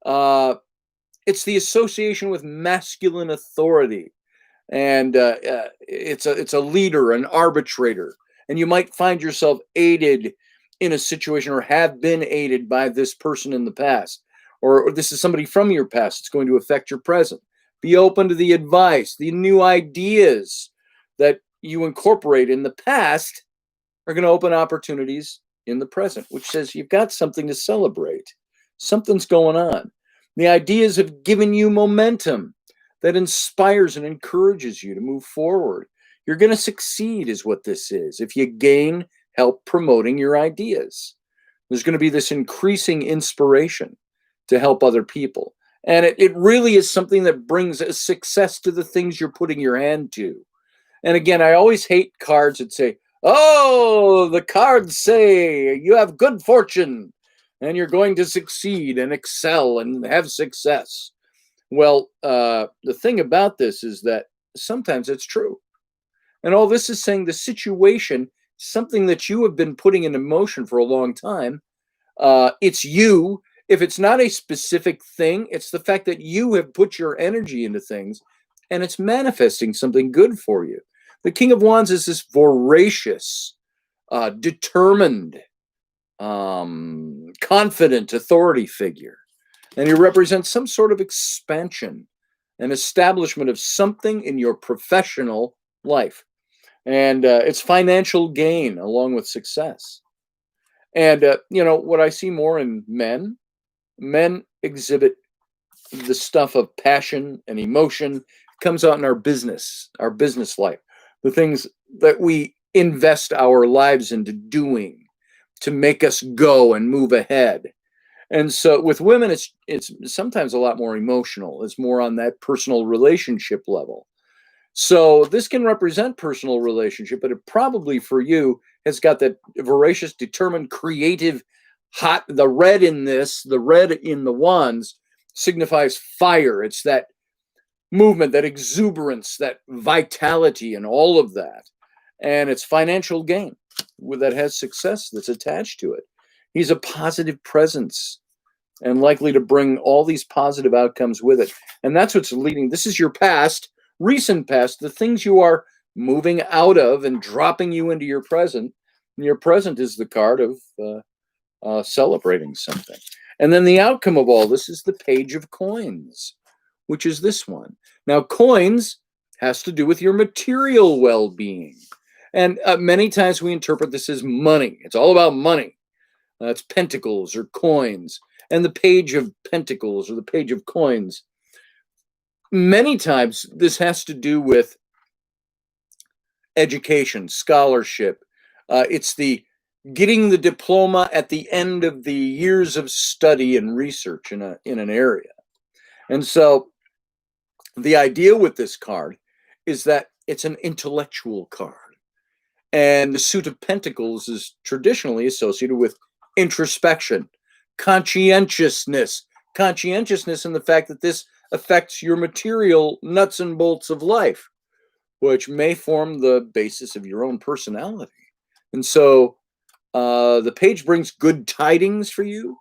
It's the association with masculine authority. And it's a leader, an arbitrator. And you might find yourself aided in a situation or have been aided by this person in the past. Or this is somebody from your past. It's going to affect your present. Be open to the advice. The new ideas that you incorporate in the past are going to open opportunities in the present, which says you've got something to celebrate. Something's going on. The ideas have given you momentum that inspires and encourages you to move forward. You're going to succeed is what this is if you gain help promoting your ideas. There's going to be this increasing inspiration to help other people. And it really is something that brings a success to the things you're putting your hand to. And again, I always hate cards that say, oh, the cards say you have good fortune and you're going to succeed and excel and have success. Well, the thing about this is that sometimes it's true. And all this is saying the situation, something that you have been putting into motion for a long time, it's you. If it's not a specific thing, it's the fact that you have put your energy into things and it's manifesting something good for you. The King of Wands is this voracious, determined, confident authority figure. And he represents some sort of expansion, an establishment of something in your professional life. And it's financial gain along with success. And, what I see more in men exhibit the stuff of passion and emotion comes out in our business life, the things that we invest our lives into doing to make us go and move ahead. And so with women, it's sometimes a lot more emotional. It's more on that personal relationship level. So this can represent personal relationship, but it probably for you has got that voracious, determined, creative, hot. The red in the wands signifies fire. It's that movement, that exuberance, that vitality, and all of that. And it's financial gain that has success that's attached to it. He's a positive presence and likely to bring all these positive outcomes with it. And that's what's leading. This is your past, recent past, the things you are moving out of and dropping you into your present. And your present is the card of celebrating something. And then the outcome of all this is the Page of Coins, which is this one. Now, coins has to do with your material well-being. And many times we interpret this as money. It's all about money. It's pentacles or coins. And the Page of Pentacles or the Page of Coins. Many times this has to do with education, scholarship. It's the getting the diploma at the end of the years of study and research in an area. And so the idea with this card is that it's an intellectual card. And the suit of pentacles is traditionally associated with introspection, conscientiousness in the fact that this affects your material nuts and bolts of life, which may form the basis of your own personality. And so the page brings good tidings for you,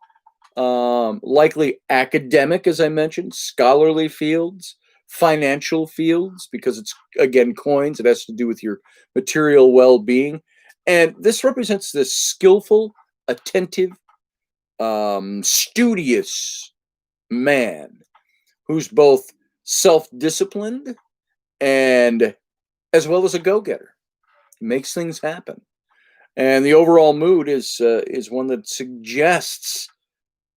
likely academic, as I mentioned, scholarly fields, financial fields, because it's, again, coins. It has to do with your material well-being. And this represents this skillful, attentive, studious man who's both self-disciplined and as well as a go-getter. Makes things happen. And the overall mood is one that suggests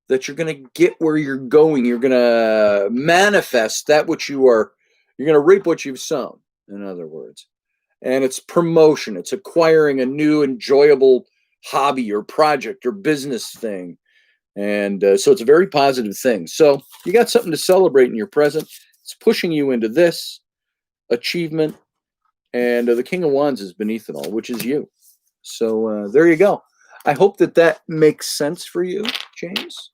that you're going to get where you're going. You're going to manifest that which you are. You're going to reap what you've sown, in other words. And it's promotion. It's acquiring a new enjoyable hobby or project or business thing. And so it's a very positive thing. So you got something to celebrate in your present. It's pushing you into this achievement. And the King of Wands is beneath it all, which is you. So there you go. I hope that makes sense for you, James.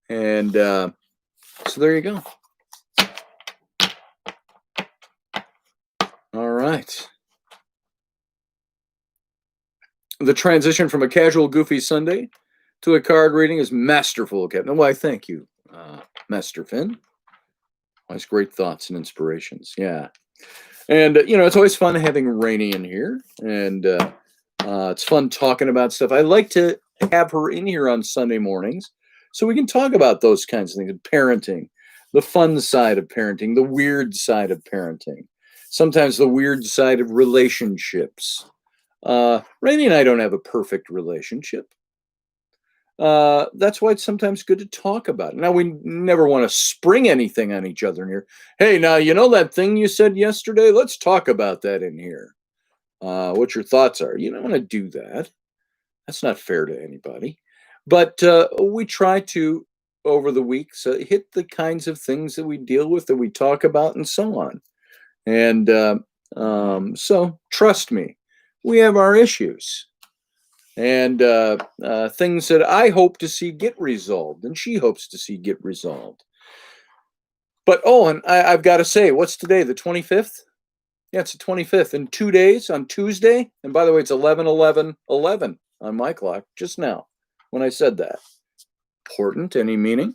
And so there you go. All right. The transition from a casual, goofy Sunday to a card reading is masterful, Captain. Why, thank you, Master Finn. Nice, great thoughts and inspirations. Yeah. And, it's always fun having Rainey in here. And it's fun talking about stuff. I like to have her in here on Sunday mornings so we can talk about those kinds of things, parenting, the fun side of parenting, the weird side of parenting, sometimes the weird side of relationships. Rainey and I don't have a perfect relationship. That's why it's sometimes good to talk about it. Now, we never want to spring anything on each other in here. Hey, now, that thing you said yesterday? Let's talk about that in here. What your thoughts are. You don't want to do that. That's not fair to anybody. But we try to over the weeks, hit the kinds of things that we deal with, that we talk about, and so on. And so trust me, we have our issues, and things that I hope to see get resolved, and she hopes to see get resolved. But and I've got to say, what's today? The 25th? Yeah, it's the 25th. In 2 days, on Tuesday. And by the way, it's 11/11/11 on my clock just now when I said that. Important, any meaning?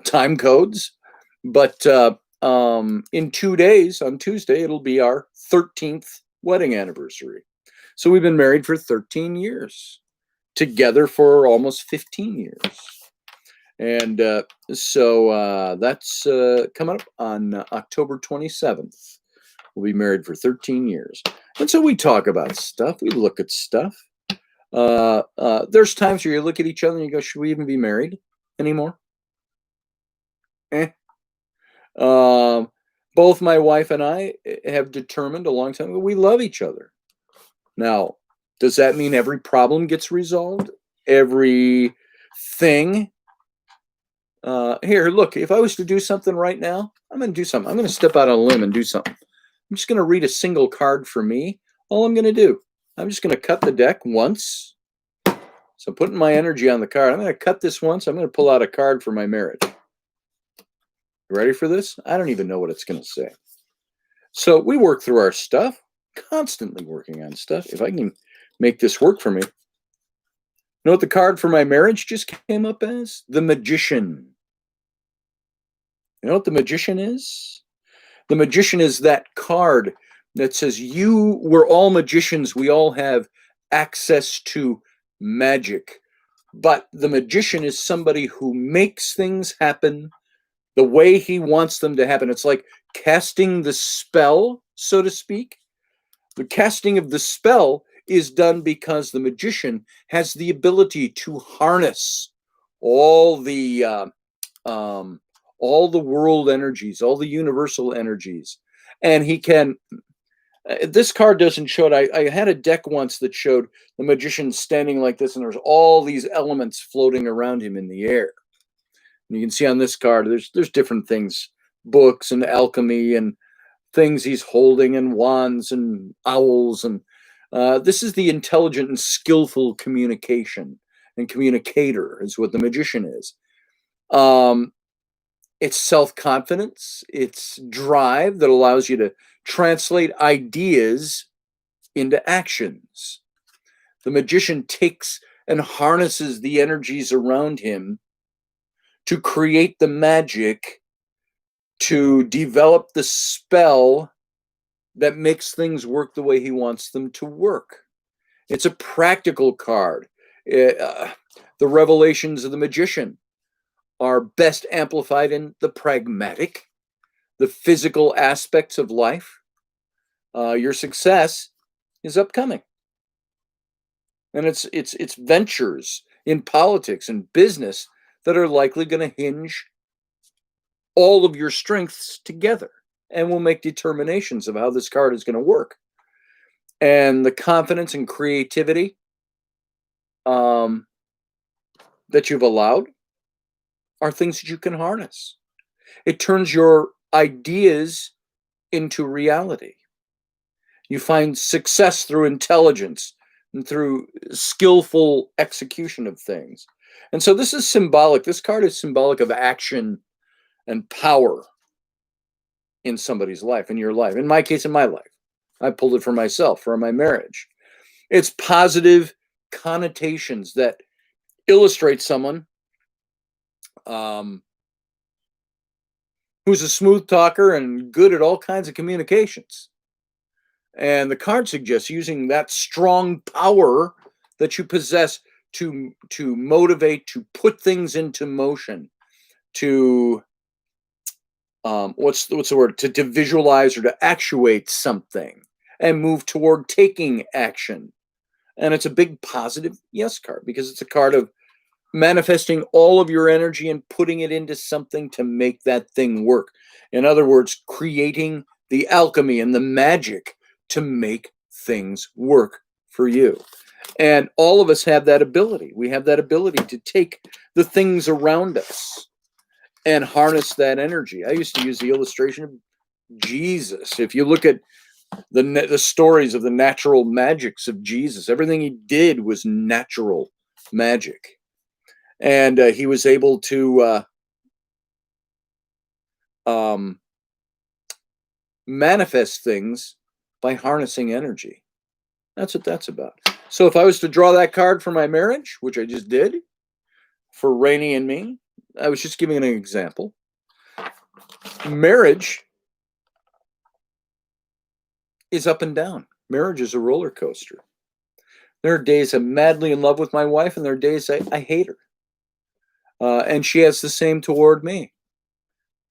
Time codes. But in 2 days, on Tuesday, it'll be our 13th wedding anniversary. So we've been married for 13 years, together for almost 15 years. And so that's coming up on October 27th. We'll be married for 13 years. And so we talk about stuff. We look at stuff. There's times where you look at each other and you go, should we even be married anymore? Both my wife and I have determined a long time ago we love each other. Now, does that mean every problem gets resolved? Everything? Here, look, if I was to do something right now, I'm going to do something. I'm going to step out on a limb and do something. I'm just going to read a single card for me. All I'm going to do, I'm just going to cut the deck once. So I'm putting my energy on the card. I'm going to cut this once. I'm going to pull out a card for my marriage. You ready for this? I don't even know what it's going to say. So we work through our stuff, constantly working on stuff. If I can make this work for me. You know what the card for my marriage just came up as? The Magician. You know what the Magician is? The Magician is that card that says we're all magicians. We all have access to magic. But the magician is somebody who makes things happen the way he wants them to happen. It's like casting the spell, so to speak. The casting of the spell is done because the magician has the ability to harness all the world energies, all the universal energies. And he can, this card doesn't show it. I had a deck once that showed the magician standing like this, and there's all these elements floating around him in the air. And you can see on this card, there's different things, books and alchemy and things he's holding, and wands and owls. And this is the intelligent and skillful communication, and communicator is what the magician is. It's self-confidence, it's drive that allows you to translate ideas into actions. The magician takes and harnesses the energies around him to create the magic, to develop the spell that makes things work the way he wants them to work. It's a practical card. The revelations of the magician are best amplified in the pragmatic, the physical aspects of life. Your success is upcoming. And it's ventures in politics and business that are likely going to hinge all of your strengths together, and will make determinations of how this card is going to work. And the confidence and creativity that you've allowed are things that you can harness. It turns your ideas into reality. You find success through intelligence and through skillful execution of things. And so this is symbolic. This card is symbolic of action and power in somebody's life, in your life. In my case, in my life. I pulled it for myself, for my marriage. It's positive connotations that illustrate someone who's a smooth talker and good at all kinds of communications. And the card suggests using that strong power that you possess to motivate, to put things into motion, to what's the word? To visualize or to actuate something and move toward taking action. And it's a big positive yes card, because it's a card of manifesting all of your energy and putting it into something to make that thing work. In other words, creating the alchemy and the magic to make things work for you. And all of us have that ability. We have that ability to take the things around us and harness that energy. I used to use the illustration of Jesus. If you look at the stories of the natural magics of Jesus, everything he did was natural magic. And he was able to manifest things by harnessing energy. That's what that's about. So if I was to draw that card for my marriage, which I just did for Rainey and me, I was just giving an example. Marriage is up and down. Marriage is a roller coaster. There are days I'm madly in love with my wife, and there are days I hate her. And she has the same toward me.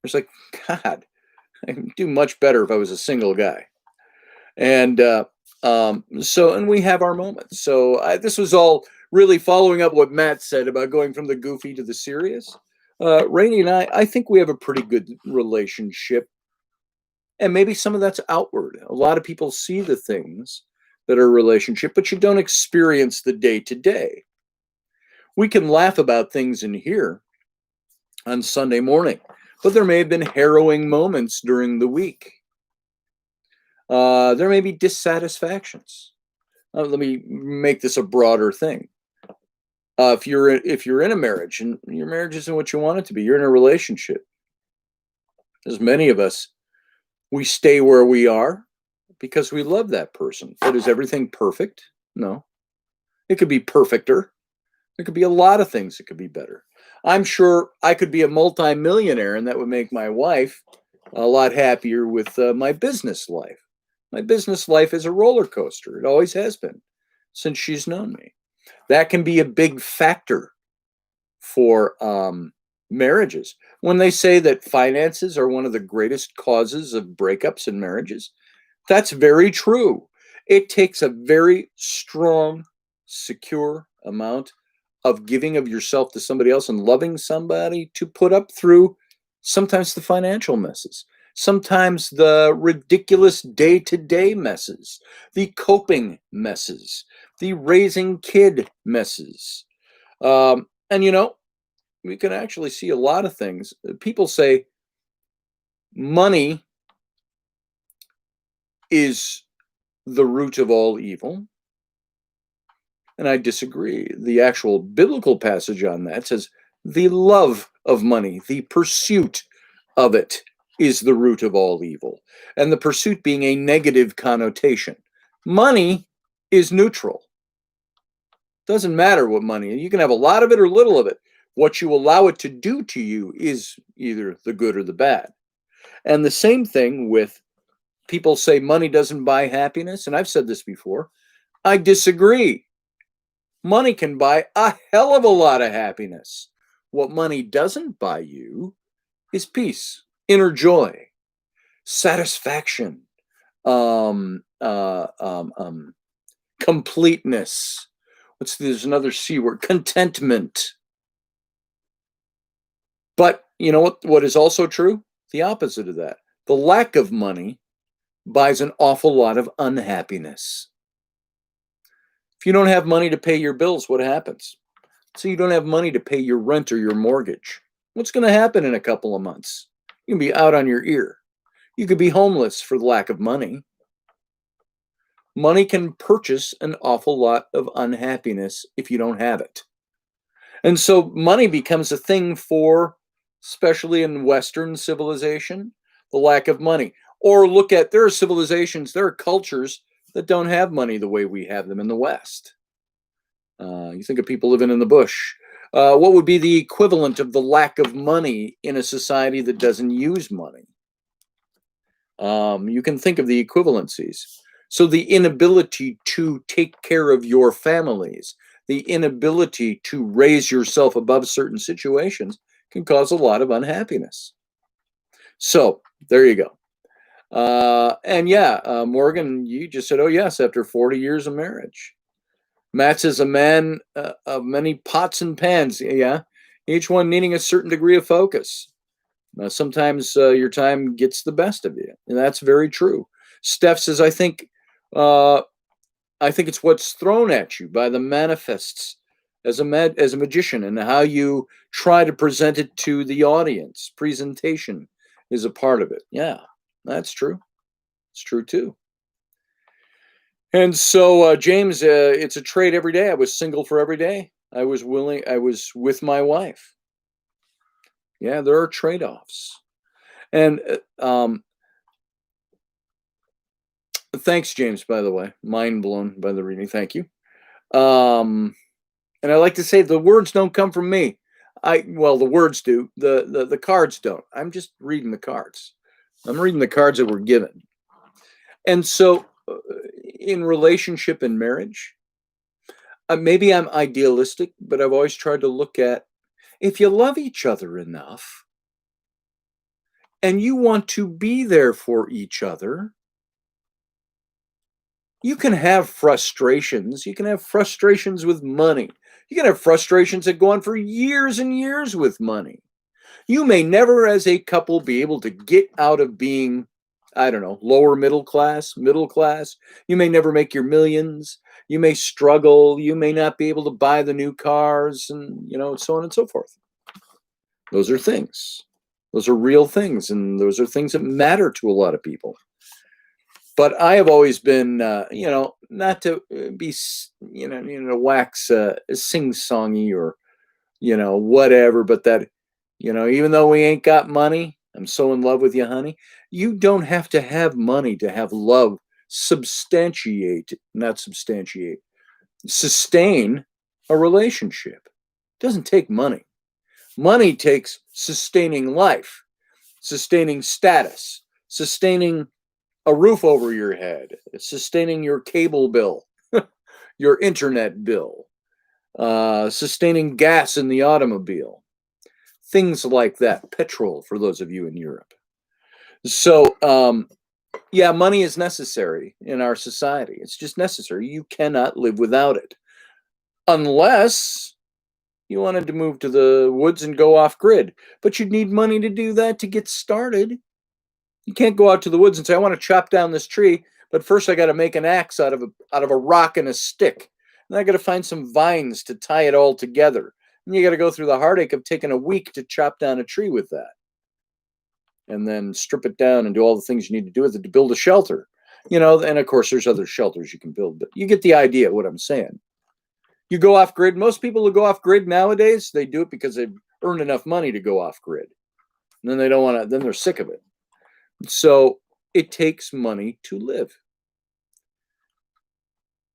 It's like, God, I'd do much better if I was a single guy. And and we have our moments. So this was all really following up what Matt said about going from the goofy to the serious. Rainey and I think we have a pretty good relationship. And maybe some of that's outward. A lot of people see the things that are a relationship, but you don't experience the day to day. We can laugh about things in here on Sunday morning, but there may have been harrowing moments during the week. There may be dissatisfactions. Let me make this a broader thing. If you're in a marriage and your marriage isn't what you want it to be, you're in a relationship. As many of us, we stay where we are because we love that person. But is everything perfect? No. It could be perfecter. There could be a lot of things that could be better. I'm sure I could be a multimillionaire, and that would make my wife a lot happier with my business life. My business life is a roller coaster. It always has been since she's known me. That can be a big factor for marriages. When they say that finances are one of the greatest causes of breakups in marriages, that's very true. It takes a very strong, secure amount of giving of yourself to somebody else and loving somebody to put up through sometimes the financial messes, sometimes the ridiculous day-to-day messes, the coping messes, the raising kid messes. And we can actually see a lot of things. People say money is the root of all evil. And I disagree. The actual biblical passage on that says the love of money, the pursuit of it is the root of all evil. And the pursuit being a negative connotation. Money is neutral. Doesn't matter what money, you can have a lot of it or little of it. What you allow it to do to you is either the good or the bad. And the same thing with people say money doesn't buy happiness. And I've said this before. I disagree. Money can buy a hell of a lot of happiness. What money doesn't buy you is peace, inner joy, satisfaction, completeness. There's another C word, contentment. But you know what is also true? The opposite of that. The lack of money buys an awful lot of unhappiness. If you don't have money to pay your bills, what happens? So you don't have money to pay your rent or your mortgage. What's going to happen in a couple of months? You can be out on your ear. You could be homeless for the lack of money. Money can purchase an awful lot of unhappiness if you don't have it. And so money becomes a thing for, especially in Western civilization, the lack of money. Or look at, there are civilizations, there are cultures that don't have money the way we have them in the West. You think of people living in the bush. What would be the equivalent of the lack of money in a society that doesn't use money? You can think of the equivalencies. So the inability to take care of your families, the inability to raise yourself above certain situations can cause a lot of unhappiness. So there you go. Morgan, you just said, oh yes, after 40 years of marriage. Matt says a man of many pots and pans. Yeah, each one needing a certain degree of focus. Sometimes your time gets the best of you, and that's very true. Steph says, I think I think it's what's thrown at you by the manifests as a magician, and how you try to present it to the audience. Presentation is a part of it. Yeah, that's true. It's true too. And so, James, it's a trade every day. I was single for every day. I was with my wife. Yeah, there are trade-offs. And thanks, James, by the way. Mind blown by the reading. Thank you. And I like to say the words don't come from me. Well, the words do. The cards don't. I'm just reading the cards. I'm reading the cards that were given. And so, in relationship and marriage, maybe I'm idealistic, but I've always tried to look at, if you love each other enough and you want to be there for each other, you can have frustrations. You can have frustrations with money. You can have frustrations that go on for years and years with money. You may never, as a couple, be able to get out of being, I don't know, lower middle class, middle class. You may never make your millions. You may struggle. You may not be able to buy the new cars, and so on and so forth. Those are things. Those are real things, and those are things that matter to a lot of people. But I have always been, not to be, wax sing-songy or, whatever, but that, even though we ain't got money, I'm so in love with you, honey. You don't have to have money to have love sustain a relationship. It doesn't take money. Money takes sustaining life, sustaining status, sustaining a roof over your head, sustaining your cable bill, your internet bill, sustaining gas in the automobile, things like that. Petrol, for those of you in Europe. So, yeah, money is necessary in our society. It's just necessary. You cannot live without it. Unless you wanted to move to the woods and go off grid. But you'd need money to do that to get started. You can't go out to the woods and say, I want to chop down this tree, but first I got to make an axe out of a rock and a stick. And I got to find some vines to tie it all together. And you got to go through the heartache of taking a week to chop down a tree with that. And then strip it down and do all the things you need to do with it to build a shelter. And of course there's other shelters you can build, but you get the idea of what I'm saying. You go off grid. Most people who go off grid nowadays, they do it because they've earned enough money to go off grid. And then they don't want to, then they're sick of it. So it takes money to live.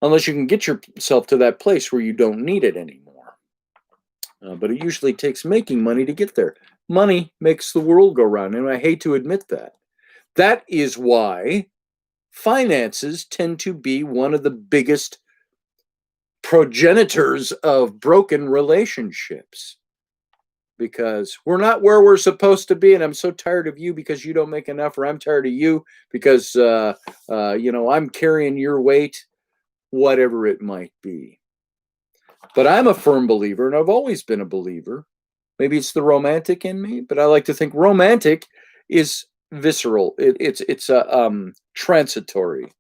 Unless you can get yourself to that place where you don't need it anymore. But it usually takes making money to get there. Money makes the world go round, and I hate to admit that. That is why finances tend to be one of the biggest progenitors of broken relationships. Because we're not where we're supposed to be, and I'm so tired of you because you don't make enough, or I'm tired of you because I'm carrying your weight, whatever it might be. But I'm a firm believer, and I've always been a believer. Maybe it's the romantic in me, but I like to think romantic is visceral. It's transitory.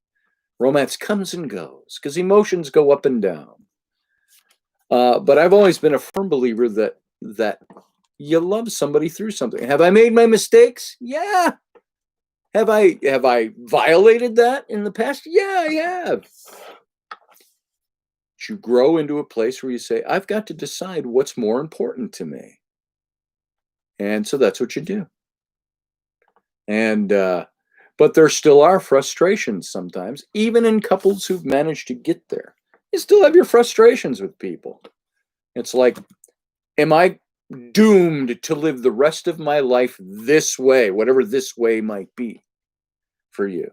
Romance comes and goes because emotions go up and down. But I've always been a firm believer that you love somebody through something. Have I made my mistakes? Yeah. Have I violated that in the past? Yeah, I have. But you grow into a place where you say, I've got to decide what's more important to me. And so that's what you do. And but there still are frustrations sometimes, even in couples who've managed to get there. You still have your frustrations with people. It's like, am I doomed to live the rest of my life this way, whatever this way might be for you?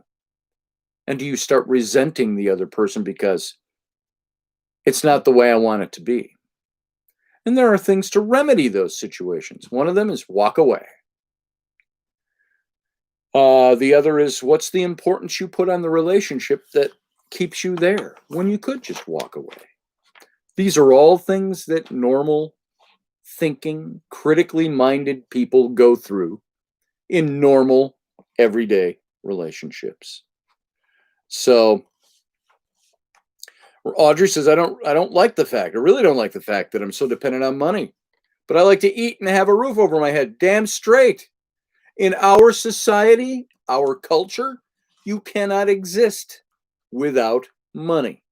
And do you start resenting the other person because it's not the way I want it to be? And there are things to remedy those situations. One of them is walk away. The other is, what's the importance you put on the relationship that keeps you there when you could just walk away? These are all things that normal thinking, critically minded people go through in normal, everyday relationships. So Audrey says, I don't like the fact, I really don't like the fact that I'm so dependent on money, but I like to eat and have a roof over my head. Damn straight. In our society, our culture, you cannot exist without money.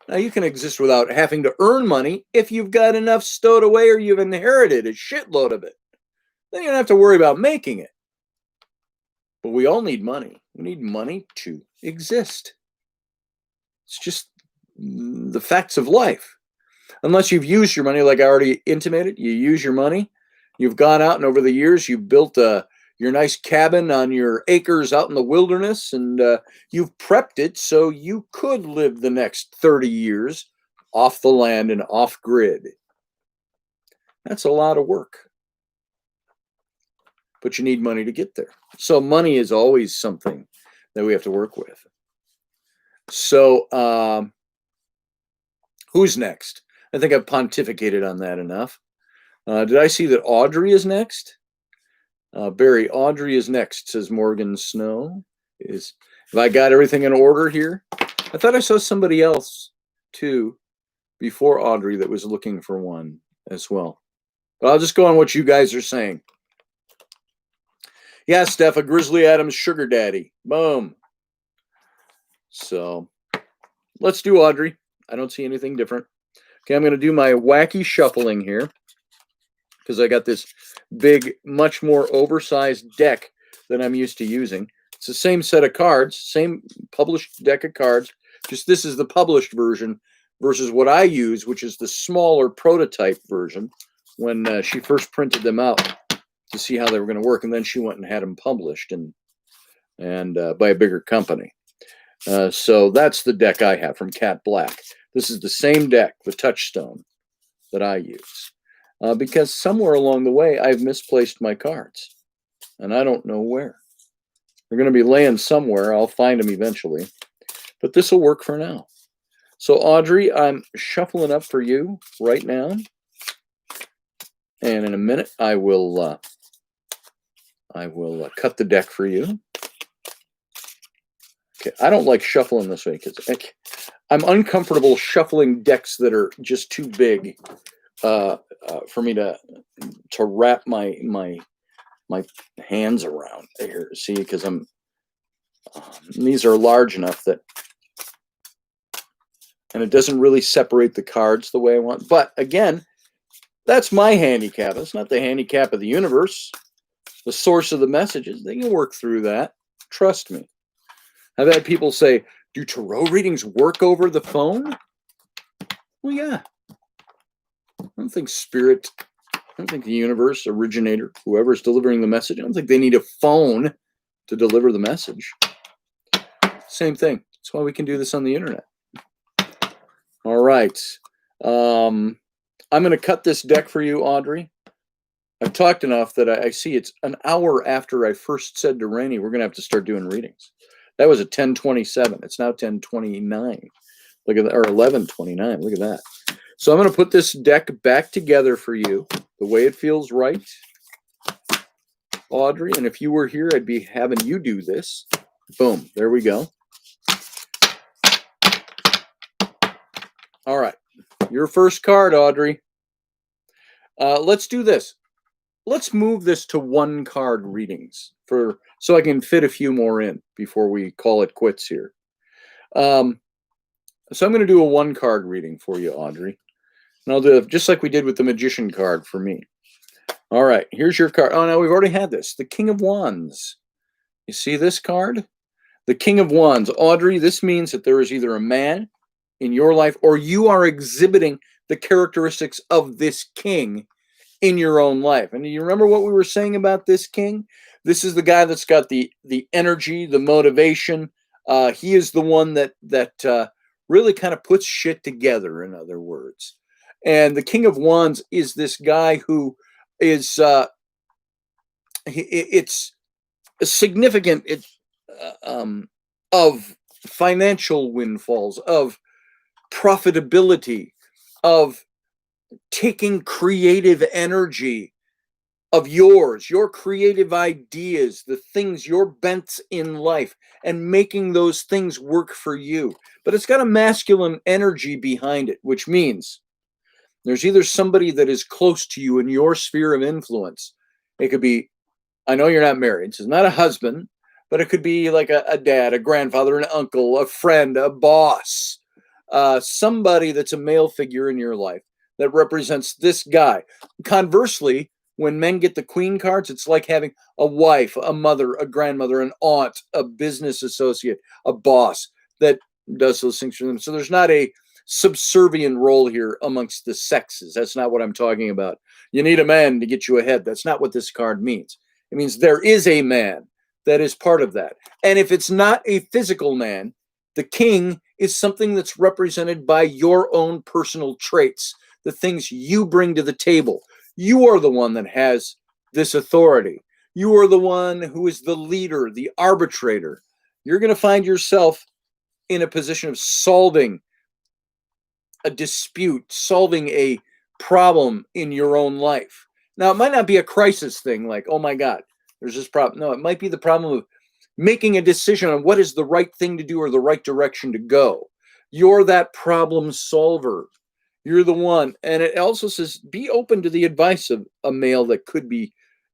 Now, you can exist without having to earn money if you've got enough stowed away or you've inherited a shitload of it. Then you don't have to worry about making it. But we all need money. We need money to exist. It's just the facts of life. Unless you've used your money, like I already intimated, you use your money. You've gone out and over the years, you've built your nice cabin on your acres out in the wilderness, and you've prepped it so you could live the next 30 years off the land and off grid. That's a lot of work. But you need money to get there. So money is always something that we have to work with. So who's next? I think I've pontificated on that enough. Did I see that Audrey is next? Barry, Audrey is next, says Morgan Snow. Have I got everything in order here? I thought I saw somebody else, too, before Audrey that was looking for one as well. But I'll just go on what you guys are saying. Yeah, Steph, a Grizzly Adams sugar daddy. Boom. So let's do Audrey. I don't see anything different. Okay, I'm going to do my wacky shuffling here because I got this big, much more oversized deck than I'm used to using. It's the same set of cards, same published deck of cards, just this is the published version versus what I use, which is the smaller prototype version when she first printed them out to see how they were going to work, and then she went and had them published and by a bigger company. So that's the deck I have from Cat Black. This is the same deck, the Touchstone, that I use. Because somewhere along the way, I've misplaced my cards. And I don't know where. They're going to be laying somewhere. I'll find them eventually. But this will work for now. So, Audrey, I'm shuffling up for you right now. And in a minute, I will cut the deck for you. Okay, I don't like shuffling this way because I'm uncomfortable shuffling decks that are just too big for me to wrap my hands around here. See, because these are large enough that, and it doesn't really separate the cards the way I want. But again, that's my handicap. It's not the handicap of the universe. The source of the messages, they can work through that. Trust me. I've had people say, do tarot readings work over the phone? Well, yeah. I don't think spirit, I don't think the universe, originator, whoever's delivering the message, I don't think they need a phone to deliver the message. Same thing. That's why we can do this on the internet. All right. I'm going to cut this deck for you, Audrey. I've talked enough that I see it's an hour after I first said to Rainey, we're going to have to start doing readings. That was at 10:27. It's now 10:29. Look at that, or 11:29. Look at that. So I'm going to put this deck back together for you the way it feels right, Audrey. And if you were here, I'd be having you do this. Boom. There we go. All right. Your first card, Audrey. Let's do this. Let's move this to one card readings so I can fit a few more in before we call it quits here. So I'm going to do a one card reading for you, Audrey. And I'll do it just like we did with the Magician card for me. All right, here's your card. Oh, no, we've already had this. The King of Wands. You see this card? The King of Wands. Audrey, this means that there is either a man in your life or you are exhibiting the characteristics of this king in your own life. And you remember what we were saying about this king? This is the guy that's got the energy, the motivation. He is the one that really kind of puts shit together, in other words. And the King of Wands is this guy who is it's significant of financial windfalls, of profitability, of taking creative energy, of yours, your creative ideas, the things, your bents in life, and making those things work for you. But it's got a masculine energy behind it, which means there's either somebody that is close to you in your sphere of influence. It could be, I know you're not married, so it's not a husband, but it could be like a dad, a grandfather, an uncle, a friend, a boss, somebody that's a male figure in your life that represents this guy. Conversely, when men get the queen cards, it's like having a wife, a mother, a grandmother, an aunt, a business associate, a boss that does those things for them. So there's not a subservient role here amongst the sexes. That's not what I'm talking about. You need a man to get you ahead. That's not what this card means. It means there is a man that is part of that. And if it's not a physical man, the king is something that's represented by your own personal traits, the things you bring to the table. You are the one that has this authority. You are the one who is the leader, the arbitrator. You're going to find yourself in a position of solving a dispute, solving a problem in your own life. Now, it might not be a crisis thing like, oh my God, there's this problem. No, it might be the problem of making a decision on what is the right thing to do or the right direction to go. You're that problem solver. You're the one. And it also says, be open to the advice of a male that could be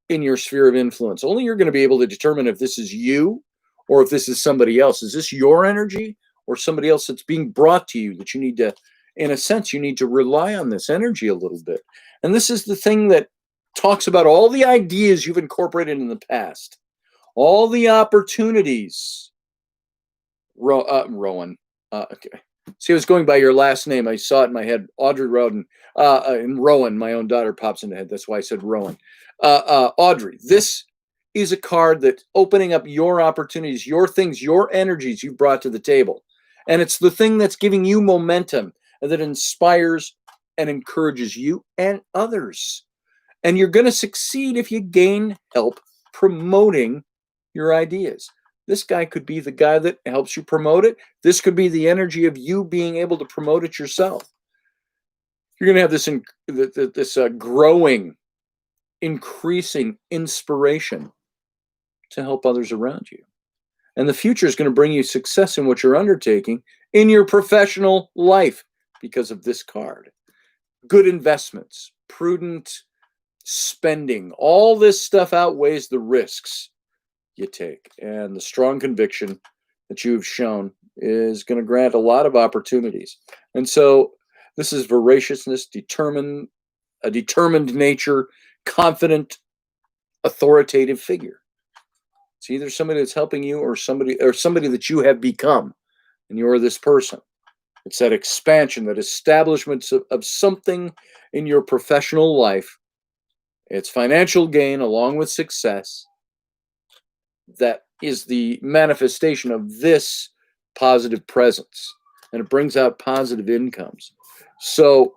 in your sphere of influence. Only you're going to be able to determine if this is you or if this is somebody else. Is this your energy or somebody else that's being brought to you that you need to, in a sense, you need to rely on this energy a little bit. And this is the thing that talks about all the ideas you've incorporated in the past, all the opportunities. Rowan. Okay. See, I was going by your last name. I saw it in my head. Audrey Rowan. And Rowan, my own daughter, pops in the head. That's why I said Rowan. Audrey, this is a card that's opening up your opportunities, your things, your energies you've brought to the table. And it's the thing that's giving you momentum and that inspires and encourages you and others. And you're going to succeed if you gain help promoting your ideas. This guy could be the guy that helps you promote it. This could be the energy of you being able to promote it yourself. You're going to have this growing, increasing inspiration to help others around you. And the future is going to bring you success in what you're undertaking in your professional life because of this card. Good investments, prudent spending, all this stuff outweighs the risks you take. And the strong conviction that you've shown is going to grant a lot of opportunities. And so this is voraciousness, a determined nature, confident, authoritative figure. It's either somebody that's helping you or somebody that you have become, and you're this person. It's that expansion, that establishment of something in your professional life. It's financial gain along with success. That is the manifestation of this positive presence, and it brings out positive incomes. So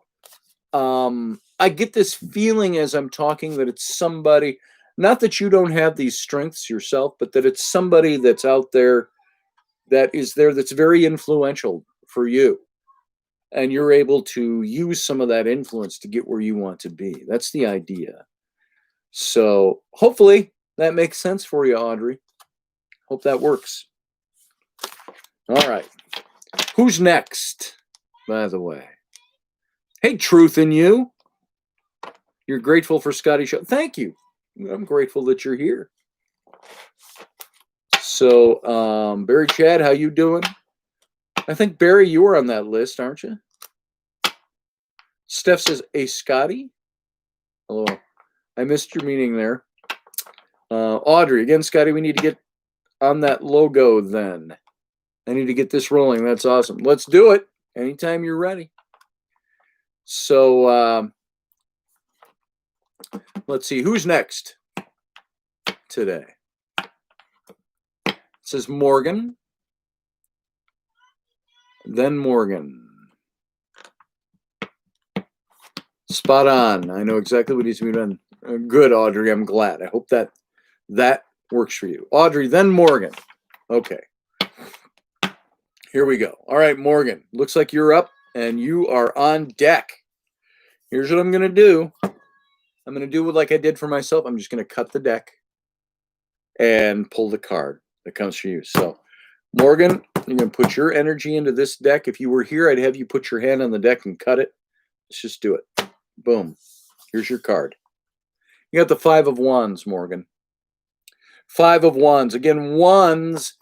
I get this feeling as I'm talking that it's somebody, not that you don't have these strengths yourself, but that it's somebody that's out there that is there that's very influential for you. And you're able to use some of that influence to get where you want to be. That's the idea. So hopefully that makes sense for you, Audrey. Hope that works. All right. Who's next, by the way? Hey, Truth in You. You're grateful for Scotty Show. Thank you. I'm grateful that you're here. So, Barry Chad, how you doing? I think, Barry, you were on that list, aren't you? Steph says, hey, Scotty. Hello. I missed your meeting there. Audrey, again, Scotty, we need to get on that logo then. I need to get this rolling. That's awesome. Let's do it anytime you're ready. So let's see. Who's next today? It says Morgan. Then Morgan. Spot on. I know exactly what needs to be done. Good, Audrey. I'm glad. I hope that works for you. Audrey, then Morgan. Okay. Here we go. All right, Morgan. Looks like you're up and you are on deck. Here's what I'm going to do. I'm going to do it like I did for myself. I'm just going to cut the deck and pull the card that comes for you. So, Morgan, you're going to put your energy into this deck. If you were here, I'd have you put your hand on the deck and cut it. Let's just do it. Boom. Here's your card. You got the 5 of Wands, Morgan. 5 of Wands. Again, Wands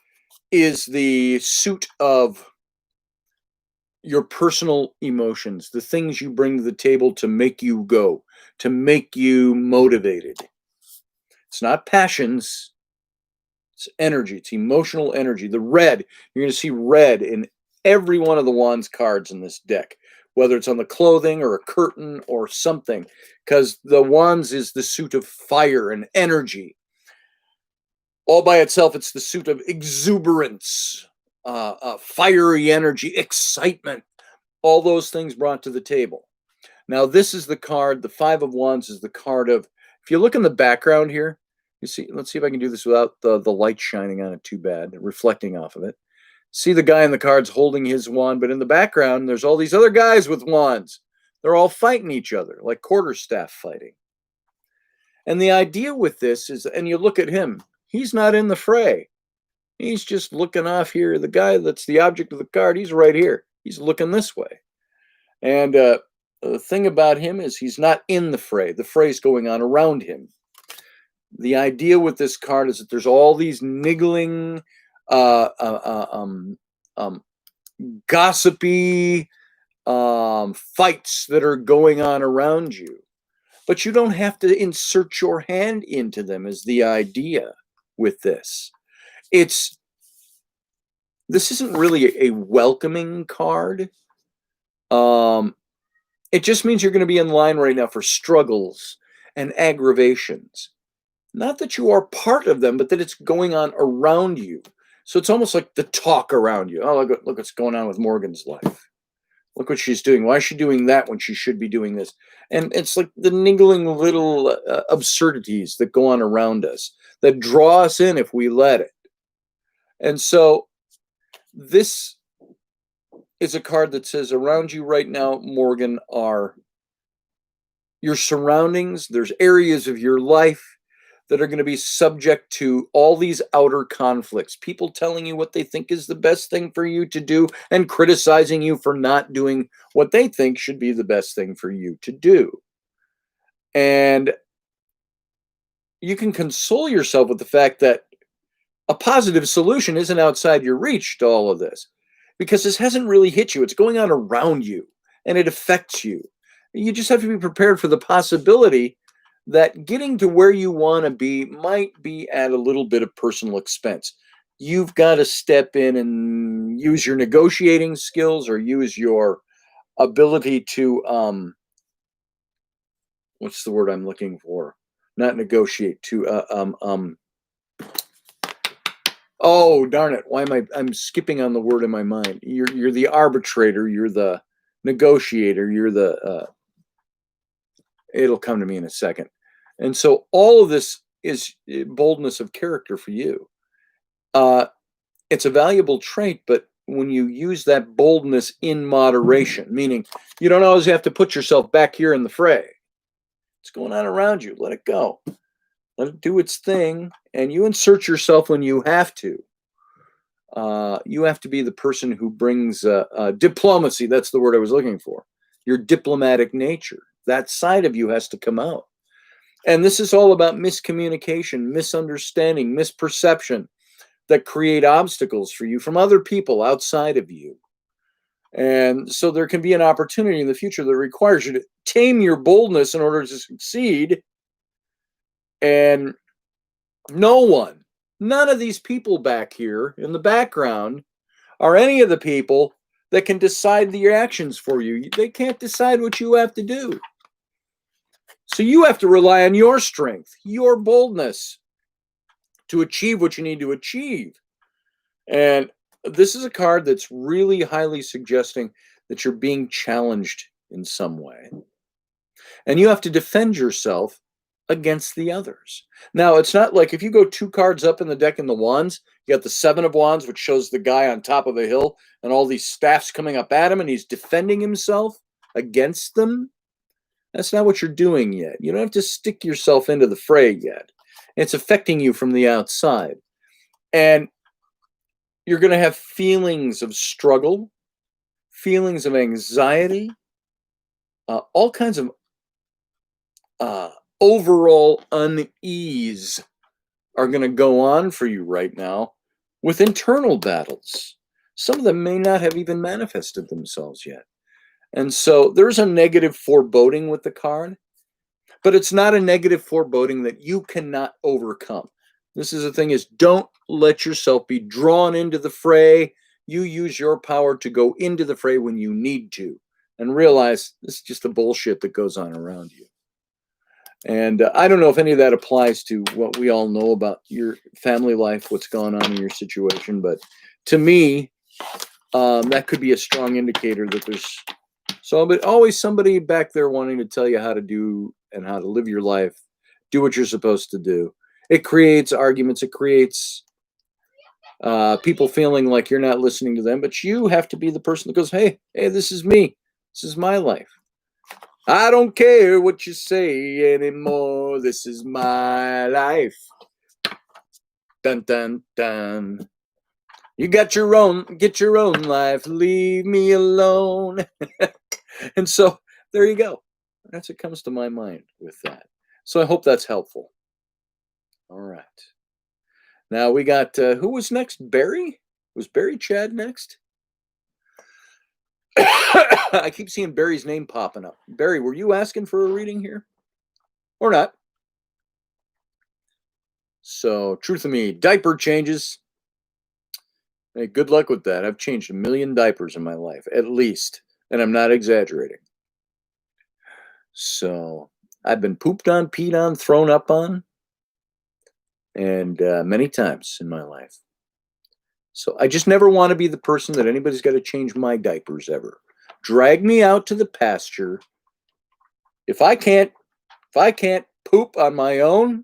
is the suit of your personal emotions, the things you bring to the table to make you go, to make you motivated. It's not passions. It's energy. It's emotional energy. The red, you're going to see red in every one of the Wands cards in this deck, whether it's on the clothing or a curtain or something, because the Wands is the suit of fire and energy. All by itself, it's the suit of exuberance, fiery energy, excitement, all those things brought to the table. Now, this is the card, the 5 of Wands is the card of, if you look in the background here, you see, let's see if I can do this without the light shining on it too bad, reflecting off of it. See the guy in the cards holding his wand, but in the background, there's all these other guys with wands. They're all fighting each other, like quarterstaff fighting. And the idea with this is, and you look at him, he's not in the fray. He's just looking off here. The guy that's the object of the card, he's right here. He's looking this way. And the thing about him is he's not in the fray. The fray's going on around him. The idea with this card is that there's all these niggling, gossipy fights that are going on around you. But you don't have to insert your hand into them is the idea with this. This isn't really a welcoming card. It just means you're going to be in line right now for struggles and aggravations. Not that you are part of them, but that it's going on around you. So it's almost like the talk around you. Oh, look what's going on with Morgan's life. Look what she's doing. Why is she doing that when she should be doing this? And it's like the niggling little absurdities that go on around us that draw us in if we let it. And so this is a card that says around you right now, Morgan, are your surroundings. There's areas of your life that are going to be subject to all these outer conflicts. People telling you what they think is the best thing for you to do and criticizing you for not doing what they think should be the best thing for you to do. And you can console yourself with the fact that a positive solution isn't outside your reach to all of this, because this hasn't really hit you. It's going on around you and it affects you. You just have to be prepared for the possibility that getting to where you want to be might be at a little bit of personal expense. You've got to step in and use your negotiating skills or use your ability to, what's the word I'm looking for? Not negotiate, to, oh, darn it. Why am I'm skipping on the word in my mind. You're the arbitrator. You're the negotiator. You're the, it'll come to me in a second. And so all of this is boldness of character for you. It's a valuable trait, but when you use that boldness in moderation, meaning you don't always have to put yourself back here in the fray. It's going on around you. Let it go. Let it do its thing. And you insert yourself when you have to. You have to be the person who brings diplomacy. That's the word I was looking for. Your diplomatic nature. That side of you has to come out. And this is all about miscommunication, misunderstanding, misperception that create obstacles for you from other people outside of you. And so there can be an opportunity in the future that requires you to tame your boldness in order to succeed. And none of these people back here in the background are any of the people that can decide the actions for you. They can't decide what you have to do. So you have to rely on your strength, your boldness to achieve what you need to achieve. And this is a card that's really highly suggesting that you're being challenged in some way. And you have to defend yourself against the others. Now, it's not like if you go 2 cards up in the deck in the Wands, you got the 7 of Wands, which shows the guy on top of a hill and all these staffs coming up at him and he's defending himself against them. That's not what you're doing yet. You don't have to stick yourself into the fray yet. It's affecting you from the outside. And you're going to have feelings of struggle, feelings of anxiety, all kinds of overall unease are going to go on for you right now with internal battles. Some of them may not have even manifested themselves yet. And so there's a negative foreboding with the card, but it's not a negative foreboding that you cannot overcome. This is the thing is, don't let yourself be drawn into the fray. You use your power to go into the fray when you need to, and realize this is just the bullshit that goes on around you. And I don't know if any of that applies to what we all know about your family life, what's going on in your situation, but to me, that could be a strong indicator that there's always somebody back there wanting to tell you how to do and how to live your life, do what you're supposed to do. It creates arguments. It creates people feeling like you're not listening to them, but you have to be the person that goes, hey, this is me. This is my life. I don't care what you say anymore. This is my life. Dun, dun, dun. You get your own life. Leave me alone. And so there you go. That's what comes to my mind with that. So I hope that's helpful. All right. Now we got, who was next? Barry? Was Barry Chad next? I keep seeing Barry's name popping up. Barry, were you asking for a reading here? Or not? So, truth of me, diaper changes. Hey, good luck with that. I've changed 1 million diapers in my life, at least. And I'm not exaggerating. So, I've been pooped on, peed on, thrown up on. And many times in my life. So I just never want to be the person that anybody's got to change my diapers ever. Drag me out to the pasture. If I can't poop on my own,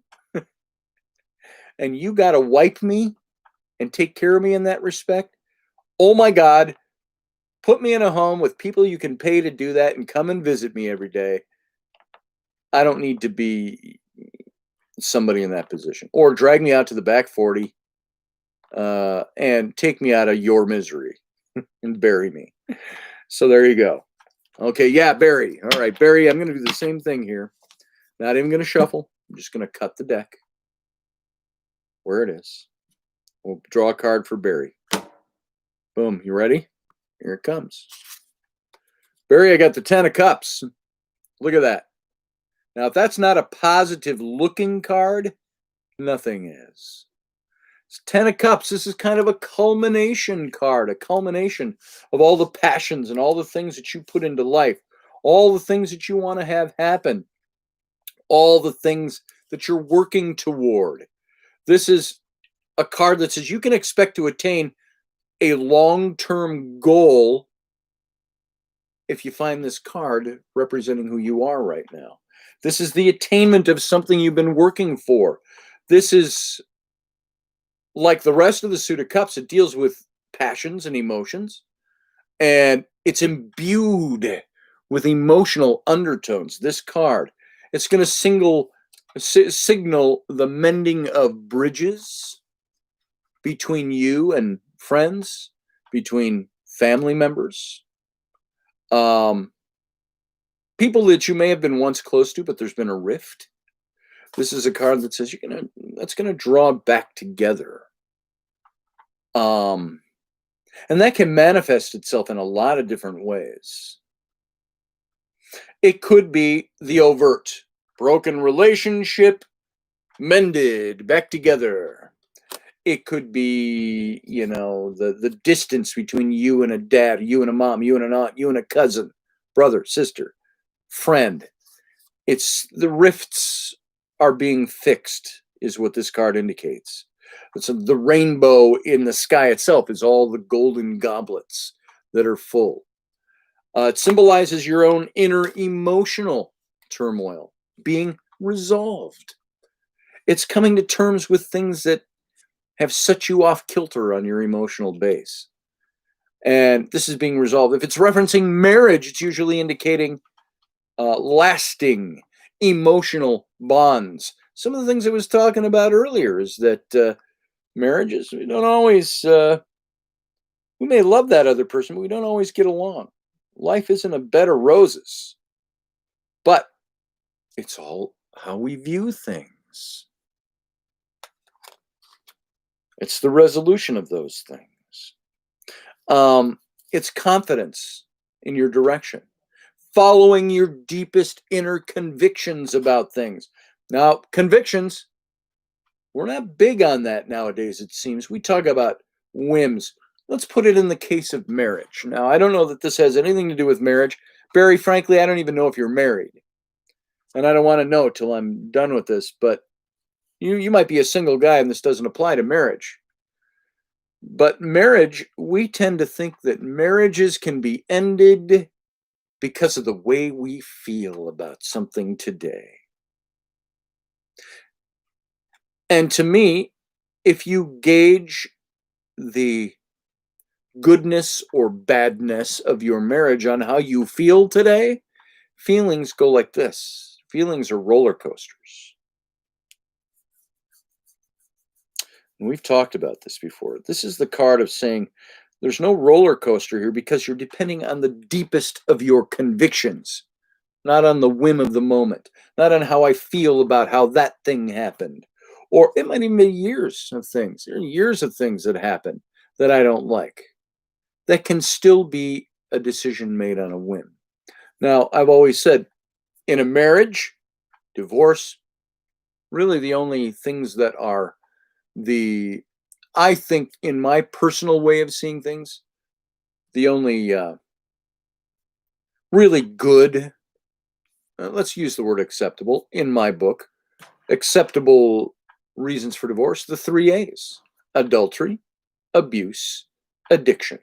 and you got to wipe me and take care of me in that respect, oh my God, put me in a home with people you can pay to do that and come and visit me every day. I don't need to be somebody in that position. Or drag me out to the back 40 and take me out of your misery and bury me. So there you go. Okay, yeah, Barry. All right, Barry, I'm going to do the same thing here. Not even going to shuffle. I'm just going to cut the deck where it is. We'll draw a card for Barry. Boom, you ready? Here it comes. Barry, I got the 10 of Cups. Look at that. Now, if that's not a positive looking card, nothing is. It's 10 of Cups. This is kind of a culmination card, a culmination of all the passions and all the things that you put into life, all the things that you want to have happen, all the things that you're working toward. This is a card that says you can expect to attain a long-term goal if you find this card representing who you are right now. This is the attainment of something you've been working for. This is like the rest of the suit of cups. It deals with passions and emotions, and it's imbued with emotional undertones. This card, it's going to signal the mending of bridges between you and friends, between family members, people that you may have been once close to, but there's been a rift. This is a card that says that's going to draw back together. And that can manifest itself in a lot of different ways. It could be the overt broken relationship mended back together. It could be, the distance between you and a dad, you and a mom, you and an aunt, you and a cousin, brother, sister, friend. It's the rifts are being fixed, is what this card indicates. So the rainbow in the sky itself is all the golden goblets that are full. It symbolizes your own inner emotional turmoil being resolved. It's coming to terms with things that have set you off kilter on your emotional base. And this is being resolved. If it's referencing marriage, it's usually indicating lasting emotional bonds. Some of the things I was talking about earlier is that marriages, we don't always, we may love that other person, but we don't always get along. Life isn't a bed of roses, but it's all how we view things. It's the resolution of those things. It's confidence in your direction, following your deepest inner convictions about things. Now, convictions, we're not big on that nowadays, it seems. We talk about whims. Let's put it in the case of marriage. Now, I don't know that this has anything to do with marriage. Barry, frankly, I don't even know if you're married. And I don't want to know till I'm done with this, but you might be a single guy and this doesn't apply to marriage. But marriage, we tend to think that marriages can be ended because of the way we feel about something today. And to me, if you gauge the goodness or badness of your marriage on how you feel today, feelings go like this. Feelings are roller coasters. And we've talked about this before. This is the card of saying there's no roller coaster here because you're depending on the deepest of your convictions, not on the whim of the moment, not on how I feel about how that thing happened. Or it might even be years of things. There are years of things that happen that I don't like. That can still be a decision made on a whim. Now, I've always said, in a marriage, divorce, really the only things that are I think in my personal way of seeing things, the only really good, let's use the word acceptable, in my book, acceptable reasons for divorce, the 3 A's: adultery, abuse, addiction.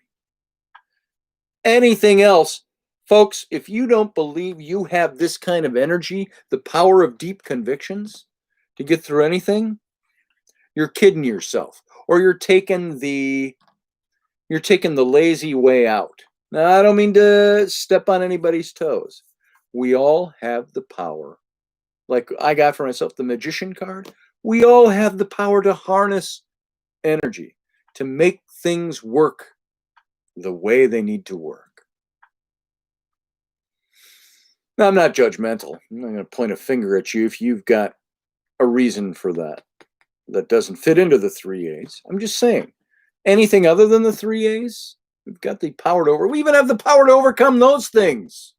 Anything else, folks, if you don't believe you have this kind of energy, the power of deep convictions to get through anything, you're kidding yourself, or you're taking the lazy way out. Now, I don't mean to step on anybody's toes. We all have the power. Like I got for myself the magician card. We all have the power to harness energy, to make things work the way they need to work. Now, I'm not judgmental. I'm not going to point a finger at you if you've got a reason for that doesn't fit into the 3 A's. I'm just saying, anything other than the 3 A's, we've got the power to we even have the power to overcome those things.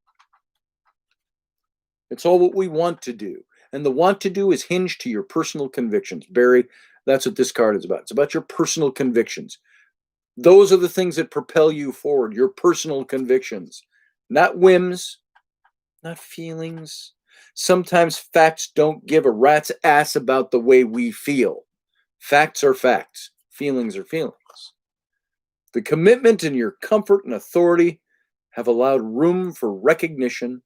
It's all what we want to do. And the want to do is hinged to your personal convictions. Barry, that's what this card is about. It's about your personal convictions. Those are the things that propel you forward, your personal convictions, not whims, not feelings. Sometimes facts don't give a rat's ass about the way we feel. Facts are facts. Feelings are feelings. The commitment and your comfort and authority have allowed room for recognition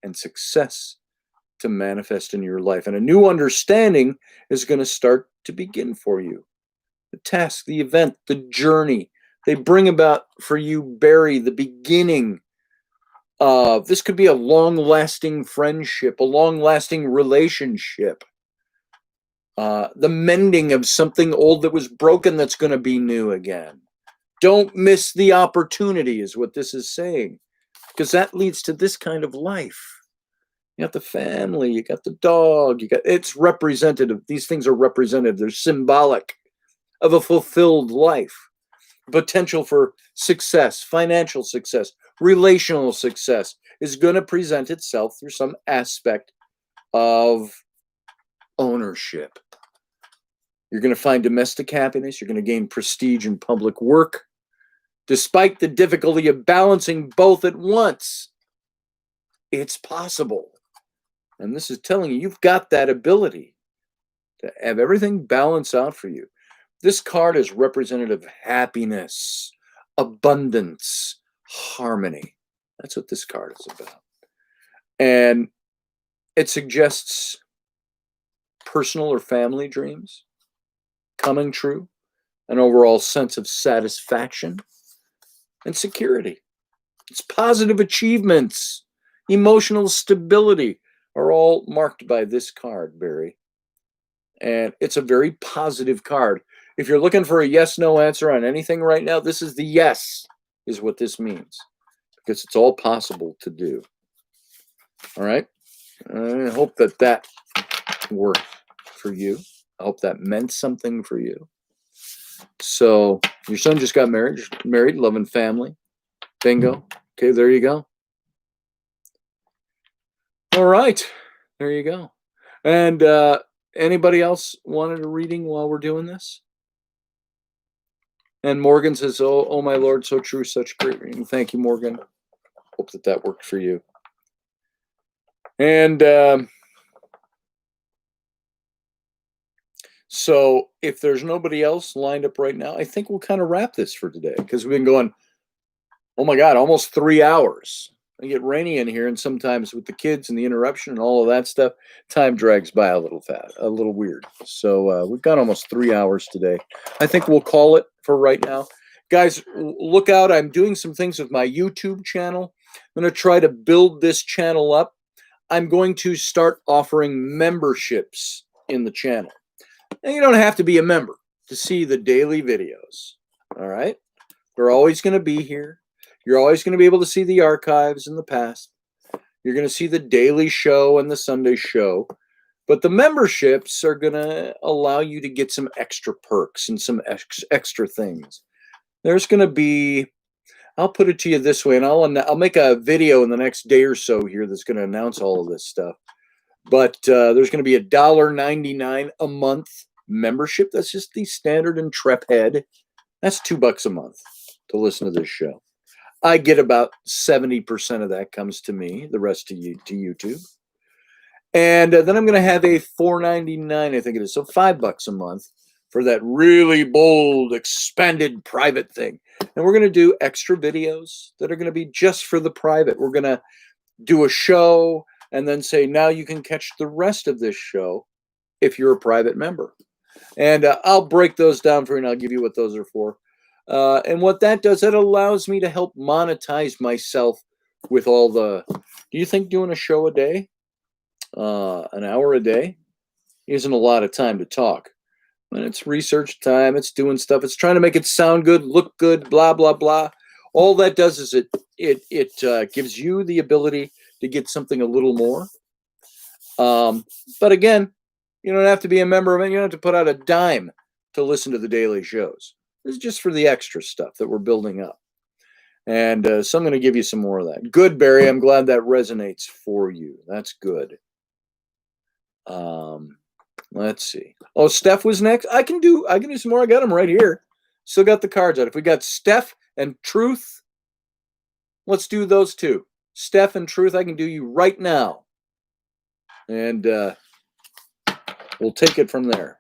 and success to manifest in your life. And a new understanding is going to start to begin for you. The task, the event, the journey, they bring about for you, Barry, the beginning. This could be a long-lasting friendship, a long-lasting relationship. The mending of something old that was broken that's going to be new again. Don't miss the opportunity is what this is saying, because that leads to this kind of life. You got the family, you got the dog, it's representative. These things are representative. They're symbolic of a fulfilled life. Potential for success, financial success, relational success is going to present itself through some aspect of ownership. You're going to find domestic happiness. You're going to gain prestige in public work, despite the difficulty of balancing both at once. It's possible. And this is telling you, you've got that ability to have everything balance out for you. This card is representative of happiness, abundance, harmony. That's what this card is about. And it suggests personal or family dreams coming true, an overall sense of satisfaction and security. It's positive achievements, emotional stability are all marked by this card, Barry. And it's a very positive card. If you're looking for a yes/no answer on anything right now, this is the yes, is what this means, because it's all possible to do. All right. I hope that worked for you. I hope that meant something for you. So your son just got married, love and family. Bingo. Okay, there you go. All right, there you go. And anybody else wanted a reading while we're doing this? And Morgan says, oh my Lord, so true, such great reading. Thank you, Morgan. Hope that worked for you. And so if there's nobody else lined up right now, I think we'll kind of wrap this for today, because we've been going, oh my God, almost 3 hours. I get rainy in here, and sometimes with the kids and the interruption and all of that stuff, time drags by a little weird. So we've got almost 3 hours today. I think we'll call it for right now. Guys, look out. I'm doing some things with my YouTube channel. I'm going to try to build this channel up. I'm going to start offering memberships in the channel. And you don't have to be a member to see the daily videos. All right? They're always going to be here. You're always going to be able to see the archives in the past. You're going to see the daily show and the Sunday show. But the memberships are going to allow you to get some extra perks and some extra things. There's going to be, I'll put it to you this way, and I'll make a video in the next day or so here that's going to announce all of this stuff. But there's going to be $1.99 a month membership. That's just the standard Intrepid. That's $2 a month to listen to this show. I get about 70% of that comes to me, the rest to YouTube. And then I'm going to have a $4.99, I think it is, so $5 a month for that really bold, expanded private thing. And we're going to do extra videos that are going to be just for the private. We're going to do a show and then say, now you can catch the rest of this show if you're a private member. And I'll break those down for you, and I'll give you what those are for. And what that does, it allows me to help monetize myself with all the, do you think doing a show a day, an hour a day, isn't a lot of time to talk? And it's research time, it's doing stuff, it's trying to make it sound good, look good, blah, blah, blah. All that does is it gives you the ability to get something a little more. But again, you don't have to be a member of it. You don't have to put out a dime to listen to the daily shows. This is just for the extra stuff that we're building up. And so I'm going to give you some more of that. Good, Barry. I'm glad that resonates for you. That's good. Let's see. Oh, Steph was next. I can do some more. I got them right here. Still got the cards out. If we got Steph and Truth, let's do those two. Steph and Truth, I can do you right now. And we'll take it from there.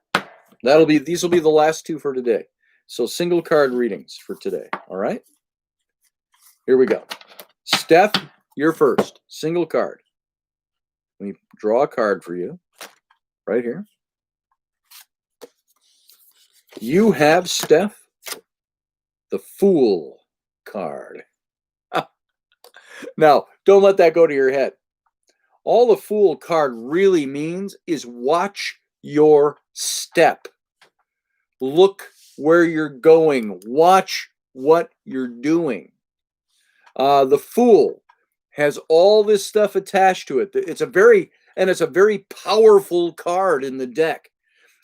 These will be the last two for today. So single card readings for today. All right. Here we go. Steph, you're first. Single card. Let me draw a card for you. Right here. You have, Steph, the Fool card. Now, don't let that go to your head. All the Fool card really means is watch your step. Look where you're going. Watch what you're doing. The Fool has all this stuff attached to it. It's a very powerful card in the deck.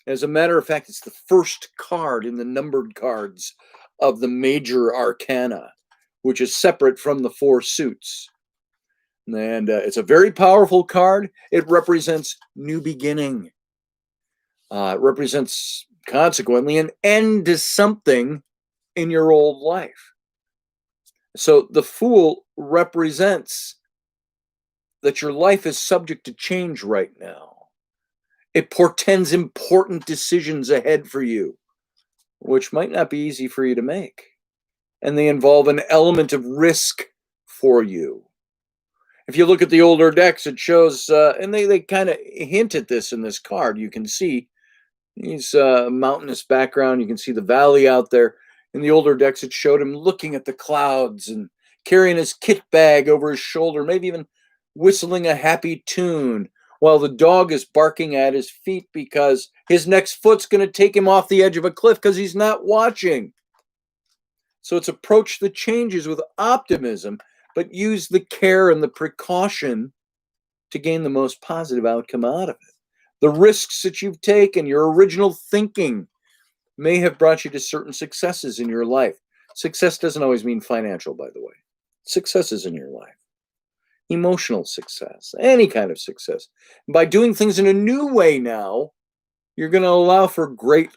As a matter of fact, it's the first card in the numbered cards of the major arcana, which is separate from the 4 suits. And it's a very powerful card. It represents new beginning. It represents, consequently, an end to something in your old life. So the Fool represents that your life is subject to change right now. It portends important decisions ahead for you, which might not be easy for you to make. And they involve an element of risk for you. If you look at the older decks, it shows, and they kind of hint at this in this card. You can see he's mountainous background. You can see the valley out there. In the older decks, it showed him looking at the clouds and carrying his kit bag over his shoulder, maybe even whistling a happy tune while the dog is barking at his feet because his next foot's going to take him off the edge of a cliff because he's not watching. So it's approach the changes with optimism, but use the care and the precaution to gain the most positive outcome out of it. The risks that you've taken, your original thinking, may have brought you to certain successes in your life. Success doesn't always mean financial, by the way. Successes in your life. Emotional success, any kind of success. By doing things in a new way now, you're going to allow for great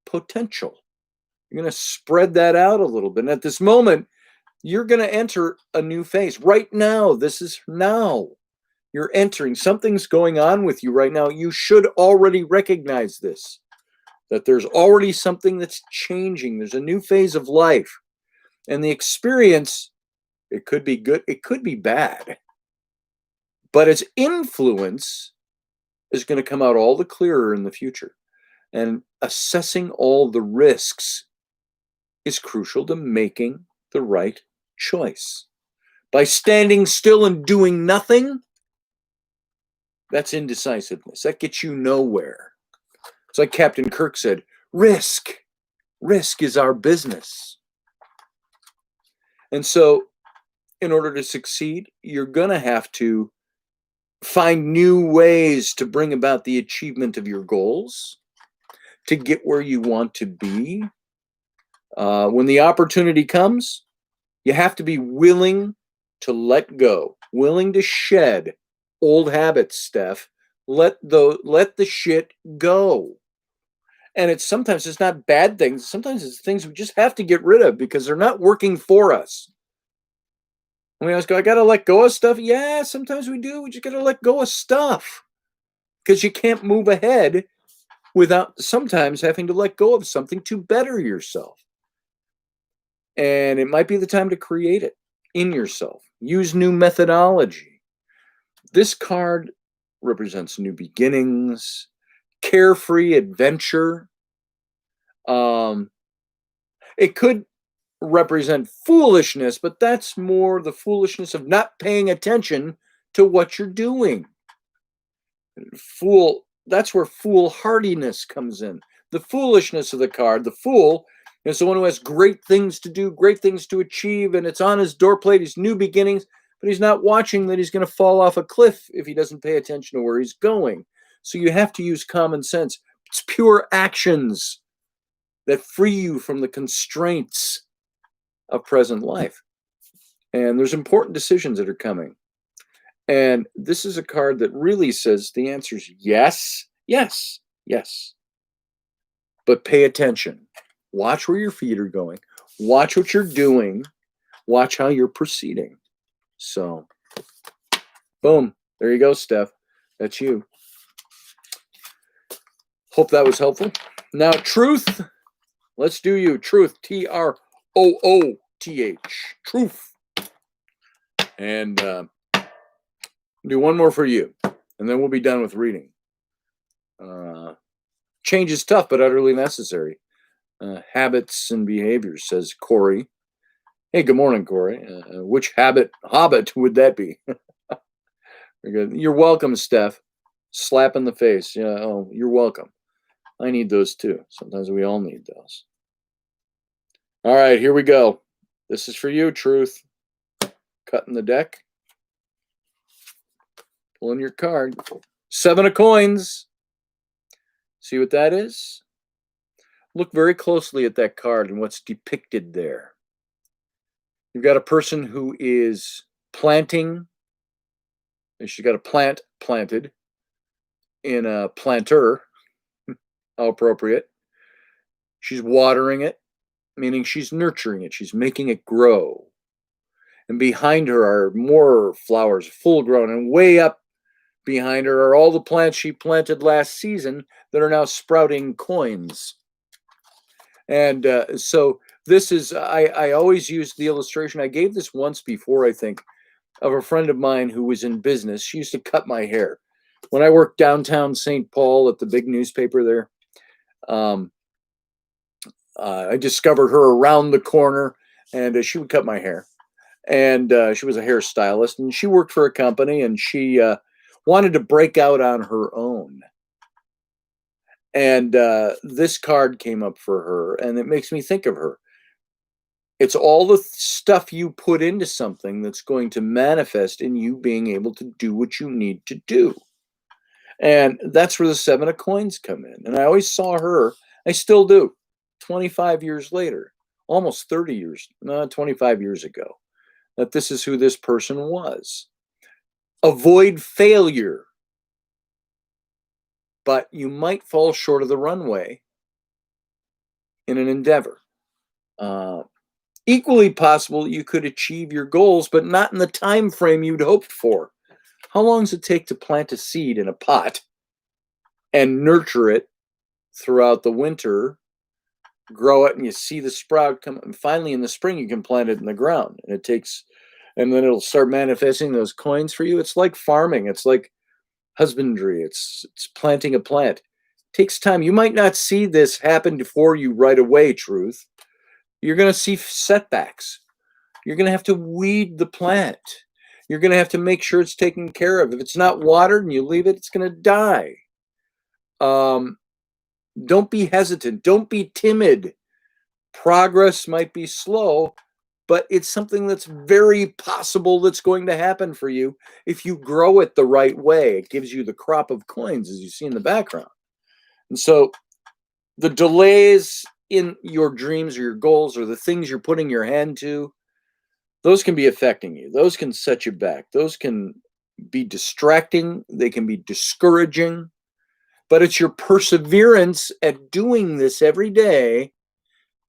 potential. You're going to spread that out a little bit. And at this moment, you're going to enter a new phase. Right now, this is now. You're entering. Something's going on with you right now. You should already recognize this, that there's already something that's changing. There's a new phase of life. And the experience, it could be good, it could be bad. But its influence is going to come out all the clearer in the future. And assessing all the risks is crucial to making the right choice. By standing still and doing nothing, that's indecisiveness. That gets you nowhere. It's like Captain Kirk said, risk is our business. And so in order to succeed, you're going to have to find new ways to bring about the achievement of your goals, to get where you want to be. When the opportunity comes, you have to be willing to let go, willing to shed old habits, Steph. Let the shit go. And sometimes it's not bad things. Sometimes it's things we just have to get rid of because they're not working for us. I mean, I got to let go of stuff. Yeah, sometimes we do. We just got to let go of stuff because you can't move ahead without sometimes having to let go of something to better yourself. And it might be the time to create it in yourself. Use new methodology. This card represents new beginnings, carefree adventure. It could represent foolishness, but that's more the foolishness of not paying attention to what you're doing. That's where foolhardiness comes in. The foolishness of the card, the fool is the one who has great things to do, great things to achieve, and it's on his doorplate, his new beginnings, but he's not watching that he's going to fall off a cliff if he doesn't pay attention to where he's going. So you have to use common sense. It's pure actions that free you from the constraints of present life. And there's important decisions that are coming. And this is a card that really says the answer is yes, yes, yes. But pay attention. Watch where your feet are going. Watch what you're doing. Watch how you're proceeding. So, boom. There you go, Steph. That's you. Hope that was helpful. Now, truth. Let's do you. Truth. Trooth. Truth. And do one more for you. And then we'll be done with reading. Change is tough, but utterly necessary. Habits and behaviors, says Corey. Hey, good morning, Corey. Which hobbit would that be? You're welcome, Steph. Slap in the face. Yeah, oh, you're welcome. I need those too. Sometimes we all need those. All right, here we go. This is for you, Truth. Cutting the deck. Pulling your card. 7 of coins. See what that is? Look very closely at that card and what's depicted there. You've got a person who is planting. She's got a plant planted in a planter. How appropriate. She's watering it, meaning she's nurturing it. She's making it grow. And behind her are more flowers, full grown, and way up behind her are all the plants she planted last season that are now sprouting coins. And so this is, I always use the illustration. I gave this once before, I think, of a friend of mine who was in business. She used to cut my hair. When I worked downtown St. Paul at the big newspaper there, I discovered her around the corner, and she would cut my hair. And she was a hairstylist, and she worked for a company, and she wanted to break out on her own. And this card came up for her, and it makes me think of her. It's all the stuff you put into something that's going to manifest in you being able to do what you need to do. And that's where the 7 of coins come in. And I always saw her, I still do, 25 years later, almost 30 years, no, 25 years ago, that this is who this person was. Avoid failure, but you might fall short of the runway in an endeavor. Equally possible you could achieve your goals, but not in the time frame you'd hoped for. How long does it take to plant a seed in a pot and nurture it throughout the winter, grow it, and you see the sprout come, and finally in the spring you can plant it in the ground, and then it'll start manifesting those coins for you. It's like farming. It's like husbandry. It's planting a plant. It takes time. You might not see this happen for you right away, truth. You're going to see setbacks. You're going to have to weed the plant. You're going to have to make sure it's taken care of. If it's not watered and you leave it, it's going to die. Don't be hesitant. Don't be timid. Progress might be slow, but it's something that's very possible that's going to happen for you if you grow it the right way. It gives you the crop of coins, as you see in the background. And so the delays in your dreams or your goals or the things you're putting your hand to, those can be affecting you. Those can set you back. Those can be distracting. They can be discouraging. But it's your perseverance at doing this every day,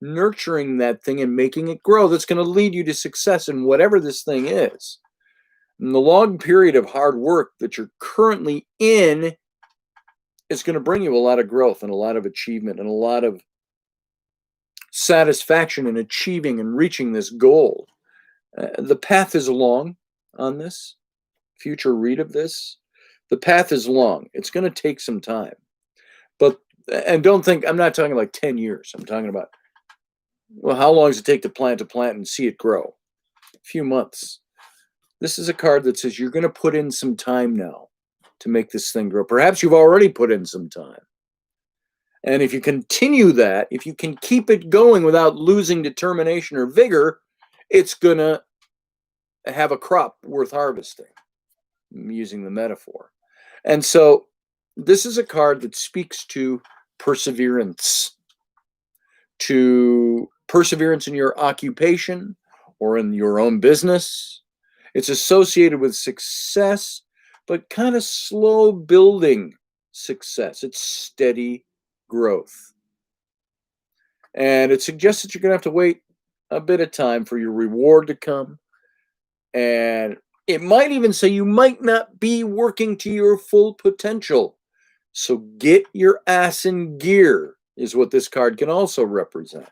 nurturing that thing and making it grow, that's going to lead you to success in whatever this thing is. And the long period of hard work that you're currently in is going to bring you a lot of growth and a lot of achievement and a lot of satisfaction in achieving and reaching this goal. The path is long on this. Future read of this. The path is long. It's going to take some time. And don't think, I'm not talking like 10 years. I'm talking about, well, how long does it take to plant and see it grow? A few months. This is a card that says you're going to put in some time now to make this thing grow. Perhaps you've already put in some time. And if you continue that, if you can keep it going without losing determination or vigor, it's going to have a crop worth harvesting. I'm using the metaphor. And so this is a card that speaks to perseverance, to perseverance in your occupation or in your own business. It's associated with success, but kind of slow building success. It's steady growth. And it suggests that you're going to have to wait a bit of time for your reward to come. And it might even say you might not be working to your full potential. So get your ass in gear is what this card can also represent.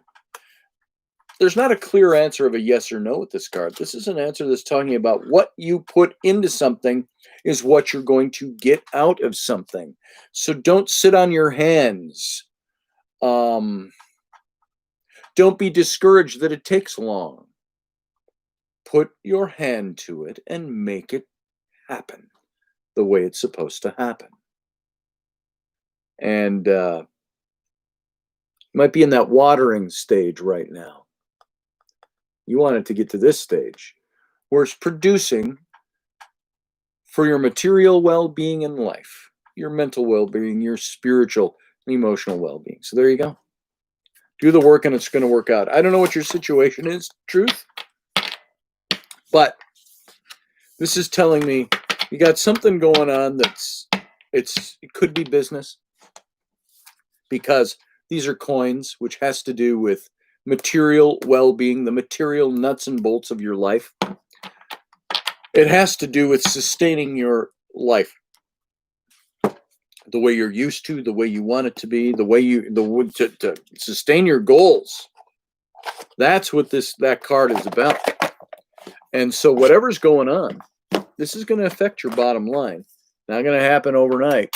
There's not a clear answer of a yes or no with this card. This is an answer that's talking about what you put into something is what you're going to get out of something. So don't sit on your hands. Don't be discouraged that it takes long. Put your hand to it and make it happen the way it's supposed to happen. And you might be in that watering stage right now. You want it to get to this stage where it's producing for your material well-being in life, your mental well-being, your spiritual and emotional well-being. So there you go. Do the work and it's going to work out. I don't know what your situation is, truth, but this is telling me you got something going on it could be business, because these are coins, which has to do with material well-being, the material nuts and bolts of your life. It has to do with sustaining your life the way you're used to, the way you want it to be, to sustain your goals. That's what that card is about. And so whatever's going on, this is going to affect your bottom line. Not going to happen overnight.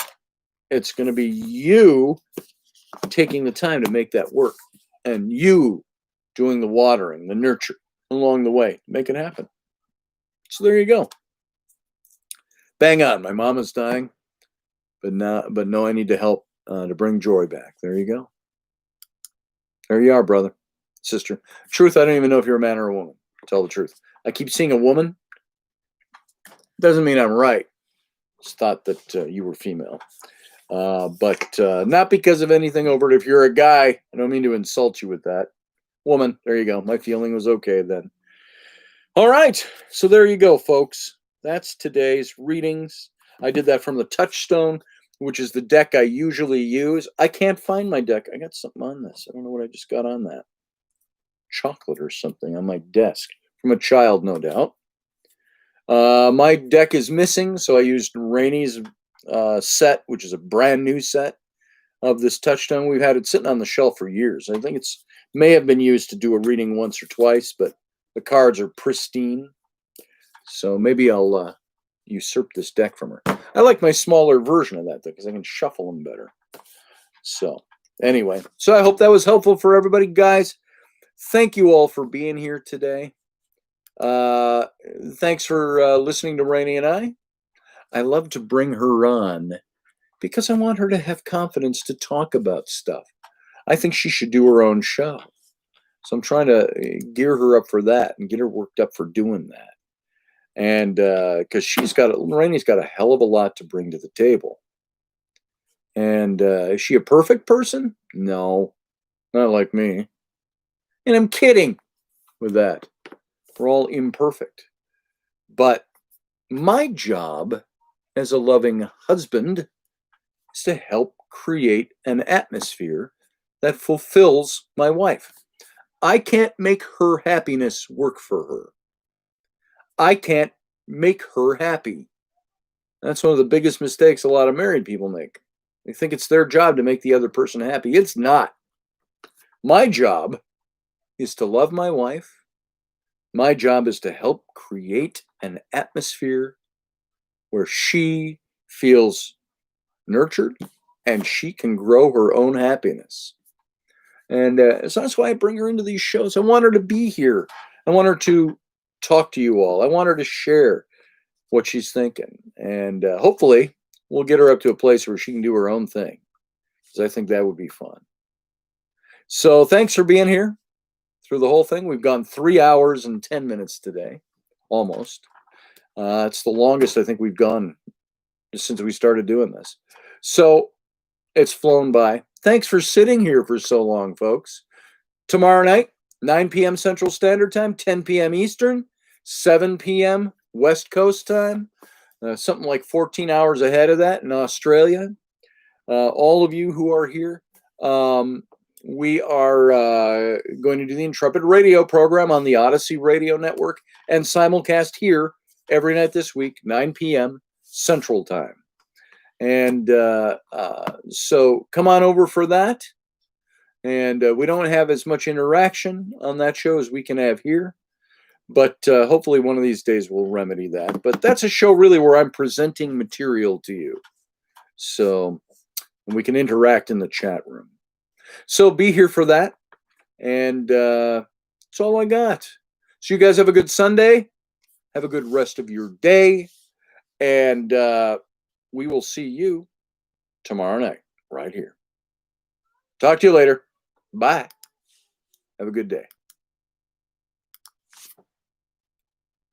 It's going to be you taking the time to make that work, and you doing the watering, the nurture along the way. Make it happen. So there you go. Bang on. My mama's dying, but no, I need to help to bring joy back. There you go. There you are, brother, sister. Truth, I don't even know if you're a man or a woman. Tell the truth. I keep seeing a woman. Doesn't mean I'm right. Just thought that you were female. But not because of anything overt. If you're a guy, I don't mean to insult you with that. Woman, there you go. My feeling was okay then. All right. So there you go, folks. That's today's readings. I did that from the Touchstone, which is the deck I usually use. I can't find my deck. I got something on this. I don't know what I just got on that. Chocolate or something on my desk. From a child, no doubt. My deck is missing, so I used Rainey's set, which is a brand new set of this Touchstone. We've had it sitting on the shelf for years. I think it's may have been used to do a reading once or twice, but the cards are pristine. So maybe I'll usurp this deck from her. I like my smaller version of that, though, because I can shuffle them better. So anyway, so I hope that was helpful for everybody. Guys, thank you all for being here today. Thanks for listening to Rainey and I. I love to bring her on because I want her to have confidence to talk about stuff. I think she should do her own show. So I'm trying to gear her up for that and get her worked up for doing that. And because Rainey's got a hell of a lot to bring to the table. And is she a perfect person? No, not like me. And I'm kidding with that. We're all imperfect. But my job as a loving husband is to help create an atmosphere that fulfills my wife. I can't make her happiness work for her. I can't make her happy. That's one of the biggest mistakes a lot of married people make. They think it's their job to make the other person happy. It's not. My job is to love my wife. My job is to help create an atmosphere where she feels nurtured and she can grow her own happiness. And so that's why I bring her into these shows. I want her to be here. I want her to talk to you all. I want her to share what she's thinking. And hopefully we'll get her up to a place where she can do her own thing, because I think that would be fun. So thanks for being here through the whole thing. We've gone 3 hours and 10 minutes today, almost. It's the longest I think we've gone since we started doing this. So it's flown by. Thanks for sitting here for so long, folks. Tomorrow night, 9 p.m. Central Standard Time, 10 p.m. Eastern, 7 p.m. West Coast time, something like 14 hours ahead of that in Australia. All of you who are here, we are going to do the Intrepid Radio program on the Odyssey Radio Network and simulcast here every night this week, 9 p.m. Central Time. And so come on over for that. And we don't have as much interaction on that show as we can have here. But hopefully one of these days we'll remedy that. But that's a show really where I'm presenting material to you. So we can interact in the chat room. So be here for that. And that's all I got. So you guys have a good Sunday. Have a good rest of your day. And we will see you tomorrow night right here. Talk to you later. Bye. Have a good day.